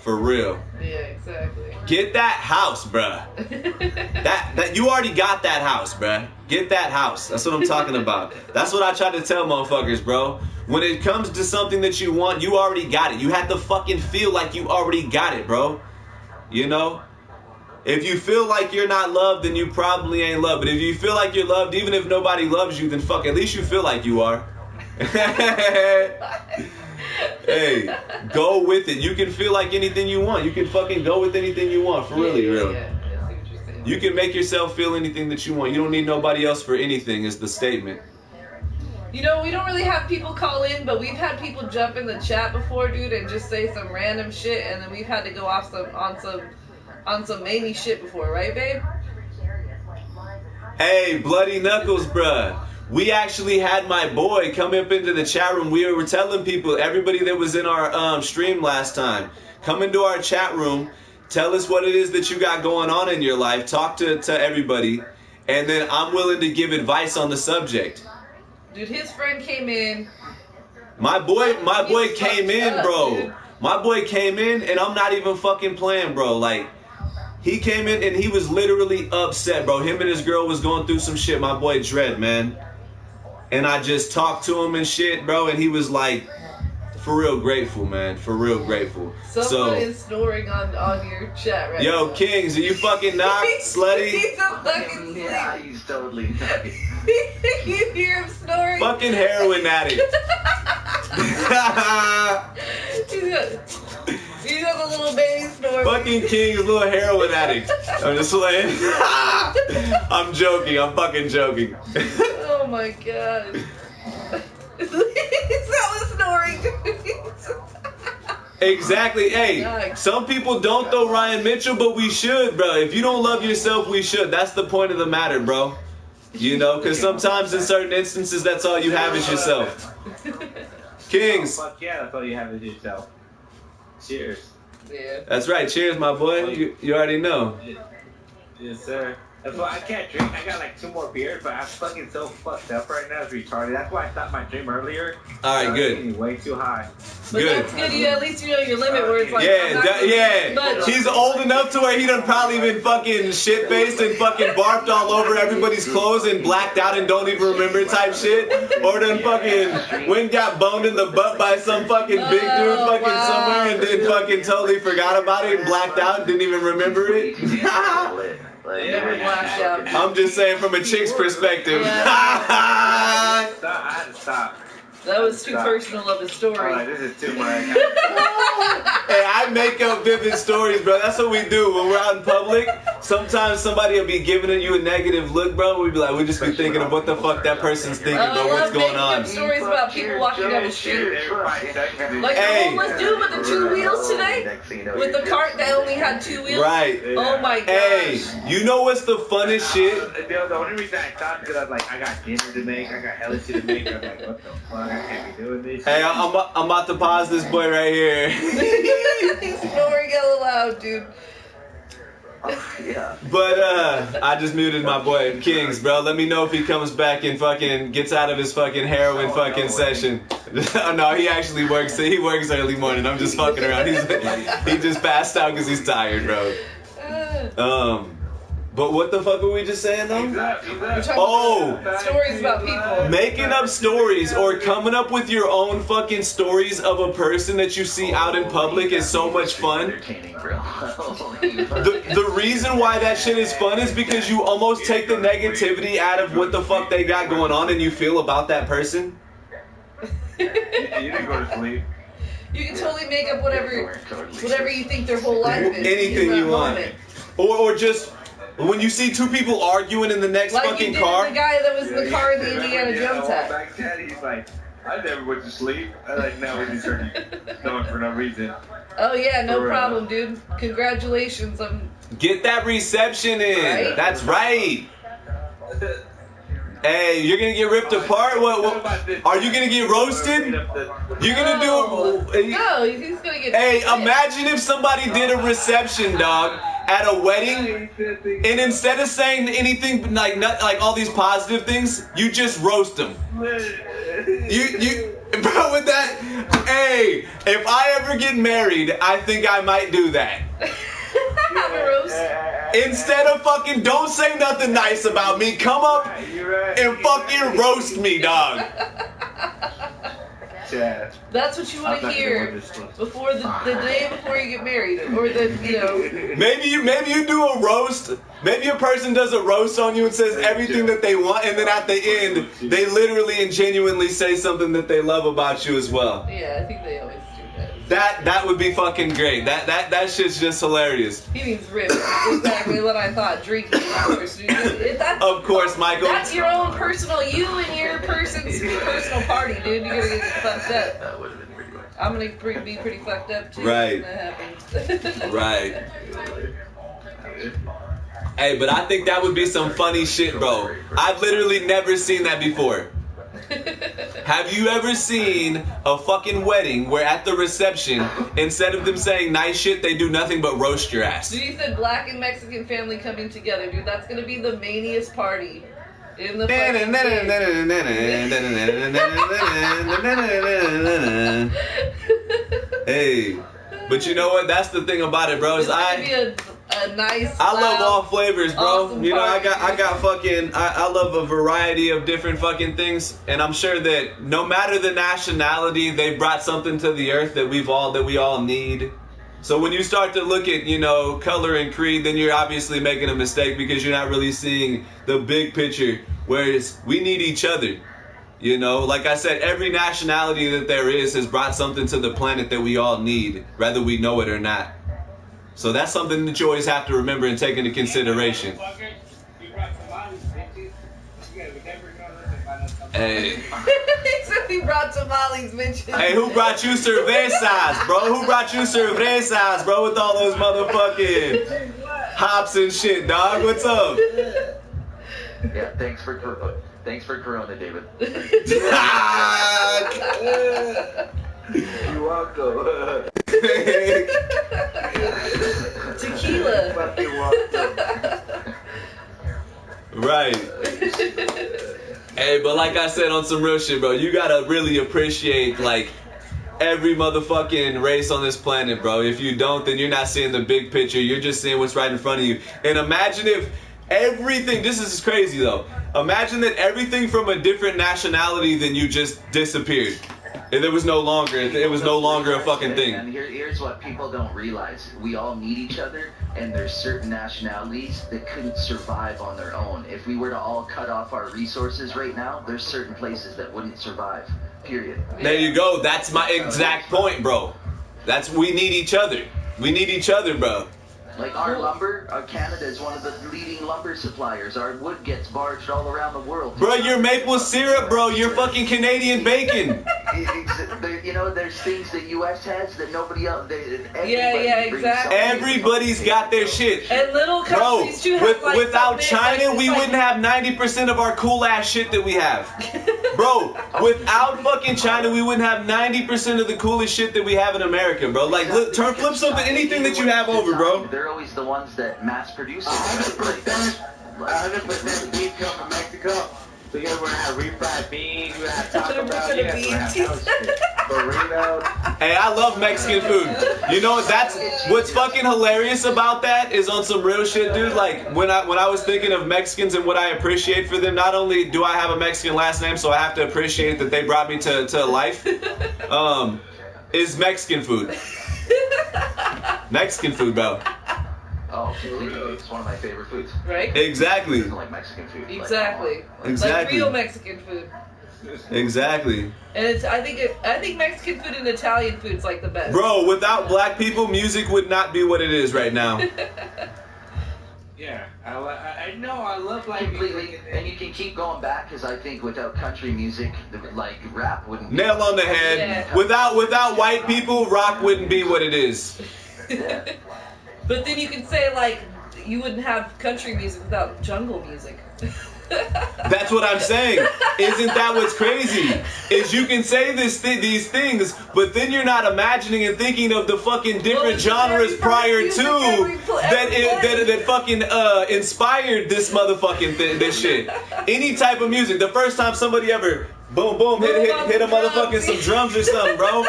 For real. Yeah, exactly. Get that house, bruh. that you already got that house, bruh. Get that house. That's what I'm talking about. That's what I try to tell motherfuckers, bro. When it comes to something that you want, you already got it. You have to fucking feel like you already got it, bro. If you feel like you're not loved, then you probably ain't loved. But if you feel like you're loved, even if nobody loves you, then fuck, at least you feel like you are. Hey, go with it. You can feel like anything you want. You can fucking go with anything you want. For really. Yeah. You can make yourself feel anything that you want. You don't need nobody else for anything is the statement. We don't really have people call in, but we've had people jump in the chat before, dude, and just say some random shit, and then we've had to go off on some mamie shit before, right, babe? Hey, Bloody Knuckles, bruh. We actually had my boy come up into the chat room. We were telling people, everybody that was in our stream last time, come into our chat room, tell us what it is that you got going on in your life, talk to everybody, and then I'm willing to give advice on the subject. Dude, his friend came in. My boy came in, bro. Dude. My boy came in, and I'm not even fucking playing, bro. Like, he came in, and he was literally upset, bro. Him and his girl was going through some shit, my boy Dread, man. And I just talked to him and shit, bro, and he was like, for real grateful, man. For real grateful. Someone is snoring on your chat right now. Yo, Kings, are you fucking not slutty? He's a fucking Yeah, he's totally not. You hear him snoring? Fucking heroin addict. He's got a little baby snore. Fucking King's little heroin addict. I'm just playing. I'm joking. I'm fucking joking. Oh my god. He's not snoring. Exactly. Hey, some people don't though, Ryan Mitchell, but we should, bro. If you don't love yourself, we should. That's the point of the matter, bro. Because sometimes in certain instances, that's all you have is yourself. Kings. Oh, fuck yeah, that's all you have is yourself. Cheers. Yeah. That's right. Cheers, my boy. You already know. Yes, sir. That's why I can't drink. I got like 2 more beers, but I'm fucking so fucked up right now. It's retarded. That's why I stopped my dream earlier. All right, good. Getting way too high. But good. That's good. At least you know your limit where it's like. Yeah. He's old enough to where he done probably been fucking shit faced and fucking barfed all over everybody's clothes and blacked out and don't even remember type shit, or done fucking went and got boned in the butt by some fucking big dude fucking somewhere and then fucking totally forgot about it and blacked out and didn't even remember it. I'm just saying from a chick's perspective. I had to stop. That was too personal of a story. Alright, this is too much. Hey, I make up vivid stories, bro. That's what we do when we're out in public. Sometimes somebody will be giving you a negative look, bro. We just be thinking of what the fuck that person's thinking about what's going on. I love making up stories about people walking down the street. Like the Hey. homeless dude with the 2 wheels today? With the cart that only had 2 wheels? Right. Oh my gosh. Hey, you know what's the funnest shit? The only reason I stopped because I was like, I got dinner to make, I got hella shit to make. I was like, what the fuck? I can't be doing this. Hey, I'm about to pause this boy right here. He's snoring hella loud, dude. Yeah. But I just muted my boy Kings, bro. Let me know if he comes back and fucking gets out of his fucking heroin fucking session. No, he actually works. He works early morning. I'm just fucking around. He just passed out because he's tired, bro. But what the fuck were we just saying though? Stories about people. Making up stories or coming up with your own fucking stories of a person that you see out in public is so much fun. The reason why that shit is fun is because you almost take the negativity out of what the fuck they got going on and you feel about that person. You didn't go to sleep. You can totally make up whatever you think their whole life is. Anything you want. Or just when you see 2 people arguing in the next like fucking you did car. The guy that was in the car in the Indiana Jones hat. Back then, he's like, I never went to sleep. I like, now we just started going for no reason. Oh yeah, no problem, dude. Congratulations. Get that reception in. Right? That's right. Hey, you're gonna get ripped apart? What are you gonna get roasted? You're gonna do? No, he's gonna get. Hey, imagine if somebody did a reception, dog, at a wedding, and instead of saying anything like all these positive things, you just roast them. You, bro, with that. Hey, if I ever get married, I think I might do that. Have a roast. Instead of fucking don't say nothing nice about me, come up and fucking roast me, dog. That's what you want to hear before the day before you get married, or Maybe you do a roast. Maybe a person does a roast on you and says everything that they want, and then at the end they literally and genuinely say something that they love about you as well. Yeah, I think they always do that. That would be fucking great. That shit's just hilarious. He means rip. Exactly what I thought. Drinking, of course, Michael. That's your own personal, you and your person's personal party, dude. You're gonna get fucked up. That would have been pretty much. I'm gonna be pretty fucked up too. Right. When that happens. Right. Hey, but I think that would be some funny shit, bro. I've literally never seen that before. Have you ever seen a fucking wedding where at the reception, instead of them saying nice shit, they do nothing but roast your ass? Dude, you said black and Mexican family coming together, dude. That's gonna be the maniest party in the fucking Hey, but you know what? That's the thing about it, bro. Is a nice, I love all flavors, bro. Awesome you know, party. I got fucking, I love a variety of different fucking things, and I'm sure that no matter the nationality, they brought something to the earth that we all need. So when you start to look at, color and creed, then you're obviously making a mistake because you're not really seeing the big picture. Whereas we need each other. Like I said, every nationality that there is has brought something to the planet that we all need, whether we know it or not. So that's something that you always have to remember and take into consideration. Hey. He said he brought tamales, bitches. Hey, who brought you cervezas, bro? Who brought you cervezas, bro, with all those motherfucking hops and shit, dog? What's up? Yeah, thanks for Corona, David. You're welcome. Tequila. like I said on some real shit, bro, you gotta really appreciate like every motherfucking race on this planet, bro. If you don't, then you're not seeing the big picture. You're just seeing what's right in front of you. And imagine if everything, this is crazy though. Imagine that everything from a different nationality than you just disappeared. And it was no longer a fucking thing. And here's what people don't realize. We all need each other, and there's certain nationalities that couldn't survive on their own. If we were to all cut off our resources right now, there's certain places that wouldn't survive. Period. There you go. That's my exact point, bro. We need each other. We need each other, bro. Like our lumber, Canada is one of the leading lumber suppliers. Our wood gets barged all around the world. Bro, you're maple syrup, bro. You're fucking Canadian bacon. You know, there's things that U.S. has that nobody else. Exactly. Everybody's got their shit. And little countries too have like without China, we wouldn't have 90% of our cool ass shit that we have. Bro, without fucking China, we wouldn't have 90% of the coolest shit that we have in America, bro. Like, flip something, anything that you have over, bro. They're always the ones that mass produce it. Right? 100% beef come from Mexico. So you're gonna have refried beans, you're gonna have Taco Bell, you're gonna have burritos. Hey, I love Mexican food. You know, what's fucking hilarious about that is on some real shit, dude. Like when I was thinking of Mexicans and what I appreciate for them, not only do I have a Mexican last name, so I have to appreciate that they brought me to life, is Mexican food. Mexican food, bro. Oh, it's one of my favorite foods. Right? Exactly. It isn't like Mexican food. Exactly. Exactly. Like real Mexican food. Exactly. And I think Mexican food and Italian food's like the best. Bro, without black people, music would not be what it is right now. Yeah, I know. I love like completely, and you can keep going back because I think without country music, like rap wouldn't. Nail on the head. Yeah. Without white people, rock wouldn't be what it is. Yeah. But then you can say like you wouldn't have country music without jungle music. That's what I'm saying. Isn't that what's crazy? Is you can say these things, but then you're not imagining and thinking of the fucking different genres prior to that fucking inspired this motherfucking this shit. Any type of music. The first time somebody ever boom boom hit a motherfucking some drums or something, bro.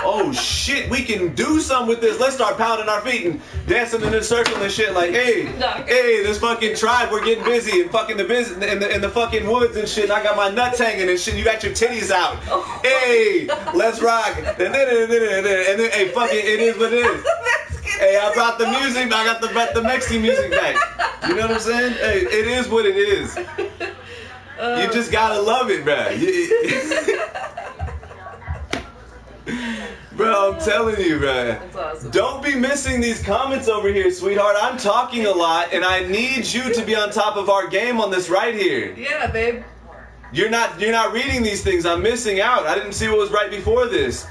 Oh shit, we can do something with this. Let's start pounding our feet and dancing in a circle and shit. Like, hey, this fucking tribe, we're getting busy and fucking in the fucking woods and shit. And I got my nuts hanging and shit. You got your titties out. Hey, let's rock. And then hey, fucking, it is what it is. Hey, I brought the music. I got the Mexican music back. You know what I'm saying? Hey, it is what it is. You just gotta love it, bro. Bro, I'm telling you, bro. That's awesome. Don't be missing these comments over here, sweetheart. I'm talking a lot, and I need you to be on top of our game on this right here. Yeah, babe. You're not reading these things. I'm missing out. I didn't see what was right before this.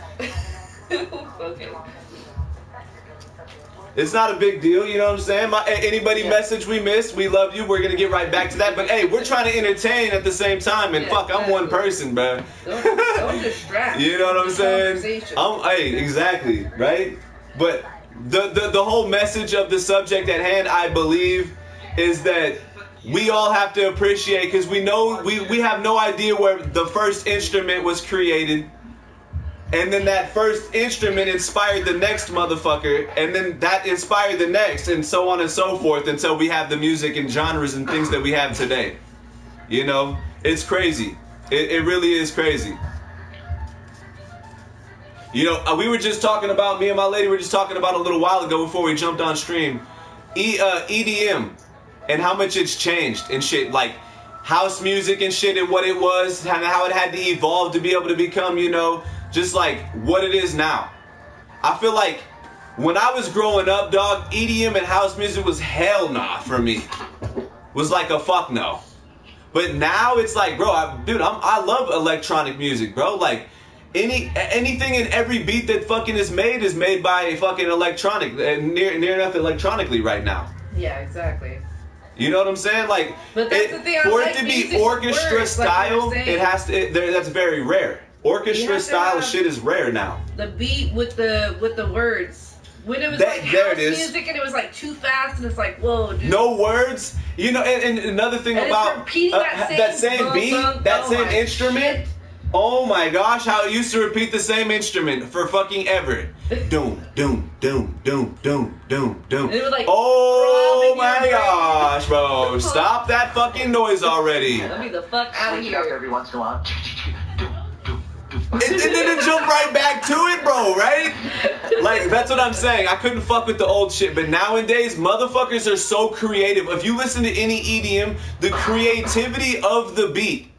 Okay. It's not a big deal, you know what I'm saying? Anybody message we missed, we love you. We're going to get right back to that. But, hey, we're trying to entertain at the same time. And, fuck, I'm one person, bro. Don't distract. You know what I'm saying? Hey, exactly, right? But the whole message of the subject at hand, I believe, is that we all have to appreciate, because we know we have no idea where the first instrument was created. And then that first instrument inspired the next motherfucker, and then that inspired the next, and so on and so forth, until we have the music and genres and things that we have today. You know, it's crazy. It really is crazy. You know, we were just talking about, me and my lady were just talking about a little while ago before we jumped on stream, EDM, and how much it's changed and shit, like house music and shit, and what it was, and how it had to evolve to be able to become, you know, just like what it is now. I feel like when I was growing up, dog, EDM and house music was hell nah for me. Was like a fuck no. But now it's like, bro, I love electronic music, bro. Like anything and every beat that fucking is made by a fucking electronic, near enough electronically right now. Yeah, exactly. You know what I'm saying? Like, but that's the thing, for it to be orchestra style, it has to. That's very rare. Orchestra style shit is rare now. The beat with the words. When it was like house music and it was like too fast and it's like, whoa, dude. No words. You know, and another thing and about that same beat, that same instrument. Shit. Oh my gosh, how it used to repeat the same instrument for fucking ever. Doom, doom, doom, doom, doom, doom, doom. And it was like, oh my gosh, bro. Stop that fucking noise already. Let me the fuck out of here. Every once in a while. And then it jumped right back to it, bro, right? Like, that's what I'm saying. I couldn't fuck with the old shit, but nowadays, motherfuckers are so creative. If you listen to any EDM, the creativity of the beat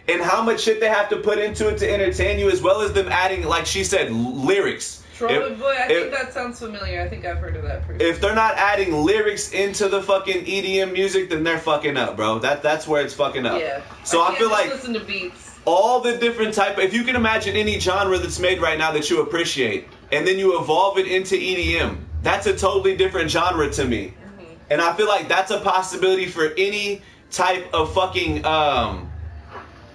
and how much shit they have to put into it to entertain you, as well as them adding, like she said, lyrics. Troy Boy, I think that sounds familiar. I think I've heard of that person. If they're not adding lyrics into the fucking EDM music, then they're fucking up, bro. That's where it's fucking up. Yeah. So I feel like listen to beats. All the different type, if you can imagine any genre that's made right now that you appreciate, and then you evolve it into EDM, that's a totally different genre to me. Mm-hmm. And I feel like that's a possibility for any type of fucking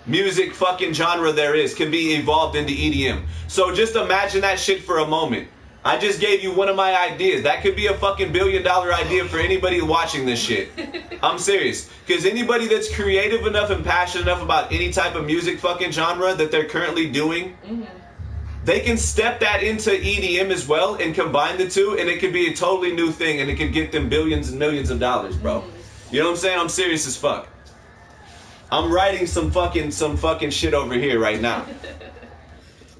music fucking genre there is, can be evolved into EDM. So just imagine that shit for a moment. I just gave you one of my ideas. That could be a fucking $1 billion idea for anybody watching this shit. I'm serious. Because anybody that's creative enough and passionate enough about any type of music fucking genre that they're currently doing, they can step that into EDM as well and combine the two, and it could be a totally new thing, and it could get them billions and millions of dollars, bro. You know what I'm saying? I'm serious as fuck. I'm writing some fucking shit over here right now.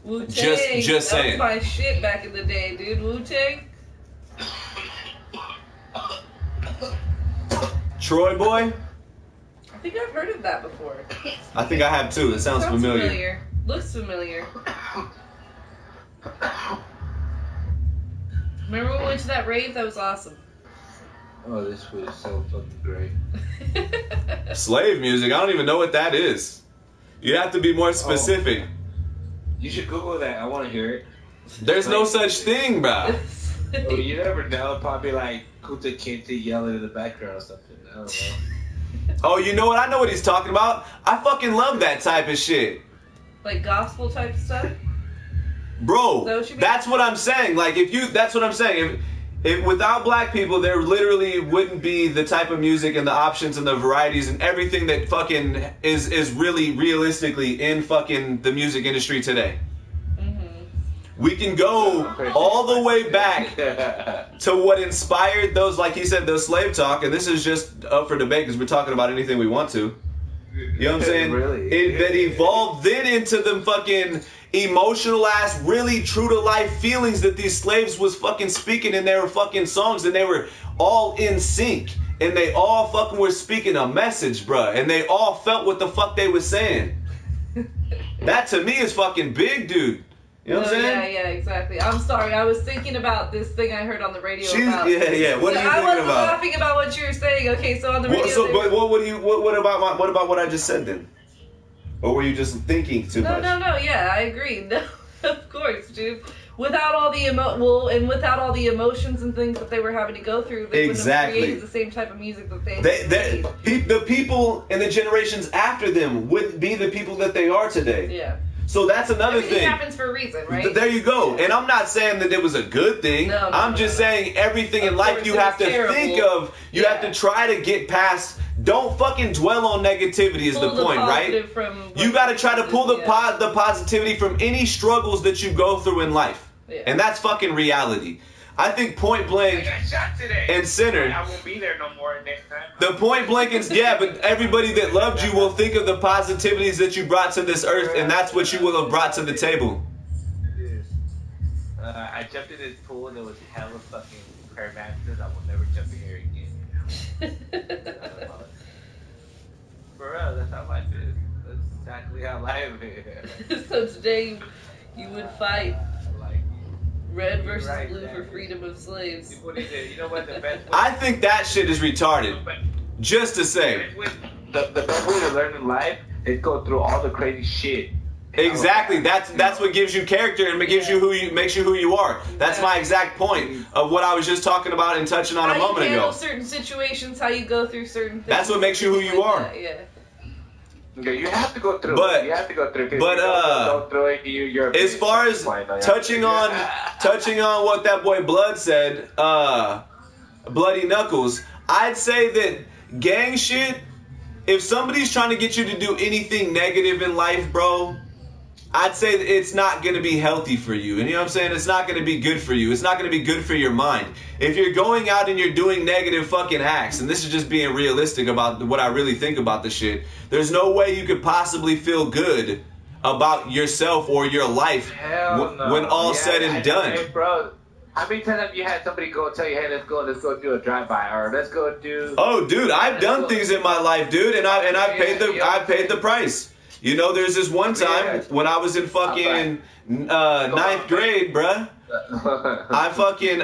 Wu-Tang. Just saying. That was my shit back in the day, dude. Wu-Tang. Troy Boy? I think I've heard of that before. I think I have too. It sounds familiar. Looks familiar. Remember when we went to that rave? That was awesome. Oh, this was so fucking great. Slave music? I don't even know what that is. You have to be more specific. Oh. You should Google that. I want to hear it. There's no such thing, bro. Oh, you never know. Probably like Kuta Kinte yelling in the background or something. I don't know. Oh, you know what? I know what he's talking about. I fucking love that type of shit. Like gospel type stuff? Bro, that's what I'm saying. Like, that's what I'm saying. If without black people, there literally wouldn't be the type of music and the options and the varieties and everything that fucking is really realistically in fucking the music industry today. We can go all the way back to what inspired those, like he said, those slave talk, and this is just up for debate because we're talking about anything we want to. You know what I'm saying? Really? That evolved then into them fucking emotional ass, really true to life feelings that these slaves was fucking speaking in their fucking songs, and they were all in sync, and they all fucking were speaking a message, bruh, and they all felt what the fuck they was saying. That to me is fucking big, dude. You know what I'm saying? Yeah, exactly. I'm sorry. I was thinking about this thing I heard on the radio about. Yeah. What are you thinking about? I wasn't laughing about what you were saying. Okay, so on the radio. What about what I just said then? Or were you just thinking too much? No. Yeah, I agree. No, of course, dude. Without all the without all the emotions and things that they were having to go through, they wouldn't have created the same type of music that they the people and the generations after them would be the people that they are today. Yeah. So that's another Everything thing. happens for a reason, right? There you go. And I'm not saying that it was a good thing. No, I'm just saying everything in life you have to think of. You have to try to get past. Don't fucking dwell on negativity is the point, right? You got to try to pull the positivity from any struggles that you go through in life. Yeah. And that's fucking reality. I think point blank and center. I won't be there no more next time. The point blank is, but everybody that loved you will think of the positivities that you brought to this earth, and that's what you will have brought to the table. I jumped in this pool and there was hella fucking prayer masters. I will never jump in here again. For real, that's how life is. That's exactly how life is. So today you would fight red versus blue for freedom of slaves. You know what the best way? I think that shit is retarded. Just to say. The best way to learn in life is go through all the crazy shit. Exactly. That's what gives you character and makes you who you are. That's my exact point of what I was just talking about and touching on a moment ago. How you handle certain situations, how you go through certain things. That's what makes you who you are. Yeah. Yeah, you have to go through. But you have to go through. But don't throw it. You're as far as touching on what that boy Blood said, Bloody Knuckles, I'd say that gang shit. If somebody's trying to get you to do anything negative in life, bro, I'd say that it's not going to be healthy for you. And you know what I'm saying? It's not going to be good for you. It's not going to be good for your mind. If you're going out and you're doing negative fucking acts, and this is just being realistic about what I really think about the shit, there's no way you could possibly feel good about yourself or your life when all's said and done. Hey, bro. How many times have you had somebody go tell you, hey, let's go do a drive-by, or let's go do... Oh, dude, I've done things in my life, dude, and I paid the price. You know, there's this one time when I was in fucking ninth grade, bruh. I fucking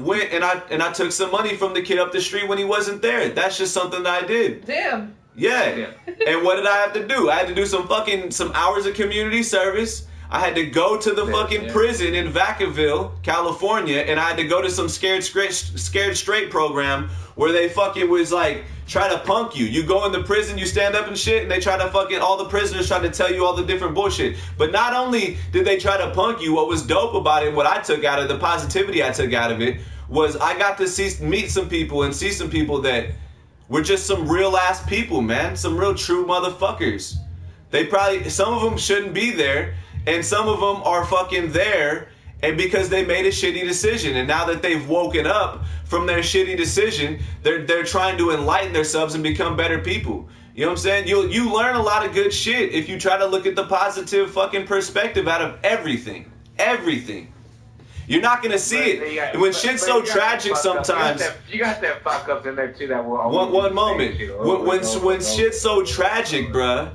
went and I took some money from the kid up the street when he wasn't there. That's just something that I did. Damn. Yeah. And what did I have to do? I had to do some hours of community service. I had to go to the fucking prison in Vacaville, California, and I had to go to some Scared Straight program where they fucking was like try to punk you. You go in the prison, you stand up and shit, and they try to fucking, all the prisoners try to tell you all the different bullshit. But not only did they try to punk you, what was dope about it, what I took out of the positivity I took out of it, was I got to meet some people and see some people that were just some real ass people, man. Some real true motherfuckers. Some of them shouldn't be there. And some of them are fucking there and because they made a shitty decision. And now that they've woken up from their shitty decision, they're trying to enlighten themselves and become better people. You know what I'm saying? You learn a lot of good shit if you try to look at the positive fucking perspective out of everything. Everything. You're not going to see it. When shit's so tragic sometimes. You got that fuck up in there too that will one moment. When shit's so tragic, bruh,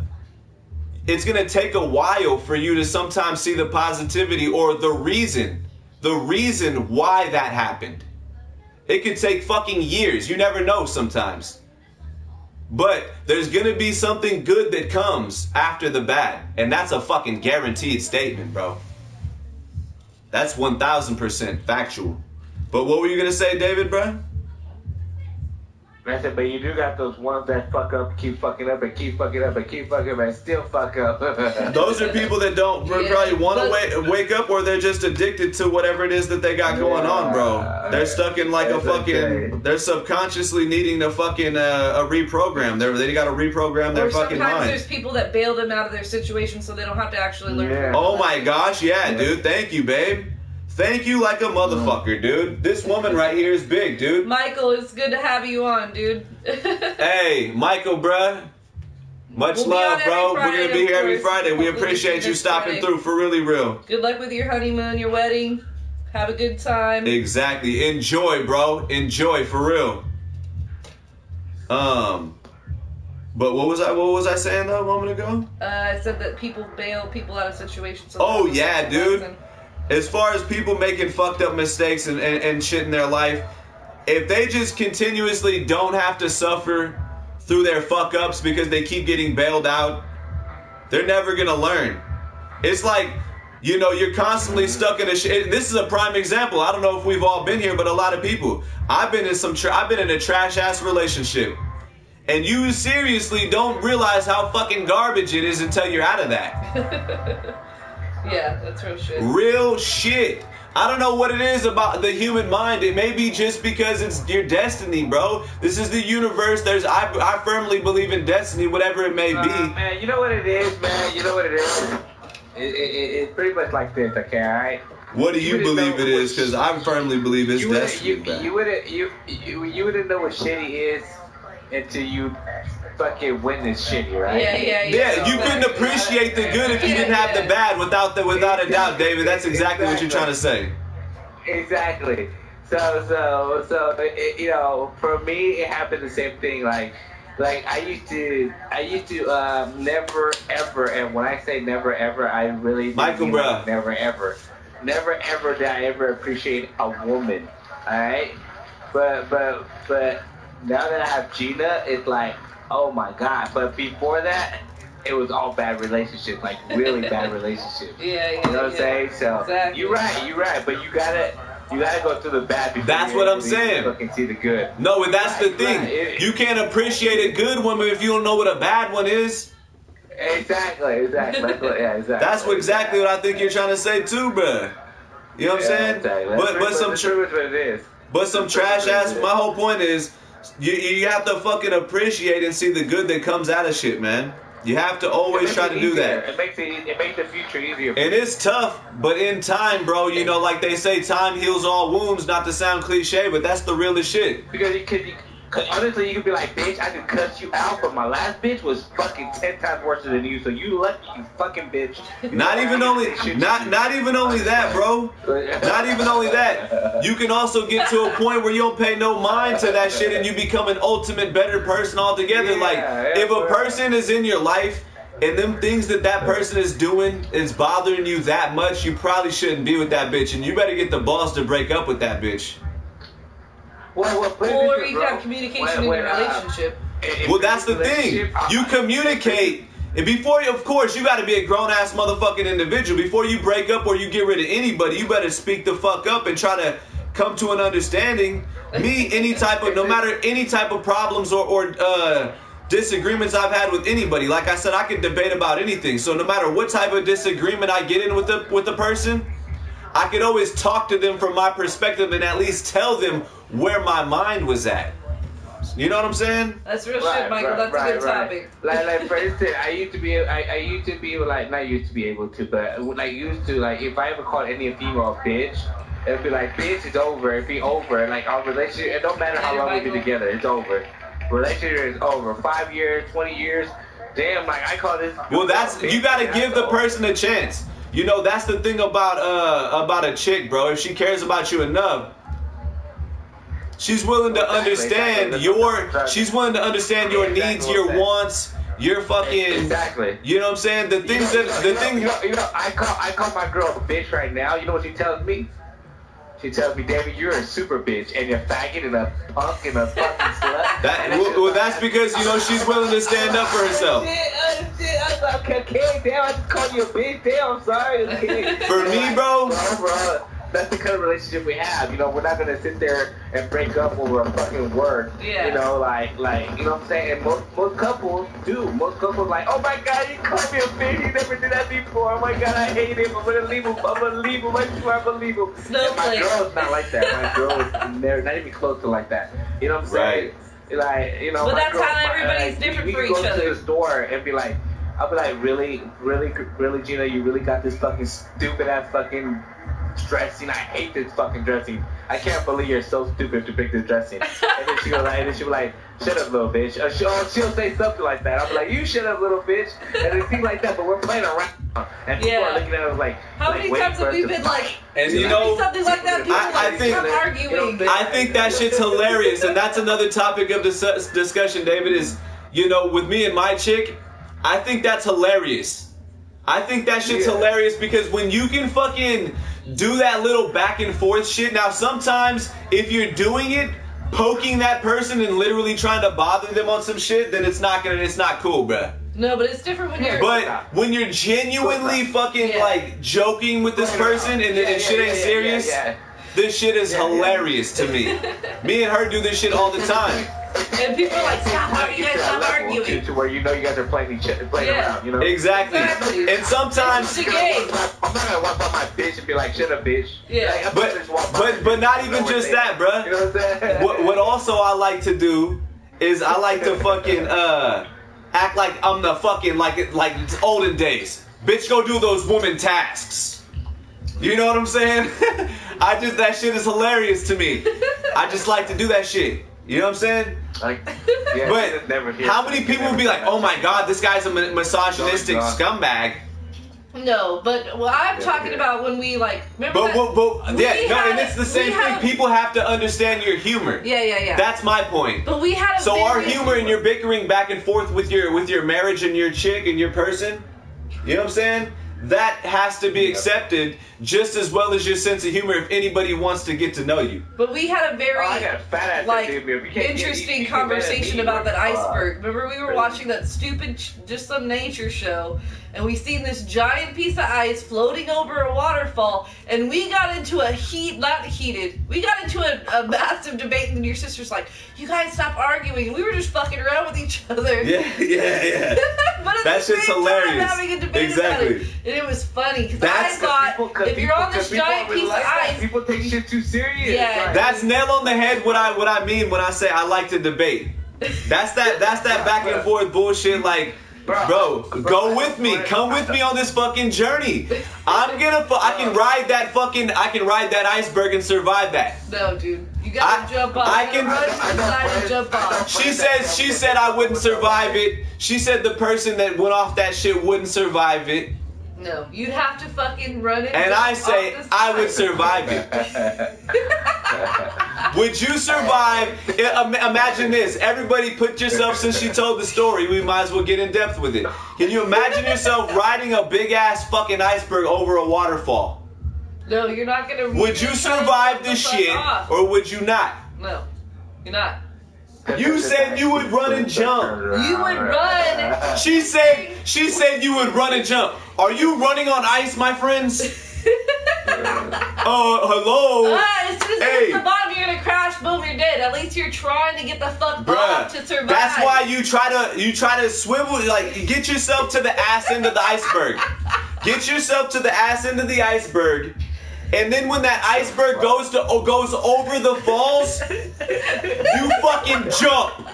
it's going to take a while for you to sometimes see the positivity or the reason why that happened. It could take fucking years. You never know sometimes. But there's going to be something good that comes after the bad. And that's a fucking guaranteed statement, bro. That's 1000% factual. But what were you going to say, David, bro? I said, but you do got those ones that fuck up, keep fucking up, and keep fucking up, and keep fucking up, and still fuck up. Those are people that don't probably want to wake up, or they're just addicted to whatever it is that they got going on, bro. They're stuck in like they're subconsciously needing to fucking a reprogram. They got to reprogram their fucking mind. Sometimes there's people that bail them out of their situation so they don't have to actually learn. Yeah. Oh my gosh, yeah, dude. Thank you, babe. Thank you like a motherfucker, dude. This woman right here is big, dude. Michael, it's good to have you on, dude. Hey, Michael, bruh. Much love, bro. We're going to be here every Friday. We appreciate you stopping through, for really real. Good luck with your honeymoon, your wedding. Have a good time. Exactly. Enjoy, bro. Enjoy, for real. But what was I saying though a moment ago? I said that people bail people out of situations. Oh, yeah, dude. As far as people making fucked up mistakes and shit in their life, if they just continuously don't have to suffer through their fuck ups because they keep getting bailed out, they're never gonna learn. It's like, you know, you're constantly stuck in a shit. This is a prime example. I don't know if we've all been here, but a lot of people. I've been in a trash ass relationship. And you seriously don't realize how fucking garbage it is until you're out of that. Yeah, that's real shit. Real shit. I don't know what it is about the human mind. It may be just because it's your destiny, bro. This is the universe. I firmly believe in destiny, whatever it may be. Man, you know what it is, man? You know what it is? It's pretty much like this, okay, alright? What do you believe it is? Because I firmly believe it's destiny. You wouldn't know what shitty is until you fucking witness shitty, right? Yeah, you couldn't appreciate the good if you didn't have the bad, without a doubt, David. That's exactly what you're trying to say. Exactly. So you know, for me, it happened the same thing. Like I used to never ever, and when I say never ever, I really Michael, bro, never ever did I ever appreciate a woman. All right, but now that I have Gina, it's like, oh my god. But before that, it was all bad relationships, like really bad relationships. Yeah. You know what I'm saying? So exactly. You're right. But you gotta go through the bad before that's what I'm saying. You can see the good. No, and that's the thing. You can't appreciate a good woman if you don't know what a bad one is. Exactly. That's exactly what I think you're trying to say too, bruh. You know what I'm saying? Exactly. But some trash ass. My whole point is, you have to fucking appreciate and see the good that comes out of shit, man. You have to always try to do that. It makes the future easier. And it's tough, but in time, bro, you know, like they say, time heals all wounds. Not to sound cliche, but that's the realest shit. Because honestly, you could be like, bitch, I could cut you out, but my last bitch was fucking 10 times worse than you, so you lucky, you fucking bitch. Not even only that, bro. Not even only that. You can also get to a point where you don't pay no mind to that shit and you become an ultimate better person altogether. If a person is in your life and them things that person is doing is bothering you that much, you probably shouldn't be with that bitch, and you better get the balls to break up with that bitch. Or you can have communication in your relationship. Well, that's the thing. You communicate. And before you, of course, you got to be a grown-ass motherfucking individual. Before you break up or you get rid of anybody, you better speak the fuck up and try to come to an understanding. No matter any type of problems or disagreements I've had with anybody. Like I said, I can debate about anything. So no matter what type of disagreement I get in with the person, I could always talk to them from my perspective and at least tell them where my mind was at. You know what I'm saying? That's real shit, Michael. That's a good topic. Like for instance, I used to be like, not used to be able to, but like used to, like, if I ever called any female a bitch, it'd be like, bitch, it's over. It'd be over. Like, our relationship, it don't matter how long we've been together, it's over. Relationship is over. 5 years, 20 years. Damn, like, I call this. Well, you gotta give the person a chance. You know, that's the thing about a chick, bro. If she cares about you enough, she's willing to understand she's willing to understand your needs, your wants, your fucking. Exactly. You know what I'm saying? You know, I call my girl a bitch right now. You know what she tells me? She tells me, David, you're a super bitch, and you're faggot and a punk and a fucking slut. That's because, you know, she's willing to stand up for herself. Okay, damn, I just called you a bitch. Damn, I'm sorry. Okay. For me, bro, that's the kind of relationship we have. You know, we're not gonna sit there and break up over a fucking word. Yeah. You know, like, you know what I'm saying? And most couples do. Most couples like, oh my God, you called me a bitch. You never did that before. Oh my God, I hate him. I'm gonna leave him. I swear I'm gonna leave him. And my girl is not like that. My girl is not even close to like that. You know what I'm saying? Right. Like, you know. But that's how everybody's different for each other. We can go to the store and be like, I'll be like, really, Gina, you really got this fucking stupid ass fucking dressing. I hate this fucking dressing. I can't believe you're so stupid to pick this dressing. And then she'll be like, shut up, little bitch. She'll say something like that. I'll be like, you shut up, little bitch. And it seems like that, but we're playing around. And people are looking at us like, how many times have we been like, and you know, something like that? People stop arguing. I think that shit's hilarious, and that's another topic of discussion, David, is, you know, with me and my chick, I think that's hilarious. I think that shit's hilarious because when you can fucking do that little back and forth shit. Now, sometimes if you're doing it, poking that person and literally trying to bother them on some shit, then it's not cool, bruh. No, but it's different when you're. But when you're genuinely fucking like joking with this person and shit ain't serious, this shit is hilarious to me. Me and her do this shit all the time. And people are like, stop arguing. To where you know you guys are playing around, you know? Exactly. And sometimes I'm not gonna walk by my bitch and be like, shut up, bitch. Yeah. But not even just that, bruh. You know what I'm saying? What also I like to do is I like to fucking act like I'm the fucking like it's olden days. Bitch, go do those woman tasks. You know what I'm saying? That shit is hilarious to me. I just like to do that shit. You know what I'm saying? But how many people would be like, oh my God, this guy's a misogynistic scumbag? No, but I'm talking about when we like. Remember and it's the same thing. People have to understand your humor. Yeah. That's my point. But we had our humor and your bickering back and forth with your marriage and your chick and your person. You know what I'm saying? That has to be accepted just as well as your sense of humor if anybody wants to get to know you. But we had a very interesting conversation about that iceberg. Remember we were watching that stupid Just Some Nature show and we seen this giant piece of ice floating over a waterfall, and we got into a we got into a massive debate, and your sister's like, you guys stop arguing, and we were just fucking around with each other. Yeah. But at that the shit's same hilarious. time, having a debate about it. And it was funny, because I thought, if you're on this giant piece of ice... People take shit too serious. Yeah. Like, That's nail on the head what I mean when I say I like to debate. That's that back and forth bullshit, like, bro, go with me. Come with me on this fucking journey. I can ride that iceberg and survive that. No, dude. You gotta jump off. I can run to the side and jump off. She said I wouldn't survive it. She said the person that went off that shit wouldn't survive it. No, you'd have to fucking run it. And I say I would survive it. Would you survive? Imagine this. Everybody put yourself, since she told the story, we might as well get in depth with it. Can you imagine yourself riding a big ass fucking iceberg over a waterfall? No, you're not gonna. Would you survive this shit or would you not? No, you're not. You said you would run and jump. You would run. She said you would run and jump. Are you running on ice, my friends? Hello. As soon as you hit the bottom, you're gonna crash. Boom, you're dead. At least you're trying to get the fuck off to survive. That's why you try to swivel, like, get yourself to the ass end of the iceberg. Get yourself to the ass end of the iceberg. And then when that iceberg goes over the falls, you fucking jump.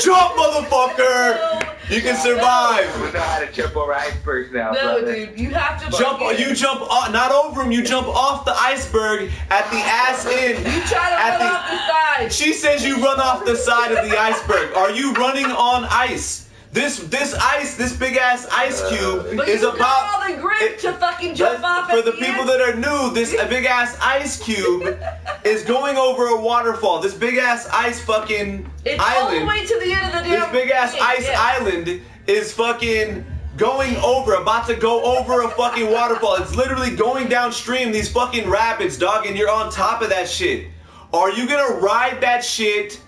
Jump, motherfucker! You can survive. We know how to jump over icebergs now, No, brother. dude, you have to jump. You jump not over him. You jump off the iceberg at the ass end. You try to run off the side. She says you run off the side of the iceberg. Are you running on ice? This big ass ice cube is about. But you got all the grip to fucking jump off. For the people that are new, this big ass ice cube is going over a waterfall. This big ass ice fucking it's island. All the way to the end of the damn. This big ass ice island is fucking about to go over a fucking waterfall. It's literally going downstream. These fucking rapids, dog, and you're on top of that shit. Are you gonna ride that shit?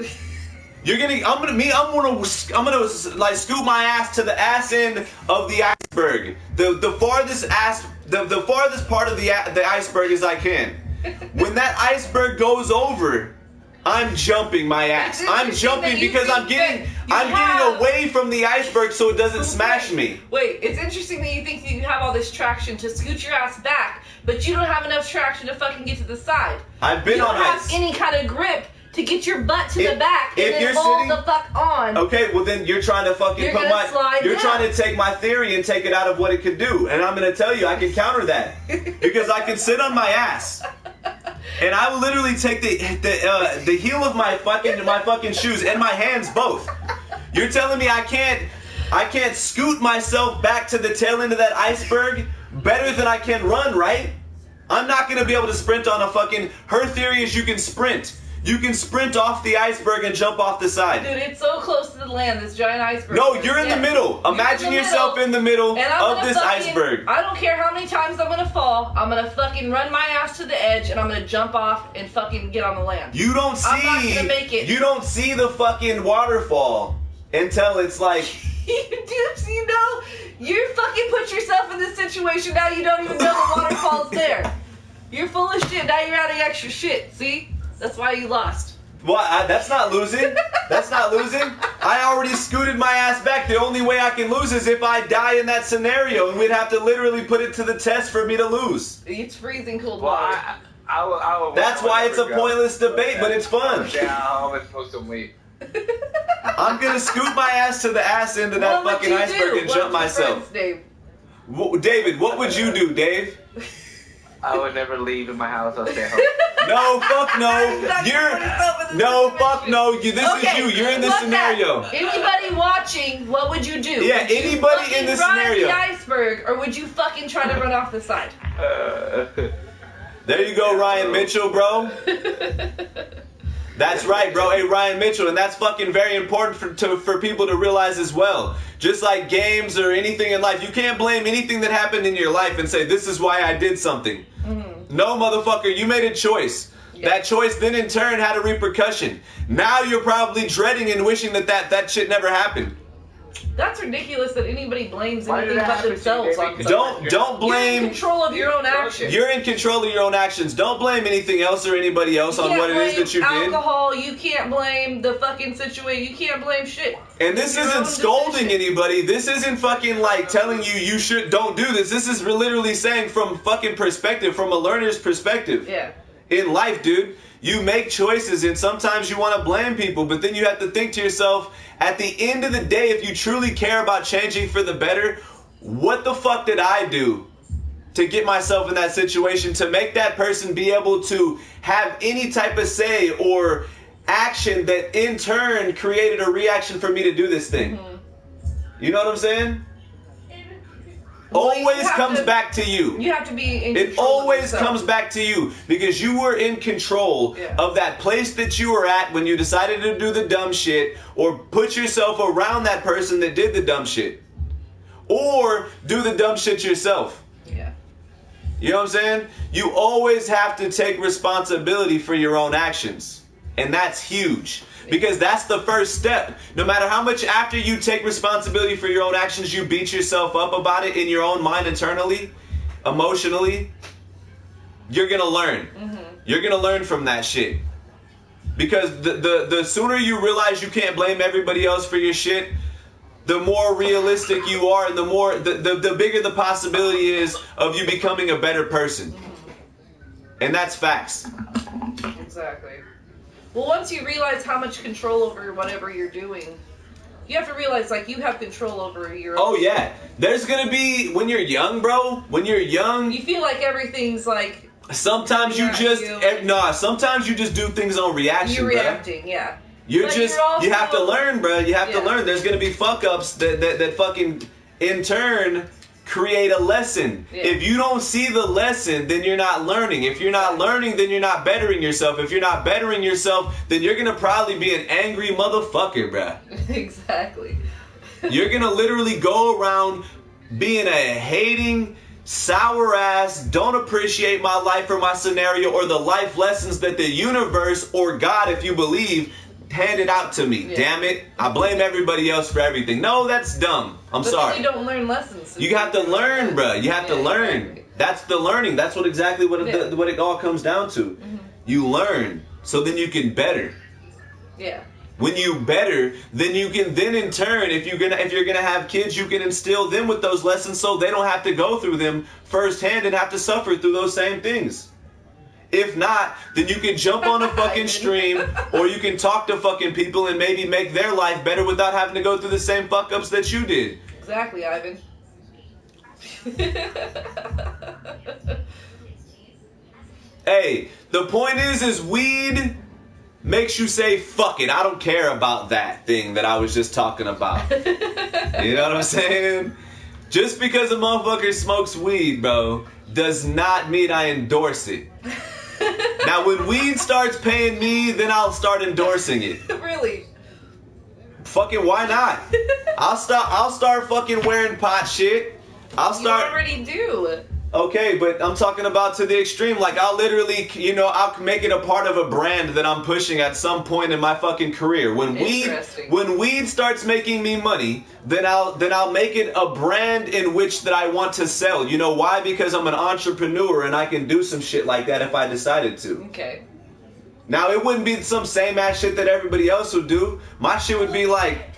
I'm gonna like scoot my ass to the ass end of the iceberg, the farthest part of the iceberg as I can. When that iceberg goes over, I'm jumping my ass. I'm jumping because I'm getting away from the iceberg so it doesn't smash me. Wait, it's interesting that you think that you have all this traction to scoot your ass back, but you don't have enough traction to fucking get to the side. I've been on ice. You don't have any kind of grip to get your butt to the back and then hold the fuck on. Okay, well then you're trying to fucking you're trying to take my theory and take it out of what it could do. And I'm gonna tell you, I can counter that. Because I can sit on my ass. And I will literally take the heel of my fucking shoes and my hands both. You're telling me I can't scoot myself back to the tail end of that iceberg better than I can run, right? I'm not gonna be able to sprint on a fucking. Her theory is you can sprint. You can sprint off the iceberg and jump off the side. Dude, it's so close to the land, this giant iceberg. No, you're in the middle. Imagine yourself in the middle of this iceberg. I don't care how many times I'm gonna fall. I'm gonna fucking run my ass to the edge and I'm gonna jump off and fucking get on the land. You don't see. I'm not gonna make it. You don't see the fucking waterfall until it's like. You know, you fucking put yourself in this situation now. You don't even know the waterfall's there. You're full of shit. Now you're adding extra shit. See? That's why you lost. Well, that's not losing. That's not losing. I already scooted my ass back. The only way I can lose is if I die in that scenario, and we'd have to literally put it to the test for me to lose. It's freezing cold water. That's why it's a pointless debate, but it's fun. How am I supposed to wait? I'm gonna scoot my ass to the ass end of that fucking iceberg and jump myself. Dave? David, what would you do, Dave? I would never leave in my house. I'll stay home. No, fuck no. Fuck no. This is you. You're in this scenario. Anybody watching, what would you do? Yeah, anybody in this scenario. Ride the iceberg, or would you fucking try to run off the side? There you go, Ryan Mitchell, bro. That's right, bro. Hey, Ryan Mitchell, and that's fucking very important for people to realize as well. Just like games or anything in life, you can't blame anything that happened in your life and say, this is why I did something. Mm-hmm. No, motherfucker, you made a choice. Yep. That choice then in turn had a repercussion. Now you're probably dreading and wishing that shit never happened. That's ridiculous that anybody blames anything but themselves on Don't blame. You're in control of your own actions. You're in control of your own actions. Don't blame anything else or anybody else on what it is that you did. Alcohol, you can't blame the fucking situation. You can't blame shit. And this isn't scolding anybody. This isn't fucking like telling you don't do this. This is literally saying from fucking perspective, from a learner's perspective. Yeah. In life, dude, you make choices and sometimes you want to blame people, but then you have to think to yourself, at the end of the day, if you truly care about changing for the better, what the fuck did I do to get myself in that situation to make that person be able to have any type of say or action that in turn created a reaction for me to do this thing? Mm-hmm. You know what I'm saying? Always comes back to you. You have to be in control. It always comes back to you because you were in control of that place that you were at when you decided to do the dumb shit, or put yourself around that person that did the dumb shit, or do the dumb shit yourself. Yeah. You know what I'm saying? You always have to take responsibility for your own actions. And that's huge. Because that's the first step. No matter how much after you take responsibility for your own actions, you beat yourself up about it in your own mind internally, emotionally, you're going to learn. Mm-hmm. You're going to learn from that shit. Because the sooner you realize you can't blame everybody else for your shit, the more realistic you are and the bigger the possibility is of you becoming a better person. Mm-hmm. And that's facts. Exactly. Well, once you realize how much control over whatever you're doing, you have to realize, like, you have control over your own. Oh, yeah. There's going to be, when you're young, bro, when you're young, you feel like everything's, like... Sometimes you just... sometimes you just do things on reaction, You're reacting, yeah. You have to learn, bro. You have to learn. There's going to be fuck-ups that fucking, in turn... create a lesson. Yeah. If you don't see the lesson, then you're not learning. If you're not learning, then you're not bettering yourself. If you're not bettering yourself, then you're gonna probably be an angry motherfucker, bruh. Exactly. You're gonna literally go around being a hating, sour ass, don't appreciate my life or my scenario or the life lessons that the universe or God, if you believe, handed out to me. Yeah. Damn it. I blame everybody else for everything. No, that's dumb. I'm sorry. Then you don't learn lessons. You have to learn, bro. You have to learn. Exactly. That's the learning. That's what it all comes down to. Mm-hmm. You learn so then you can better. Yeah. When you better, then you can in turn, if you're gonna have kids, you can instill them with those lessons so they don't have to go through them firsthand and have to suffer through those same things. If not, then you can jump on a fucking stream, or you can talk to fucking people and maybe make their life better without having to go through the same fuck-ups that you did. Exactly, Ivan. Hey, the point is weed makes you say, fuck it, I don't care about that thing that I was just talking about. You know what I'm saying? Just because a motherfucker smokes weed, bro, does not mean I endorse it. Now, when weed starts paying me, then I'll start endorsing it. Really? Fucking why not? I'll start fucking wearing pot shit. You already do. Okay, but I'm talking about to the extreme. Like, I'll literally, I'll make it a part of a brand that I'm pushing at some point in my fucking career. When weed starts making me money, then I'll make it a brand in which that I want to sell. You know why? Because I'm an entrepreneur and I can do some shit like that if I decided to. Okay. Now, it wouldn't be some same ass shit that everybody else would do. My shit would be like,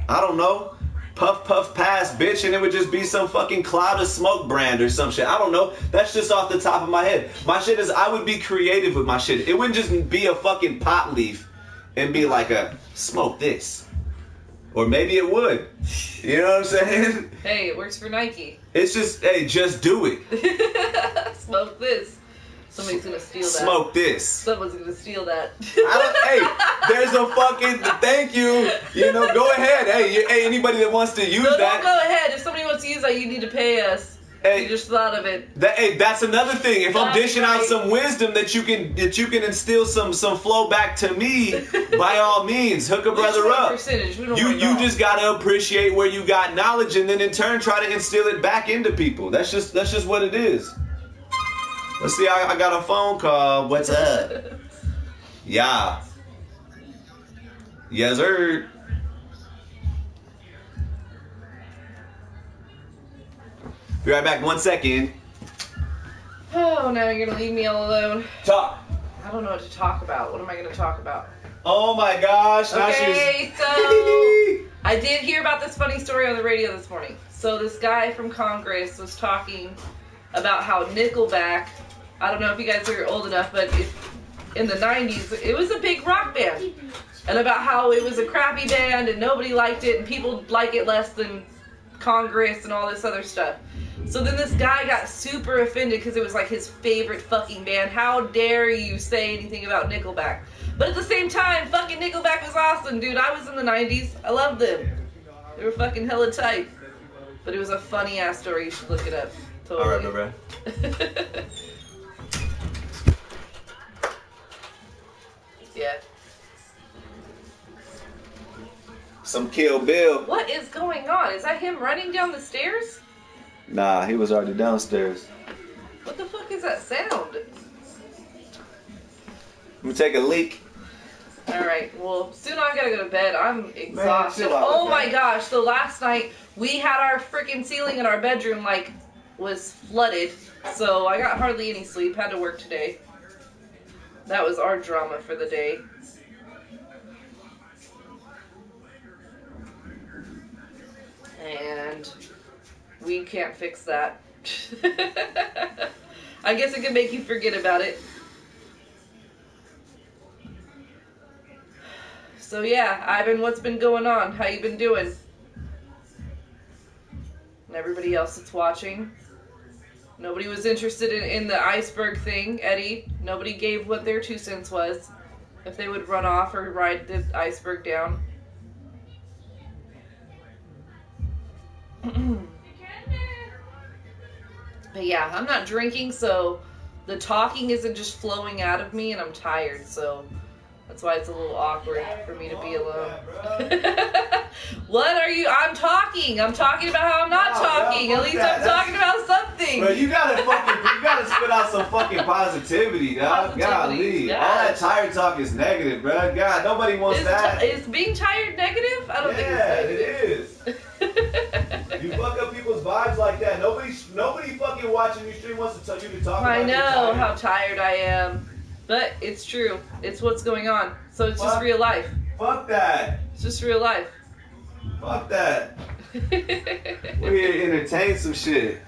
I don't know, puff puff pass bitch, and it would just be some fucking cloud of smoke brand or some shit. I don't know. That's just off the top of my head. My shit is, I would be creative with my shit. It wouldn't just be a fucking pot leaf and be like a smoke this. Or maybe it would. You know what I'm saying? Hey, it works for Nike. It's just, hey, just do it. Smoke this. Somebody's gonna steal that. Smoke this. Someone's gonna steal that. Hey, there's a fucking thank you. Go ahead. Hey, anybody that wants to use that. Don't go ahead. If somebody wants to use that, you need to pay us. Hey, you just thought of it. That's another thing. If I'm dishing out some wisdom that you can instill some flow back to me, by all means, hook a brother up. You just gotta appreciate where you got knowledge, and then in turn try to instill it back into people. That's just what it is. Let's see, I got a phone call. What's up? Yeah. Yes, sir. Be right back. 1 second. Oh, now you're gonna leave me all alone. Talk. I don't know what to talk about. What am I gonna talk about? Oh my gosh. Okay, so I did hear about this funny story on the radio this morning. So this guy from Congress was talking about how Nickelback, I don't know if you guys are old enough, but in the 90s, it was a big rock band. And about how it was a crappy band and nobody liked it and people like it less than Congress and all this other stuff. So then this guy got super offended because it was like his favorite fucking band. How dare you say anything about Nickelback? But at the same time, fucking Nickelback was awesome, dude. I was in the 90s. I loved them. They were fucking hella tight. But it was a funny ass story. You should look it up. Totally. Alright, bro. Yeah. Some Kill Bill. What is going on? Is that him running down the stairs? Nah, he was already downstairs. What the fuck is that sound? Let me take a leak. Alright, well, soon I gotta go to bed. I'm exhausted. Oh my gosh, so last night we had our freaking ceiling in our bedroom, like, was flooded. So I got hardly any sleep. Had to work today. That was our drama for the day. And we can't fix that. I guess it could make you forget about it. So yeah, Ivan, what's been going on? How you been doing? And everybody else that's watching. Nobody was interested in the iceberg thing, Eddie. Nobody gave what their 2 cents was. If they would run off or ride the iceberg down. But yeah, I'm not drinking, so the talking isn't just flowing out of me, and I'm tired, so that's why it's a little awkward for me to be alone. What are you? I'm talking. I'm talking about how I'm not talking. At least I'm talking about something. Bro, you gotta spit out some fucking positivity, dog. Golly. Yeah. All that tired talk is negative, bro. God, nobody wants that. Is being tired negative? I don't think it's negative. It is. You fuck up people's vibes like that. Nobody fucking watching your stream wants to tell you to talk about I know how tired I am. But it's true. It's what's going on. So it's just real life. Fuck that. It's just real life. Fuck that. We're here to entertain some shit.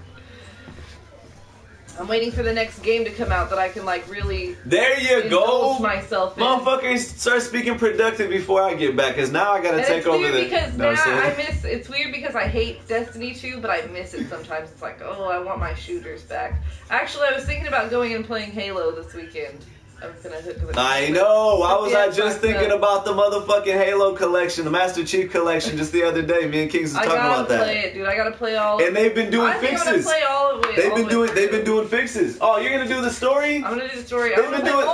I'm waiting for the next game to come out that I can like really indulge myself in. Motherfuckers, start speaking productive before I get back, because now I gotta take over the... Because now it's weird because I hate Destiny 2, but I miss it sometimes. It's like, oh, I want my shooters back. Actually, I was thinking about going and playing Halo this weekend. I'm gonna hook it. I know. Why was I just thinking about the motherfucking Halo collection, the Master Chief collection, just the other day? Me and Kings was talking about that. I gotta play it, dude. I gotta play all. And they've been doing fixes. I'm gonna play all of it. They've been doing fixes. Oh, you're gonna do the story? I'm gonna do the story. They've been doing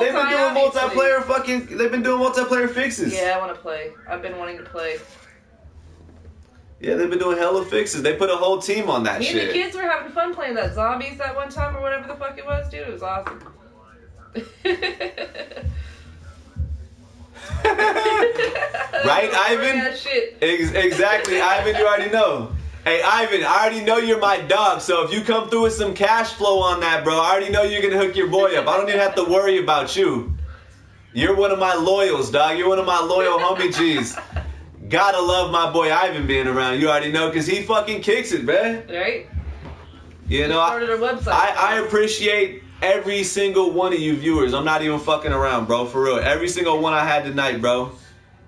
multiplayer fixes. Yeah, I wanna play. I've been wanting to play. Yeah, they've been doing hella fixes. They put a whole team on that shit. Me and the kids were having fun playing that zombies that one time or whatever the fuck it was, dude. It was awesome. Right, Ivan? Exactly, Ivan, you already know. Hey, Ivan, I already know you're my dog, so if you come through with some cash flow on that, bro, I already know you're gonna hook your boy up. I don't even have to worry about you. You're one of my loyals, dog. You're one of my loyal homie G's. Gotta love my boy Ivan being around. You already know, because he fucking kicks it, man. Right? You know, I appreciate every single one of you viewers. I'm not even fucking around, bro, for real. Every single one I had tonight, bro.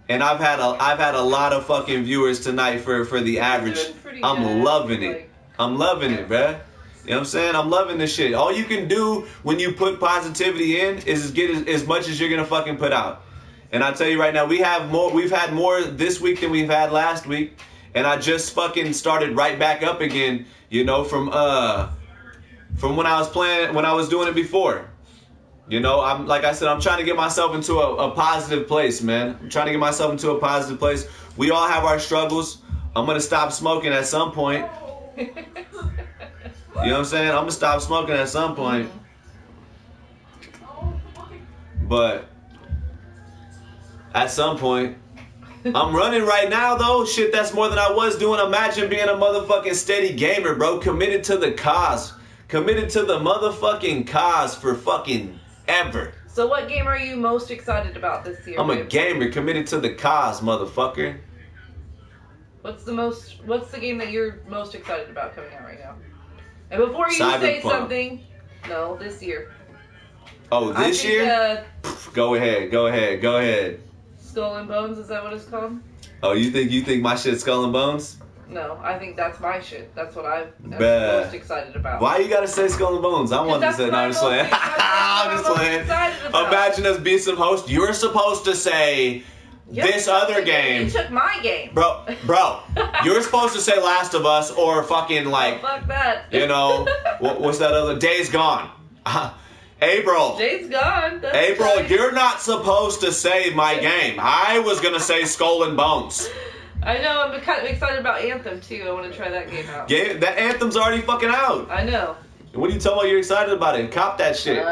And I've had a lot of fucking viewers tonight for the average. I'm loving it. I'm loving it, bro. You know what I'm saying? I'm loving this shit. All you can do when you put positivity in is get as much as you're gonna fucking put out. And I tell you right now, we've had more this week than we've had last week. And I just fucking started right back up again, you know, from when I was doing it before. You know, like I said, I'm trying to get myself into a positive place, man. I'm trying to get myself into a positive place. We all have our struggles. I'm going to stop smoking at some point. You know what I'm saying? I'm going to stop smoking at some point. But at some point, I'm running right now, though. Shit, that's more than I was doing. Imagine being a motherfucking steady gamer, bro. Committed to the cause. Committed to the motherfucking cause for fucking ever. So what game are you most excited about this year? I'm a gamer committed to the cause, motherfucker. What's the game that you're most excited about coming out right now? And before you say something, no, this year. Oh, this year? Go ahead. Skull and Bones, is that what it's called? Oh, you think my shit's Skull and Bones? No, I think that's my shit. That's what I'm most excited about. Why you gotta say Skull and Bones? I want to say, no, I'm just playing. I'm just playing. Imagine us being some host. You're supposed to say this other game. You took my game. Bro, you're supposed to say Last of Us or fucking like, oh, fuck that. You know, what's that other? Days Gone. April. Days Gone. That's April, nice. You're not supposed to say my game. I was gonna say Skull and Bones. I know, I'm kind of excited about Anthem too. I want to try that game out. That Anthem's already fucking out. I know. What are you talking about? You're excited about it. Cop that shit.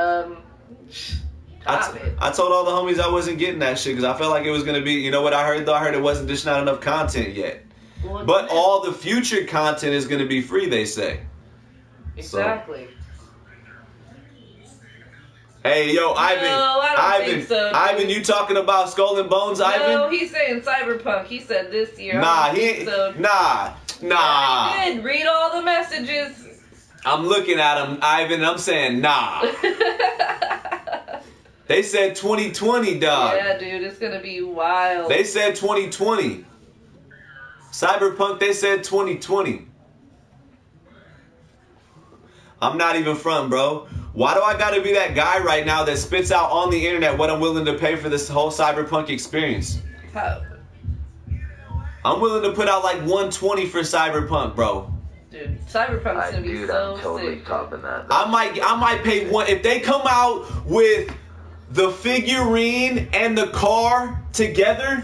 I told all the homies I wasn't getting that shit because I felt like it was going to be, you know what I heard though? I heard it wasn't just not enough content yet. Well, but all the future content is going to be free, they say. Exactly. So. Hey, yo, Ivan, you talking about Skull and Bones, Ivan? No, he's saying Cyberpunk. He said this year. Nah, he ain't. Nah. Yeah, he did. Read all the messages. I'm looking at him, Ivan, and I'm saying nah. They said 2020, dog. Yeah, dude, it's gonna be wild. They said 2020. Cyberpunk, they said 2020. I'm not even from, bro. Why do I gotta be that guy right now that spits out on the internet what I'm willing to pay for this whole Cyberpunk experience? How? I'm willing to put out like 120 for Cyberpunk, bro. Dude, Cyberpunk's gonna be so I'm totally sick. topping that. I might pay one if they come out with the figurine and the car together.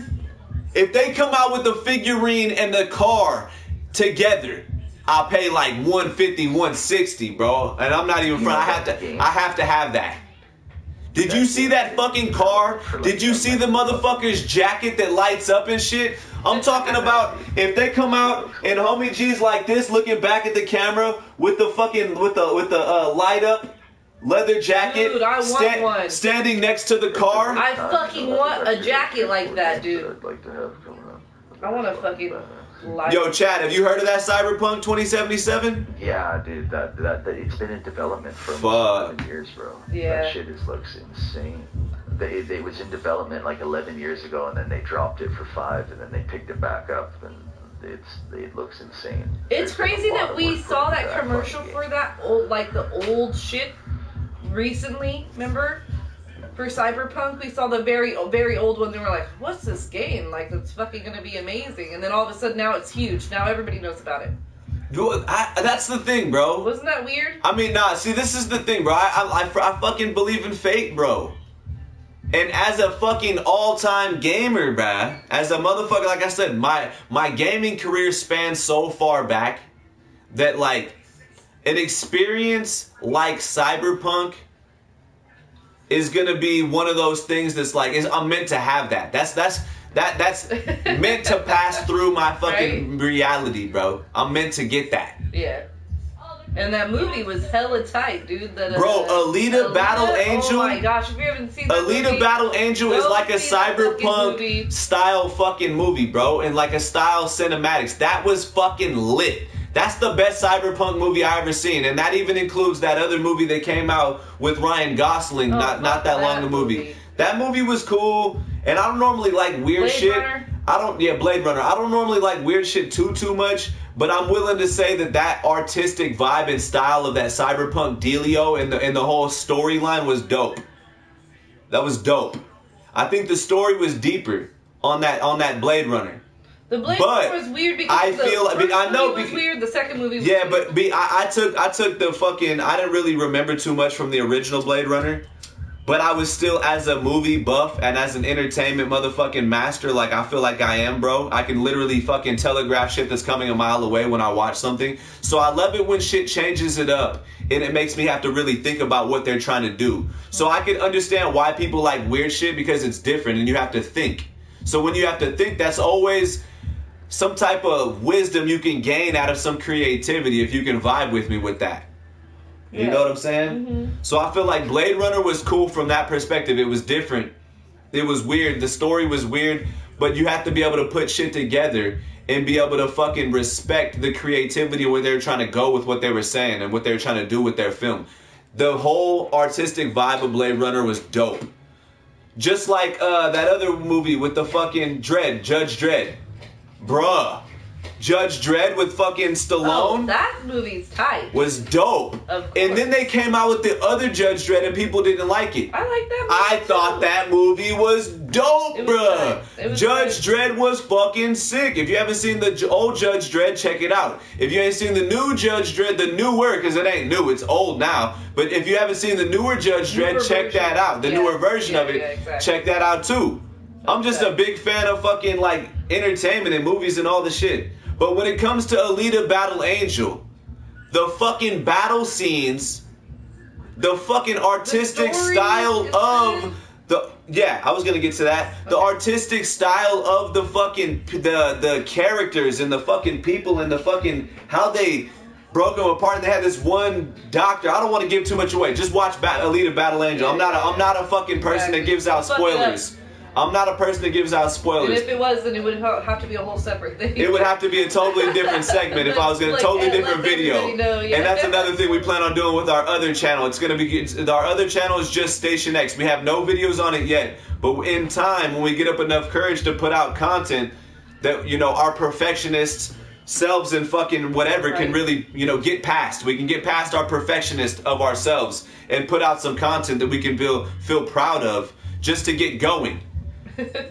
If they come out with the figurine and the car together, I'll pay like 150, 160, bro. And I'm not even front. I have to have that. Did you see that fucking car? Did you see the motherfucker's jacket that lights up and shit? I'm talking about if they come out and homie G's like this, looking back at the camera with the fucking with the light up leather jacket. Dude, I want one. Standing next to the car. I fucking want a jacket like that, dude. I'd like to have coming up. I want a fucking light. Yo, Chad, have you heard of that Cyberpunk 2077? Yeah, dude, that it's been in development for Fuck. 11 years, bro. Yeah. That shit looks insane. They was in development like 11 years ago, and then they dropped it for 5, and then they picked it back up, and it looks insane. It's crazy that we saw that commercial for that old, like the old shit recently. Remember? For Cyberpunk, we saw the very, very old one, and we were like, "What's this game? Like, it's fucking gonna be amazing!" And then all of a sudden, now it's huge. Now everybody knows about it. Dude, that's the thing, bro. Wasn't that weird? I mean, nah. See, this is the thing, bro. I fucking believe in fate, bro. And as a fucking all-time gamer, bruh, as a motherfucker, like I said, my gaming career spans so far back that like an experience like Cyberpunk is gonna be one of those things that's like I'm meant to have that. That's meant to pass through my fucking reality, bro. I'm meant to get that. Yeah. And that movie was hella tight, dude. Bro, Alita Battle Angel. Oh my gosh, if you haven't seen that Alita movie, Battle Angel is like a cyberpunk movie. style fucking movie, bro. And like a style cinematics. That was fucking lit. That's the best cyberpunk movie I ever seen. And that even includes that other movie that came out with Ryan Gosling not that long a movie. That movie was cool. And I don't normally like weird shit. Blade Runner. I don't normally like weird shit too much. But I'm willing to say that artistic vibe and style of that cyberpunk dealio and the whole storyline was dope. That was dope. I think the story was deeper on that Blade Runner. The Blade Runner was weird because the first movie was weird. The second movie was weird. But I took the fucking. I didn't really remember too much from the original Blade Runner. But I was still, as a movie buff and as an entertainment motherfucking master, like I feel like I am, bro. I can literally fucking telegraph shit that's coming a mile away when I watch something. So I love it when shit changes it up and it makes me have to really think about what they're trying to do. So I can understand why people like weird shit because it's different and you have to think. So when you have to think, that's always some type of wisdom you can gain out of some creativity if you can vibe with me with that. You know what I'm saying? Mm-hmm. So I feel like Blade Runner was cool from that perspective. It was different. It was weird. The story was weird, but you have to be able to put shit together and be able to fucking respect the creativity where they were trying to go with what they were saying and what they were trying to do with their film. The whole artistic vibe of Blade Runner was dope. Just like that other movie with the fucking Judge Dredd. Bruh. Judge Dredd with fucking Stallone. Oh, that movie's tight. Was dope. And then they came out with the other Judge Dredd and people didn't like it. I like that movie. I thought that movie was dope, bruh. Judge Dredd was fucking sick. If you haven't seen the old Judge Dredd, check it out. If you ain't seen the new Judge Dredd, the newer, because it ain't new, it's old now. But if you haven't seen the newer Judge Dredd, check that out. The newer version of it, check that out too. I'm just a big fan of fucking like entertainment and movies and all the shit. But when it comes to Alita Battle Angel, the fucking battle scenes, the fucking artistic style of the I was gonna get to that. The artistic style of the fucking the characters and the fucking people and the fucking how they broke them apart. And they had this one doctor. I don't want to give too much away. Just watch Alita Battle Angel. I'm not a fucking person that gives out spoilers. I'm not a person that gives out spoilers. And if it was, then it would have to be a whole separate thing. It would have to be a totally different segment if I was going to totally different video. And that's another thing we plan on doing with our other channel. It's going to be our other channel is just Station X. We have no videos on it yet, but in time, when we get up enough courage to put out content that our perfectionists selves and fucking whatever can really get past. We can get past our perfectionist of ourselves and put out some content that we can feel proud of just to get going.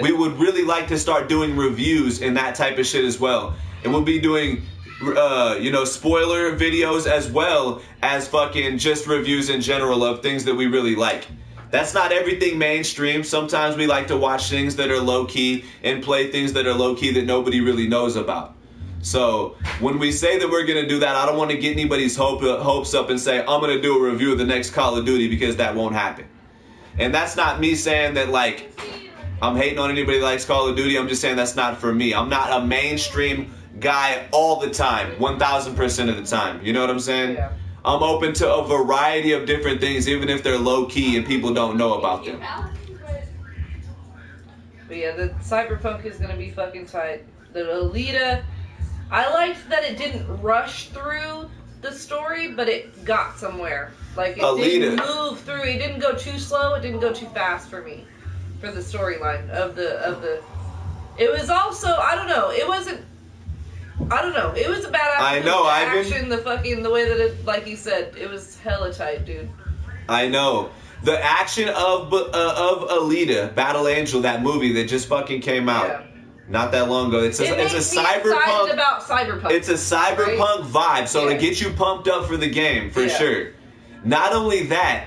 We would really like to start doing reviews and that type of shit as well. And we'll be doing, spoiler videos as well as fucking just reviews in general of things that we really like. That's not everything mainstream. Sometimes we like to watch things that are low-key and play things that are low-key that nobody really knows about. So when we say that we're going to do that, I don't want to get anybody's hopes up and say, I'm going to do a review of the next Call of Duty, because that won't happen. And that's not me saying that, like, I'm hating on anybody that likes Call of Duty. I'm just saying that's not for me. I'm not a mainstream guy all the time, 1,000% of the time. You know what I'm saying? Yeah. I'm open to a variety of different things, even if they're low-key and people don't know about them. But yeah, the Cyberpunk is going to be fucking tight. The Alita, I liked that it didn't rush through the story, but it got somewhere. Like, it didn't move through. It didn't go too slow. It didn't go too fast for me. For the storyline of the it was also, I don't know, it was a badass action, the way that it, like you said, it was hella tight, dude. I know. The action of Alita, Battle Angel, that movie that just fucking came out not that long ago. It's a cyberpunk about cyberpunk. It's a cyberpunk vibe, so to get you pumped up for the game, for sure. Not only that,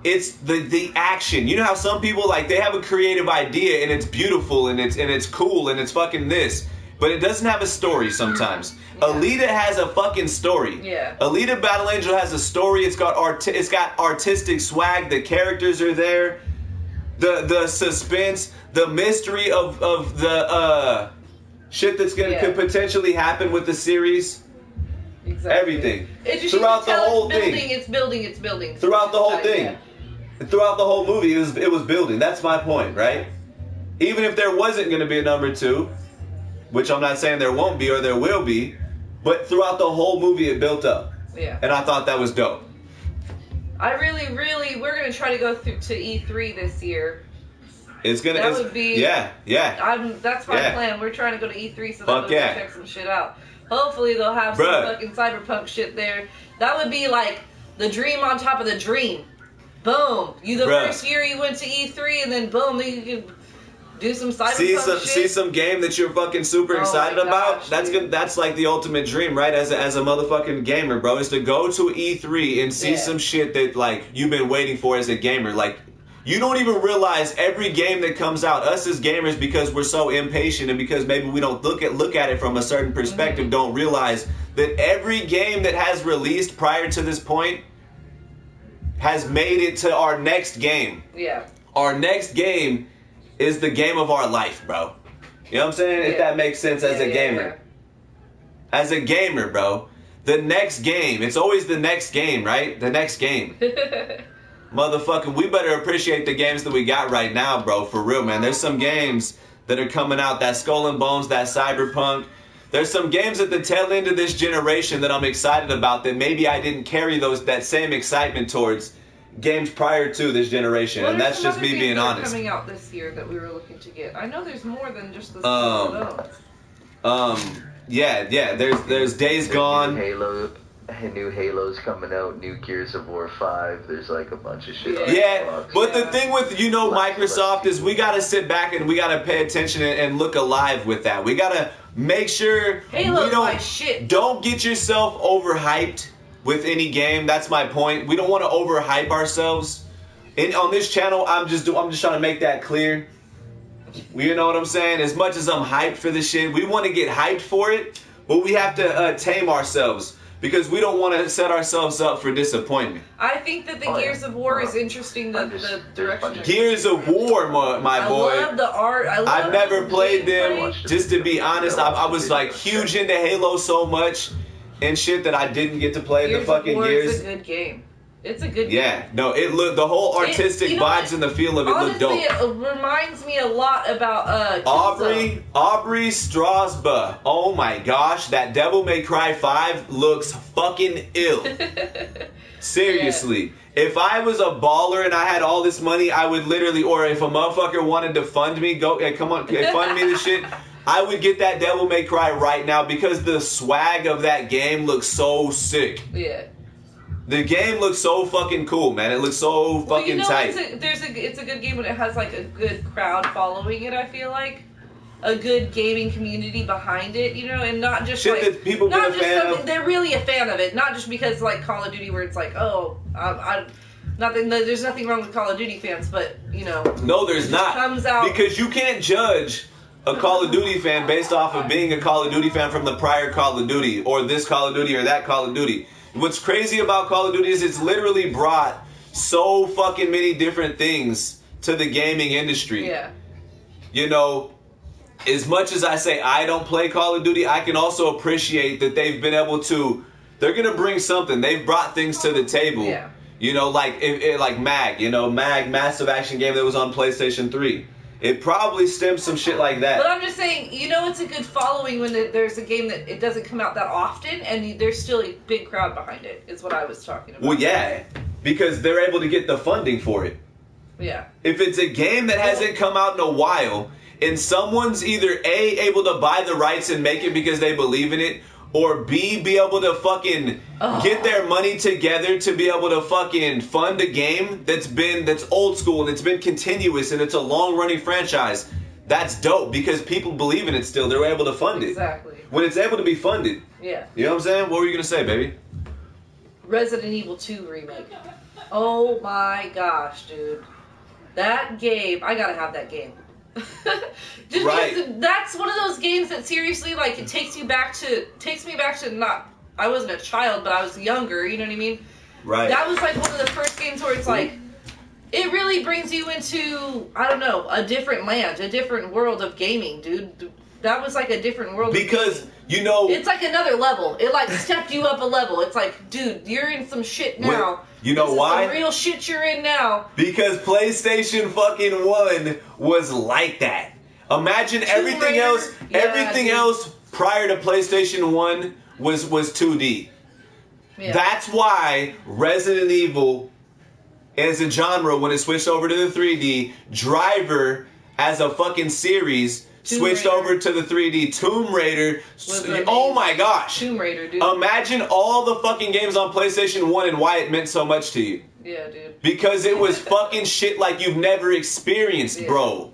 it's the action. You know how some people, like, they have a creative idea and it's beautiful and it's cool and it's fucking this, but it doesn't have a story sometimes. Alita has a fucking story. Alita Battle Angel has a story. It's got artistic swag. The characters are there. The suspense, the mystery of the shit that's could potentially happen with the series. Exactly. Everything. Throughout the whole thing. It's building. Throughout the whole thing. Yeah. Throughout the whole movie, it was building. That's my point, right? Even if there wasn't going to be a number 2, which I'm not saying there won't be or there will be, but throughout the whole movie, it built up. Yeah. And I thought that was dope. We're going to try to go through to E3 this year. That's my plan. We're trying to go to E3 so that we can check some shit out. Hopefully they'll have some fucking cyberpunk shit there. That would be like the dream on top of the dream. Boom. First year you went to E3 and then boom, then you can do some cyberpunk shit. See some game that you're fucking super excited about. That's good. That's like the ultimate dream, right? As a motherfucking gamer, bro, is to go to E3 and see some shit that, like, you've been waiting for as a gamer. Like, you don't even realize every game that comes out, us as gamers, because we're so impatient and because maybe we don't look at it from a certain perspective, don't realize that every game that has released prior to this point has made it to our next game. Yeah. Our next game is the game of our life, bro. You know what I'm saying? If that makes sense as a gamer. As a gamer, bro. The next game. It's always the next game, right? The next game. Motherfucker, we better appreciate the games that we got right now, bro. For real, man. There's some games that are coming out. That Skull and Bones, that Cyberpunk. There's some games at the tail end of this generation that I'm excited about that maybe I didn't carry that same excitement towards games prior to this generation. Well, and that's just me being honest. Coming out this year that we were looking to get. I know there's more than just the Skull and Bones. Yeah. There's Days Gone. New Halo's coming out, new Gears of War 5, there's like a bunch of shit on Xbox. But the thing with, Microsoft is we gotta sit back and we gotta pay attention and look alive with that. We gotta make sure don't get yourself overhyped with any game. That's my point. We don't want to overhype ourselves. On this channel, I'm just trying to make that clear. You know what I'm saying? As much as I'm hyped for this shit, we want to get hyped for it, but we have to tame ourselves. Because we don't want to set ourselves up for disappointment. I think that the Gears of War is interesting, the direction. Gears of War, my boy. I love the art. I've never played them. Just to be honest, I was like huge into Halo so much and shit that I didn't get to play the fucking Gears. It's a good game. It's a good game. Yeah, no, the whole artistic vibes and the feel of it look dope. It reminds me a lot about Aubrey Strasbaugh. Oh my gosh, that Devil May Cry 5 looks fucking ill. Seriously. If I was a baller and I had all this money, I would literally, or if a motherfucker wanted to fund me, fund me the shit, I would get that Devil May Cry right now because the swag of that game looks so sick. Yeah. The game looks so fucking cool, man. It looks so fucking tight. It's a good game when it has like a good crowd following it. I feel like a good gaming community behind it, and not just shit that people not just fan of. They're really a fan of it, not just because like Call of Duty, where it's like, there's nothing wrong with Call of Duty fans, but no, there's not. Comes out because you can't judge a Call of Duty fan based off of being a Call of Duty fan from the prior Call of Duty or this Call of Duty or that Call of Duty. What's crazy about Call of Duty is it's literally brought so fucking many different things to the gaming industry. Yeah. As much as I say I don't play Call of Duty, I can also appreciate that they've been able to, they're going to bring something. They've brought things to the table. Yeah. Like MAG, MAG, massive action game that was on PlayStation 3. It probably stems some shit like that. But I'm just saying, it's a good following when there's a game that it doesn't come out that often, and there's still a big crowd behind it, is what I was talking about. Well, yeah, because they're able to get the funding for it. Yeah. If it's a game that hasn't come out in a while, and someone's either A, able to buy the rights and make it because they believe in it, or B, be able to fucking get their money together to be able to fucking fund a game that's old school and it's been continuous and it's a long-running franchise, that's dope because people believe in it still. They're able to fund it. Exactly. When it's able to be funded. Yeah. You know what I'm saying? What were you going to say, baby? Resident Evil 2 remake. Oh my gosh, dude. That game, I gotta have that game. Just because that's one of those games that seriously, like, it takes me back to not, I wasn't a child, but I was younger, you know what I mean? Right. That was like one of the first games where it's like, it really brings you into, I don't know, a different land, a different world of gaming, dude. That was like a different world. Because, it's like another level. It like stepped you up a level. It's like, dude, you're in some shit now. You know why? Some real shit you're in now. Because PlayStation fucking 1 was like that. Imagine everything else. Everything else prior to PlayStation 1 was 2D. Yeah. That's why Resident Evil as a genre, when it switched over to the 3D, Driver as a fucking series switched over to the 3D. Tomb Raider. Oh my gosh. Tomb Raider, dude. Imagine all the fucking games on PlayStation 1 and why it meant so much to you. Yeah, dude. Because it was fucking shit like you've never experienced, bro.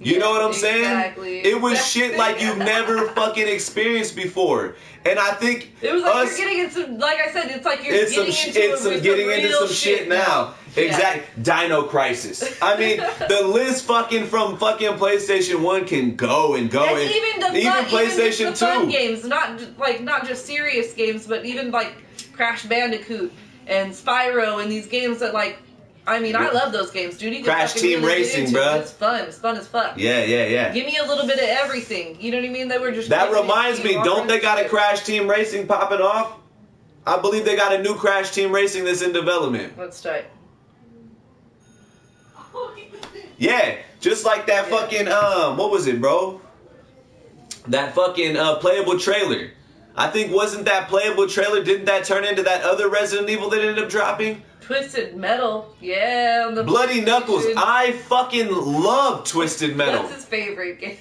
You know what I'm saying? It was shit like you've never fucking experienced before. And I think it was like you're getting into, like I said, it's like you're getting into some shit now. Exactly. Dino Crisis. I mean, the list fucking from fucking PlayStation 1 can go and go. And even PlayStation 2. Fun games, not just serious games, but even like Crash Bandicoot and Spyro and these games that like I mean, I love those games, dude. You Crash Team really Racing, bro. It's fun. It's fun as fuck. Yeah. Give me a little bit of everything. You know what I mean? They were just. That reminds me, don't they got a Crash Team Racing popping off? I believe they got a new Crash Team Racing that's in development. Let's try. Yeah, just like that fucking, what was it, bro? That fucking playable trailer. I think wasn't that playable trailer, didn't that turn into that other Resident Evil that ended up dropping? Twisted Metal. Yeah. The Bloody Knuckles. I fucking love Twisted Metal. That's his favorite game.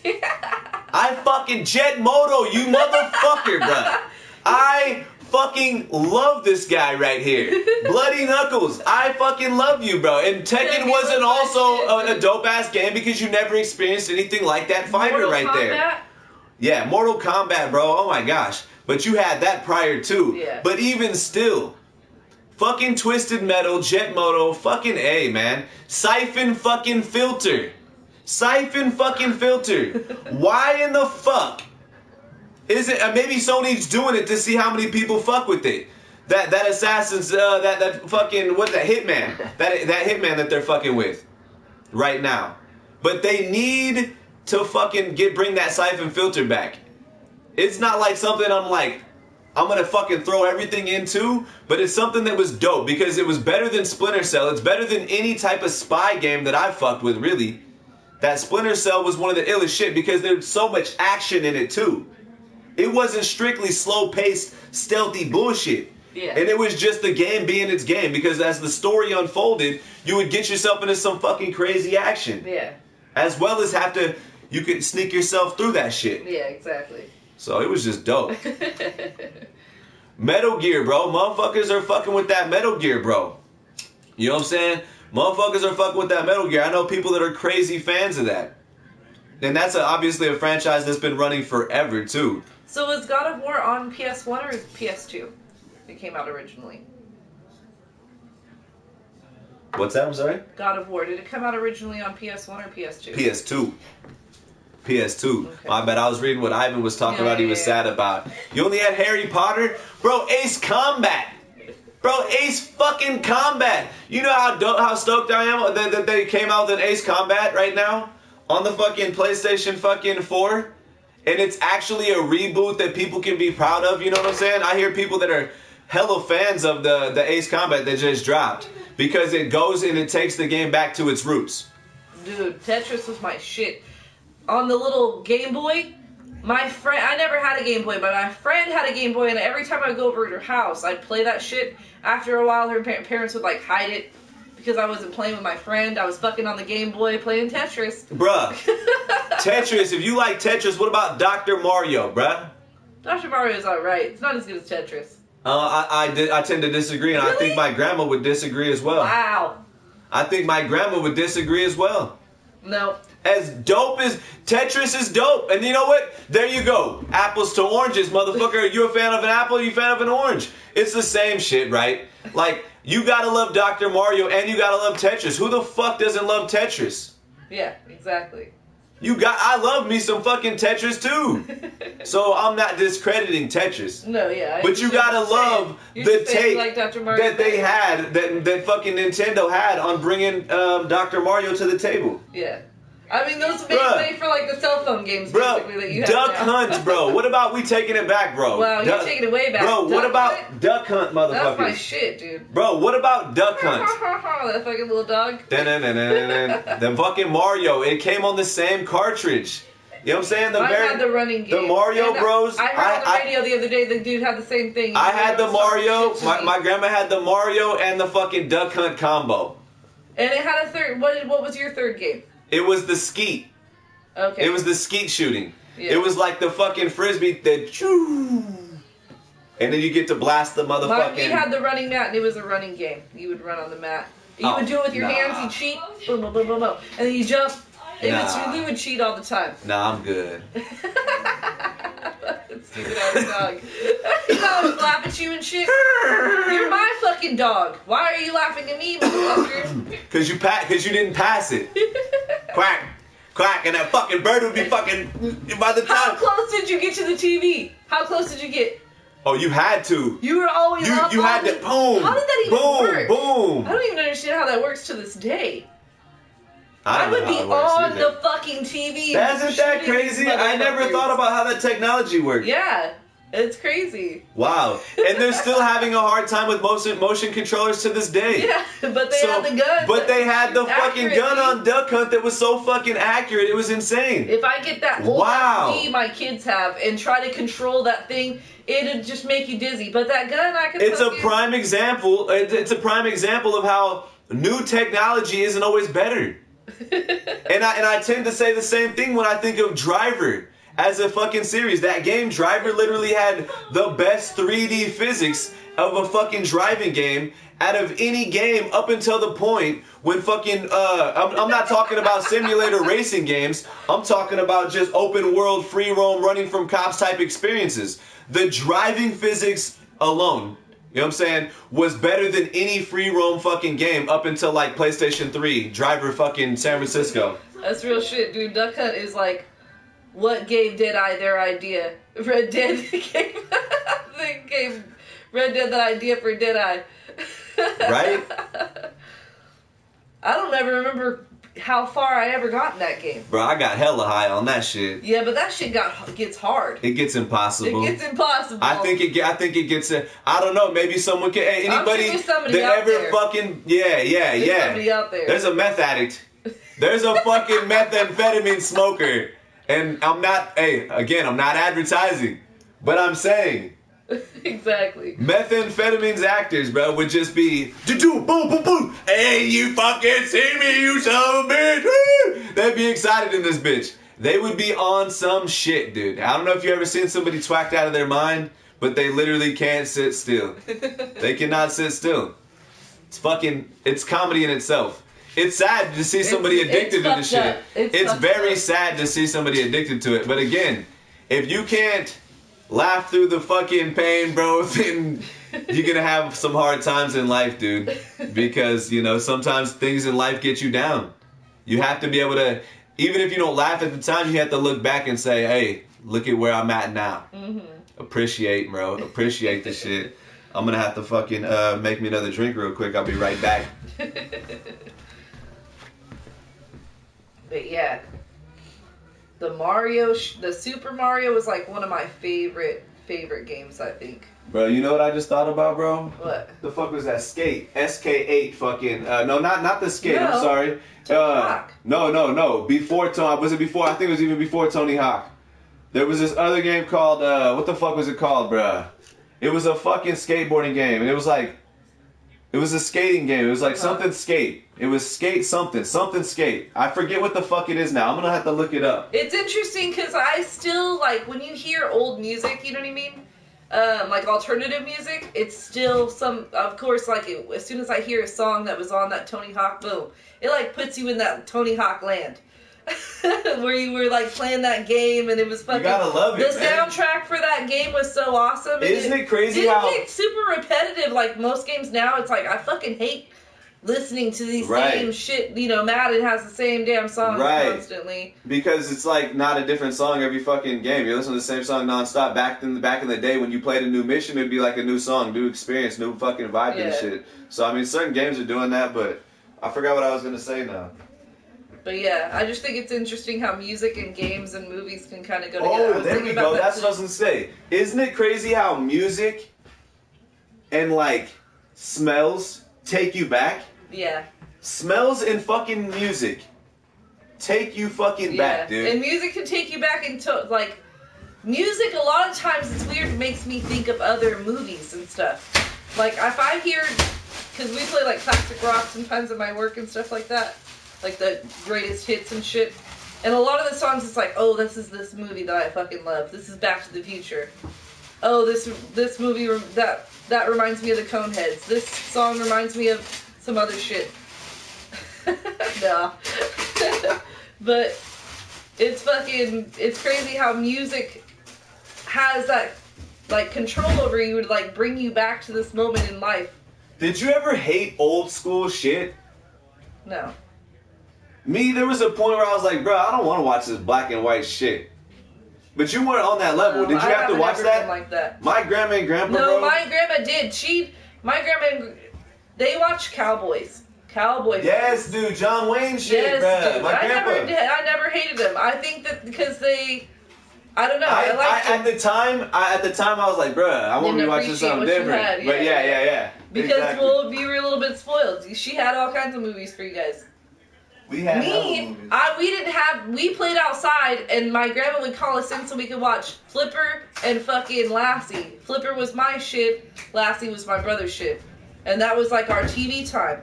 I fucking Jet Moto, you motherfucker, bruh. I fucking love this guy right here. Bloody Knuckles, I fucking love you, bro. And Tekken wasn't also a dope-ass game because you never experienced anything like that fighter there. Yeah, Mortal Kombat, bro. Oh my gosh. But you had that prior too. Yeah. But even still, fucking Twisted Metal, Jet Moto, fucking A, man. Siphon fucking Filter. Siphon fucking Filter. Why in the fuck is it? Maybe Sony's doing it to see how many people fuck with it. That Assassin's, that fucking, what's that, Hitman. That Hitman that they're fucking with right now. But they need to fucking bring that Siphon Filter back. It's not like something I'm gonna fucking throw everything into, but it's something that was dope because it was better than Splinter Cell. It's better than any type of spy game that I've fucked with, really. That Splinter Cell was one of the illest shit because there's so much action in it too. It wasn't strictly slow-paced, stealthy bullshit. Yeah. And it was just the game being its game because as the story unfolded, you would get yourself into some fucking crazy action. Yeah. As well as you could sneak yourself through that shit. Yeah, exactly. So it was just dope. Metal Gear, bro. Motherfuckers are fucking with that Metal Gear, bro. You know what I'm saying? Motherfuckers are fucking with that Metal Gear. I know people that are crazy fans of that. And that's obviously a franchise that's been running forever, too. So was God of War on PS1 or PS2? It came out originally. What's that? I'm sorry? God of War. Did it come out originally on PS1 or PS2? PS2. PS2. Okay. My bad. I was reading what Ivan was talking about. He was sad about. You only had Harry Potter? Bro, Ace Combat. Bro, Ace fucking Combat. You know how stoked I am that they came out with an Ace Combat right now? On the fucking PlayStation fucking 4? And it's actually a reboot that people can be proud of, you know what I'm saying? I hear people that are hella fans of the Ace Combat that just dropped. Because it goes and it takes the game back to its roots. Dude, Tetris was my shit. On the little Game Boy, my friend, I never had a Game Boy, but my friend had a Game Boy, and every time I'd go over to her house, I'd play that shit. After a while, her parents would, hide it because I wasn't playing with my friend. I was fucking on the Game Boy playing Tetris. Bruh. Tetris, if you like Tetris, what about Dr. Mario, bruh? Dr. Mario's alright. It's not as good as Tetris. I tend to disagree, and Really? I think my grandma would disagree as well. Wow. I think my grandma would disagree as well. No. As dope as Tetris is dope. And you know what? There you go. Apples to oranges, motherfucker. Are you a fan of an apple? Are you a fan of an orange? It's the same shit, right? Like, you gotta love Dr. Mario and you gotta love Tetris. Who the fuck doesn't love Tetris? Yeah, exactly. I love me some fucking Tetris too. So I'm not discrediting Tetris. No, yeah. But you gotta love the take like Dr. Mario that they had, that fucking Nintendo had on bringing Dr. Mario to the table. Yeah. I mean, those made for the cell phone games, basically, that you have Duck now. Hunt, bro. What about we taking it back, bro? Wow, you're taking it way back. Bro, what Duck about Hunt? Duck Hunt, motherfuckers? That's my shit, dude. Bro, what about Duck Hunt? That fucking little dog. The fucking Mario. It came on the same cartridge. You know what I'm saying? I had the running game. The Mario Bros. I heard on the radio the other day the dude had the same thing. I had the Mario. My grandma had the Mario and the fucking Duck Hunt combo. And it had a third. What was your third game? It was the skeet. Okay. It was the skeet shooting. Yeah. It was like the fucking frisbee that choo. And then you get to blast the motherfucking. We had the running mat, and it was a running game. You would run on the mat. You would do it with your hands. You cheat. Boom, boom, boom, boom, boom. And then you jump. We would cheat all the time. Nah, I'm good. Stupid ass dog. You always laugh at you and shit. You're my fucking dog. Why are you laughing at me, motherfucker? Cause you didn't pass it. Quack, quack, and that fucking bird would be fucking by the time. How close did you get to the TV? How close did you get? Oh, you had to. You were always up. You had to. Boom. How did that even work? Boom. I don't even understand how that works to this day. I would be on the fucking TV. Isn't that crazy? I never thought about how that technology worked. Yeah. It's crazy. Wow. And they're still having a hard time with motion controllers to this day. Yeah, but they had the gun. But they had the fucking gun on Duck Hunt that was so fucking accurate. It was insane. If I get that old TV my kids have and try to control that thing, it'd just make you dizzy. But that gun, I can. It's a prime example. It's a prime example of how new technology isn't always better. and I tend to say the same thing when I think of Driver. As a fucking series, that game Driver literally had the best 3D physics of a fucking driving game out of any game up until the point when fucking I'm not talking about simulator racing games. I'm talking about just open world, free roam, running from cops type experiences. The driving physics alone, you know what I'm saying, was better than any free roam fucking game up until like PlayStation 3, Driver fucking San Francisco. That's real shit, dude. Duck Hunt is like what gave Deadeye their idea. Red Dead gave Red Dead the idea for Deadeye. Right? I don't ever remember how far I ever got in that game. Bro, I got hella high on that shit. Yeah, but that shit gets hard. It gets impossible. It gets impossible. I think it gets. I don't know. Maybe someone can. Hey, anybody that ever there. Fucking There's somebody out there. There's a meth addict. There's a fucking methamphetamine smoker. And I'm not. Hey, again, I'm not advertising, but I'm saying. Exactly. Methamphetamine's actors, bro, would just be boom, boom, boom. Hey, you fucking see me, you son of a bitch. Woo! They'd be excited in this bitch. They would be on some shit, dude. I don't know if you ever seen somebody twacked out of their mind, but they literally can't sit still. They cannot sit still. It's comedy in itself. It's sad to see somebody addicted to the shit. It's very sad to see somebody addicted to it. But again, if you can't laugh through the fucking pain, bro, then you're gonna have some hard times in life, dude. Because, you know, sometimes things in life get you down. You have to be able to, even if you don't laugh at the time, you have to look back and say, hey, look at where I'm at now. Mm-hmm. Appreciate, bro. Appreciate the shit. I'm gonna have to fucking make me another drink real quick. I'll be right back. But yeah, the Super Mario was like one of my favorite games, I think. Bro, you know what I just thought about, bro? What? The fuck was that? Skate. SK8 fucking, no, not the Skate, no. I'm sorry. Tony Hawk. No. Before Tony, was it before? I think it was even before Tony Hawk. There was this other game called, what the fuck was it called, bro? It was a fucking skateboarding game, and it was like, it was a skating game. It was like something skate. It was skate something skate. I forget what the fuck it is now. I'm gonna have to look it up. It's interesting because I still, like, when you hear old music, you know what I mean? Like alternative music, it's still of course, like, as soon as I hear a song that was on that Tony Hawk, boom. It, like, puts you in that Tony Hawk land. Where you were, like, playing that game and it was fucking... You gotta love it, The soundtrack for that game was so awesome. Isn't it crazy how... It didn't get super repetitive like most games now. It's like, I fucking hate listening to these same shit, you know, Madden has the same damn song constantly. Because it's like not a different song every fucking game. You listen to the same song nonstop. Back in the day when you played a new mission, it'd be like a new song, new experience, new fucking vibe and shit. So I mean, certain games are doing that, but I forgot what I was gonna say now. But yeah, I just think it's interesting how music and games and movies can kind of go together. Oh, there we go. That's what I was gonna say. Isn't it crazy how music and like smells take you back? Yeah. Smells and fucking music take you fucking back, dude. And music can take you back into, like, music a lot of times, it's weird, it makes me think of other movies and stuff. Like, if I hear, because we play, like, classic rock sometimes at my work and stuff like that, like the greatest hits and shit. And a lot of the songs, it's like, oh, this is this movie that I fucking love. This is Back to the Future. Oh, this movie, that reminds me of the Coneheads. This song reminds me of some other shit. No. But it's crazy how music has that, like, control over you to, like, bring you back to this moment in life. Did you ever hate old school shit? No. Me, there was a point where I was like, bro, I don't want to watch this black and white shit. But you weren't on that level. Did you have to watch that? Like that? My grandma and grandpa. No, my grandma did. My grandma, they watched Cowboys. Yes, dude, John Wayne shit, yes, bruh. Dude. My grandpa. I never hated them. I think that because they, I don't know. At the time, I was like, bruh, I want to be watching something different. But yeah. Because well, you were a little bit spoiled. She had all kinds of movies for you guys. We had movies. We played outside, and my grandma would call us in so we could watch Flipper and fucking Lassie. Flipper was my shit. Lassie was my brother's shit, and that was like our TV time.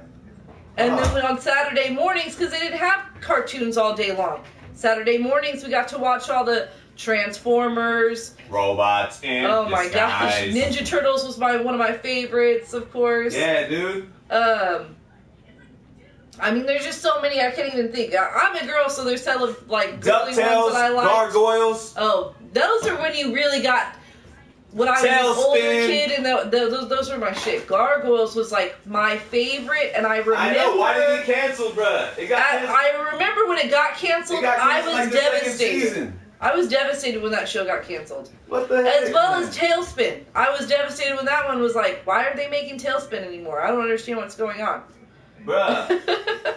And then on Saturday mornings, because they didn't have cartoons all day long, Saturday mornings we got to watch all the Transformers, robots, and oh my gosh, Ninja Turtles was one of my favorites, of course. Yeah, dude. I mean, there's just so many I can't even think. I'm a girl, so there's hella like girly ones DuckTales, that I like. Gargoyles. Oh, those are when you really got. When I was an older kid, and those were my shit. Gargoyles was like my favorite, and I remember. I know, why did it get canceled, bruh? It got canceled. I remember when it got canceled. I was like devastated. I was devastated when that show got canceled. What the heck? As well as Tailspin. I was devastated when that one was like, why aren't they making Tailspin anymore? I don't understand what's going on. Bruh,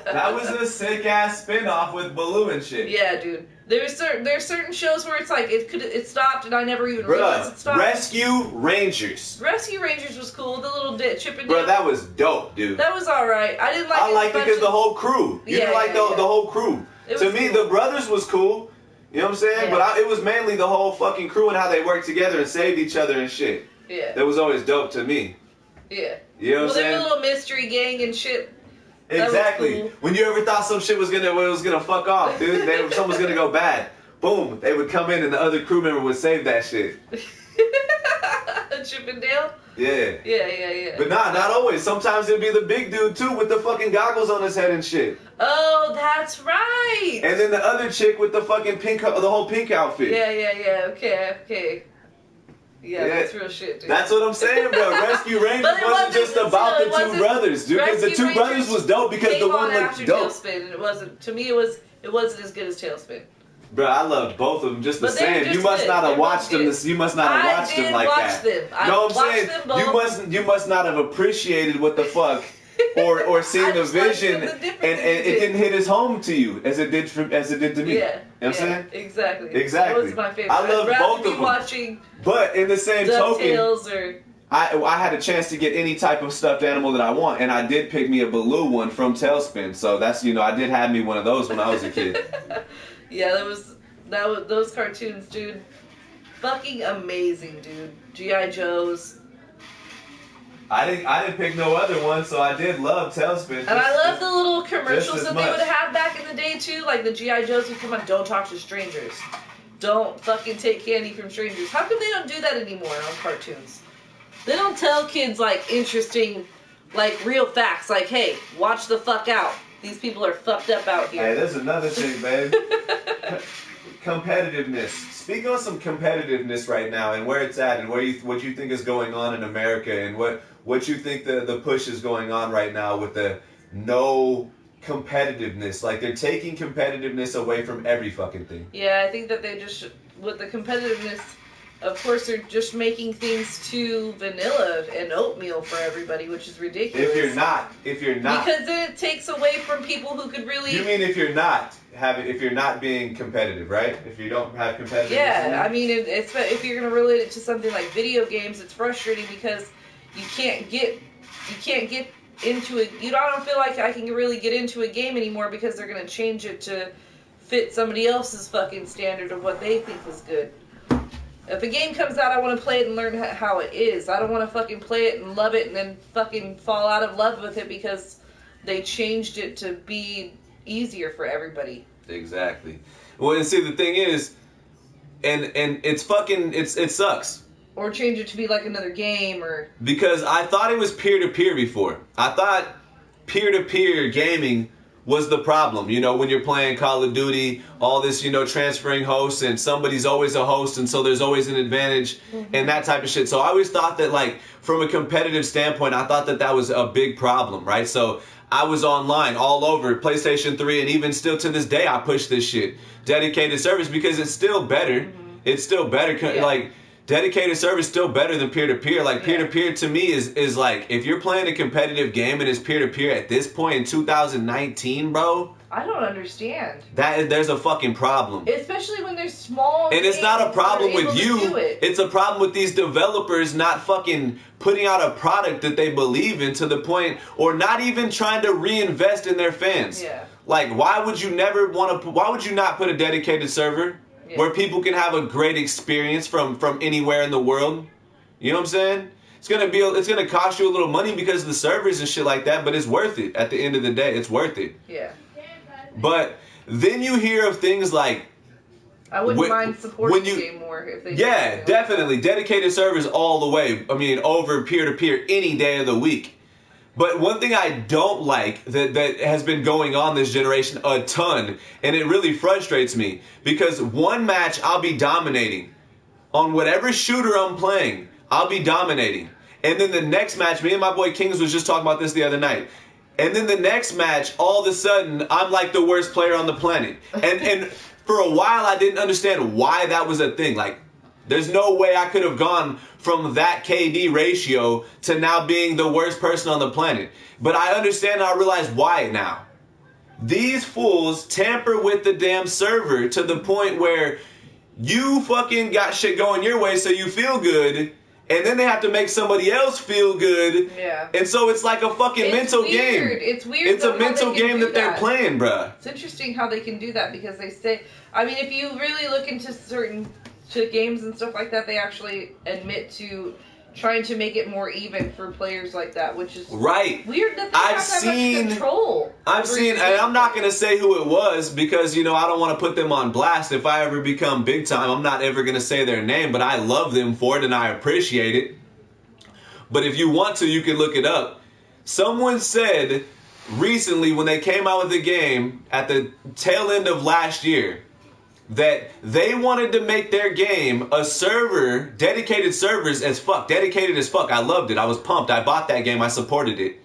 that was a sick ass spinoff with Baloo and shit. Yeah, dude. There's certain shows where it's like it stopped and I never even realized it stopped. Rescue Rangers. Rescue Rangers was cool. The little Chip and Dale. Bro, that was dope, dude. That was alright. I didn't like. I liked it because the whole crew. You didn't like the whole crew. To me, the brothers was cool. You know what I'm saying? Yeah. But it was mainly the whole fucking crew and how they worked together and saved each other and shit. Yeah. That was always dope to me. Yeah. You know what I'm saying? Well, their little mystery gang and shit. Exactly. Cool. When you ever thought some shit was gonna fuck off, dude, something was gonna go bad. Boom, they would come in and the other crew member would save that shit. Chip and Dale? Yeah. Yeah. But not always. Sometimes it'd be the big dude too with the fucking goggles on his head and shit. Oh, that's right. And then the other chick with the fucking the whole pink outfit. Yeah. Okay. Yeah, that's real shit, dude. That's what I'm saying, bro. Rescue Rangers wasn't just about the two brothers, dude. Because the two brothers was dope because the one looked dope. Tailspin, and it wasn't. To me, it wasn't as good as Tailspin. Bro, I loved both of them just the same. You must not have watched them. You must not have watched them like that. I know what I'm saying? You must not have appreciated what the fuck, or seen the vision, and it didn't hit as home to you as it did to me. Yeah, you know what I'm saying? Exactly. That was my favorite. I love both of them. Watching but in the same token, or I had a chance to get any type of stuffed animal that I want, and I did pick me a Baloo one from Tailspin. So that's I did have me one of those when I was a kid. Yeah, that was those cartoons, dude. Fucking amazing, dude. G.I. Joes. I didn't pick no other one, so I did love Tailspin. And I love the little commercials that they would have back in the day too, like the G.I. Joes would come on, don't talk to strangers. Don't fucking take candy from strangers. How come they don't do that anymore on cartoons? They don't tell kids like interesting, like real facts, like, hey, watch the fuck out. These people are fucked up out here. Hey, there's another thing, babe. Competitiveness. Speak on some competitiveness right now and where it's at and what you think is going on in America and what you think the push is going on right now with the no competitiveness. Like they're taking competitiveness away from every fucking thing. Yeah, I think that they just, with the competitiveness, of course, they're just making things too vanilla and oatmeal for everybody, which is ridiculous. If you're not. Because then it takes away from people who could really... You mean if you're not being competitive, right? If you don't have competitiveness? Yeah, I mean, it's if you're going to relate it to something like video games, it's frustrating because you can't get into it. I don't feel like I can really get into a game anymore because they're going to change it to fit somebody else's fucking standard of what they think is good. If a game comes out, I want to play it and learn how it is. I don't want to fucking play it and love it and then fucking fall out of love with it because they changed it to be easier for everybody. Exactly. Well, and see, the thing is, and it's fucking, it sucks. Or change it to be like another game or... Because I thought it was peer-to-peer before. I thought peer-to-peer gaming was the problem. When you're playing Call of Duty, all this, transferring hosts, and somebody's always a host, and so there's always an advantage, and that type of shit. So I always thought that, like, from a competitive standpoint, I thought that was a big problem, right? So I was online all over PlayStation 3, and even still to this day, I push this shit. Dedicated service, because it's still better. It's still better. Like, dedicated server is still better than peer-to-peer. Like, peer-to-peer to me is like, if you're playing a competitive game and it's peer-to-peer at this point in 2019, bro. I don't understand. There's a fucking problem. Especially when there's small. And it's not a problem with you. It's a problem with these developers not fucking putting out a product that they believe in to the point, or not even trying to reinvest in their fans. Yeah. Like, why would you not put a dedicated server where people can have a great experience from anywhere in the world? You know what I'm saying? It's gonna cost you a little money because of the servers and shit like that, but it's worth it. At the end of the day, it's worth it. Yeah. But then you hear of things like, I wouldn't mind supporting the game more if they. Yeah, definitely. Like dedicated servers all the way. I mean, over peer-to-peer any day of the week. But one thing I don't like that has been going on this generation a ton, and it really frustrates me, because one match I'll be dominating. On whatever shooter I'm playing, I'll be dominating. And then the next match, me and my boy Kings was just talking about this the other night. And then the next match, all of a sudden, I'm like the worst player on the planet. And for a while, I didn't understand why that was a thing. Like, there's no way I could have gone from that KD ratio to now being the worst person on the planet. But I understand and I realize why now. These fools tamper with the damn server to the point where you fucking got shit going your way so you feel good. And then they have to make somebody else feel good. Yeah. And so it's like a fucking mental game. It's weird. It's a mental game that they're playing, bruh. It's interesting how they can do that, because they say, I mean, if you really look into certain games and stuff like that, they actually admit to trying to make it more even for players like that, which is weird that they have that much control. I've seen, and I'm not going to say who it was because, you know, I don't want to put them on blast. If I ever become big time, I'm not ever going to say their name, but I love them for it and I appreciate it. But if you want to, you can look it up. Someone said recently when they came out with the game at the tail end of last year, that they wanted to make their game a server, dedicated servers as fuck. Dedicated as fuck. I loved it. I was pumped. I bought that game. I supported it.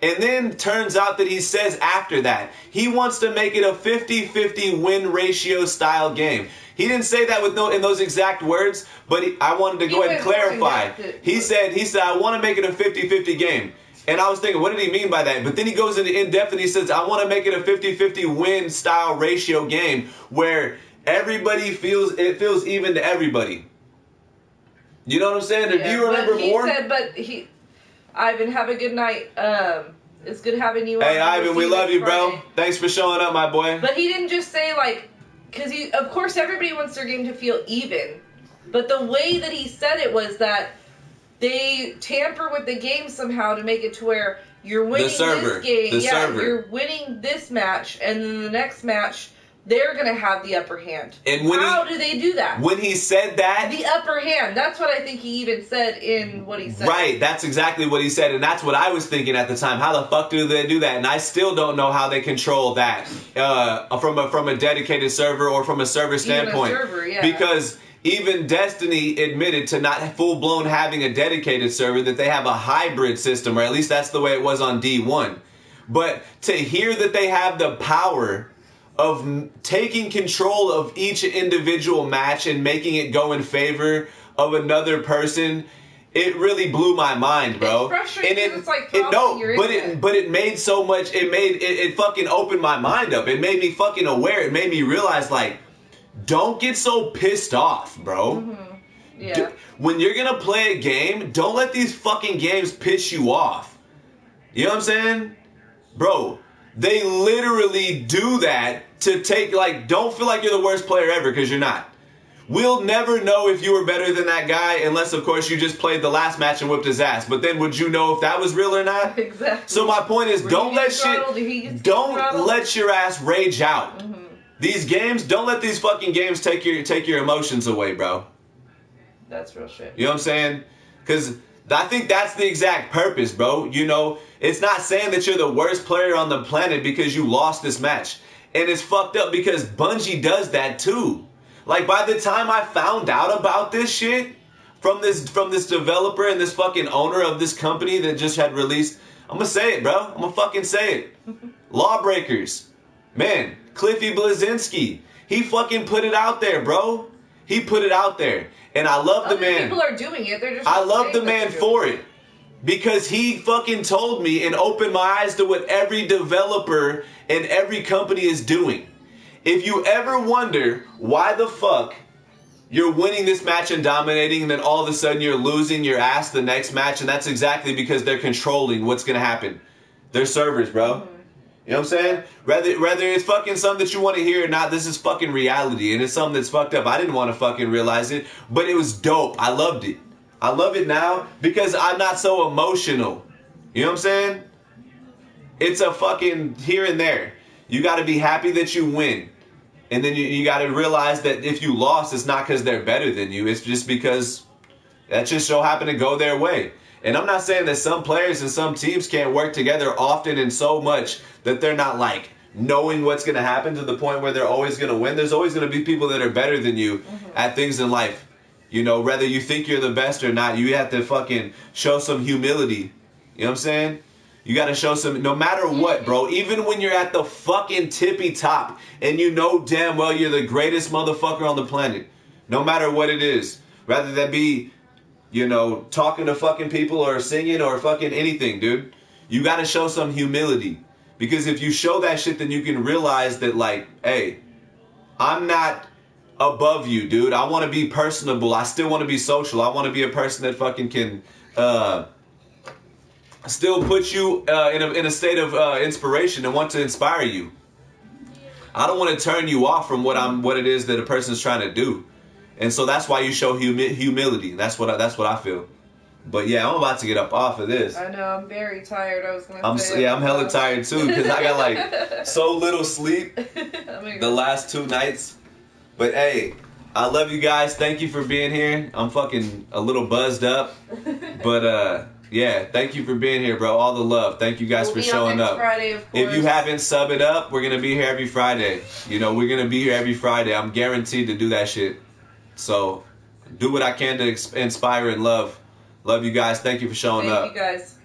And then turns out that he says after that, he wants to make it a 50-50 win ratio style game. He didn't say that in those exact words, but I wanted to go ahead and clarify. He said, I want to make it a 50-50 game. And I was thinking, what did he mean by that? But then he goes into in-depth and he says, I want to make it a 50-50 win style ratio game where everybody feels even to everybody. You know what I'm saying? Yeah, do you remember more? Ivan, have a good night. It's good having you on. Hey, Ivan, we love you, bro. Thanks for showing up, my boy. But he didn't just say, like, because of course everybody wants their game to feel even. But the way that he said it was that they tamper with the game somehow to make it to where you're winning this game. You're winning this match, and then the next match they're going to have the upper hand. And how do they do that? When he said that... The upper hand. That's what I think he even said in what he said. Right. That's exactly what he said. And that's what I was thinking at the time. How the fuck do they do that? And I still don't know how they control that from a dedicated server or from a server standpoint. Even a server, yeah. Because even Destiny admitted to not full-blown having a dedicated server, that they have a hybrid system, or at least that's the way it was on D1. But to hear that they have the power of taking control of each individual match and making it go in favor of another person, it really blew my mind, bro. It's frustrating because it's like but it made so much. It fucking opened my mind up. It made me fucking aware. It made me realize, like, don't get so pissed off, bro. Mm-hmm. Yeah. When you're gonna play a game, don't let these fucking games piss you off. You know what I'm saying, bro? They literally do that to take, like, don't feel like you're the worst player ever, because you're not. We'll never know if you were better than that guy unless, of course, you just played the last match and whipped his ass. But then would you know if that was real or not? Exactly. So my point is, don't let your ass rage out. Mm-hmm. These games, don't let these fucking games take your emotions away, bro. That's real shit. You know what I'm saying? Because I think that's the exact purpose, bro. You know, it's not saying that you're the worst player on the planet because you lost this match. And it's fucked up because Bungie does that too. Like, by the time I found out about this shit from this developer and this fucking owner of this company that just had released, I'm gonna say it, bro. I'm gonna fucking say it. Lawbreakers. Man, Cliffy Blazinski. He fucking put it out there, bro. He put it out there. And I love the man. People are doing it. They're just I love the man for it. Because he fucking told me and opened my eyes to what every developer and every company is doing. If you ever wonder why the fuck you're winning this match and dominating, and then all of a sudden you're losing your ass the next match, and that's exactly because they're controlling what's going to happen. They're servers, bro. Mm-hmm. You know what I'm saying? Whether it's fucking something that you want to hear or not, this is fucking reality, and it's something that's fucked up. I didn't want to fucking realize it, but it was dope. I loved it. I love it now because I'm not so emotional. You know what I'm saying? It's a fucking here and there. You got to be happy that you win. And then you got to realize that if you lost, it's not because they're better than you. It's just because that just so happened to go their way. And I'm not saying that some players and some teams can't work together often and so much that they're not like knowing what's going to happen to the point where they're always going to win. There's always going to be people that are better than you at things in life. You know, whether you think you're the best or not, you have to fucking show some humility. You know what I'm saying? You got to show some, no matter what, bro. Even when you're at the fucking tippy top and you know damn well you're the greatest motherfucker on the planet. No matter what it is. Rather that be, you know, talking to fucking people or singing or fucking anything, dude. You got to show some humility. Because if you show that shit, then you can realize that, like, hey, I'm not above you, dude. I want to be personable. I still want to be social. I want to be a person that fucking can still put you in a state of inspiration and want to inspire you. I don't want to turn you off from what it is that a person's trying to do. And so that's why you show humility. That's what I feel. But yeah, I'm about to get up off of this. I know, I'm very tired. I was gonna say. I'm hella tired too because I got like so little sleep the last 2 nights. But hey, I love you guys. Thank you for being here. I'm fucking a little buzzed up. But yeah, thank you for being here, bro. All the love. Thank you guys for showing up. Friday, of course. If you haven't subbed it up, we're going to be here every Friday. You know, we're going to be here every Friday. I'm guaranteed to do that shit. So do what I can to inspire and love. Love you guys. Thank you for showing up. Thank you guys.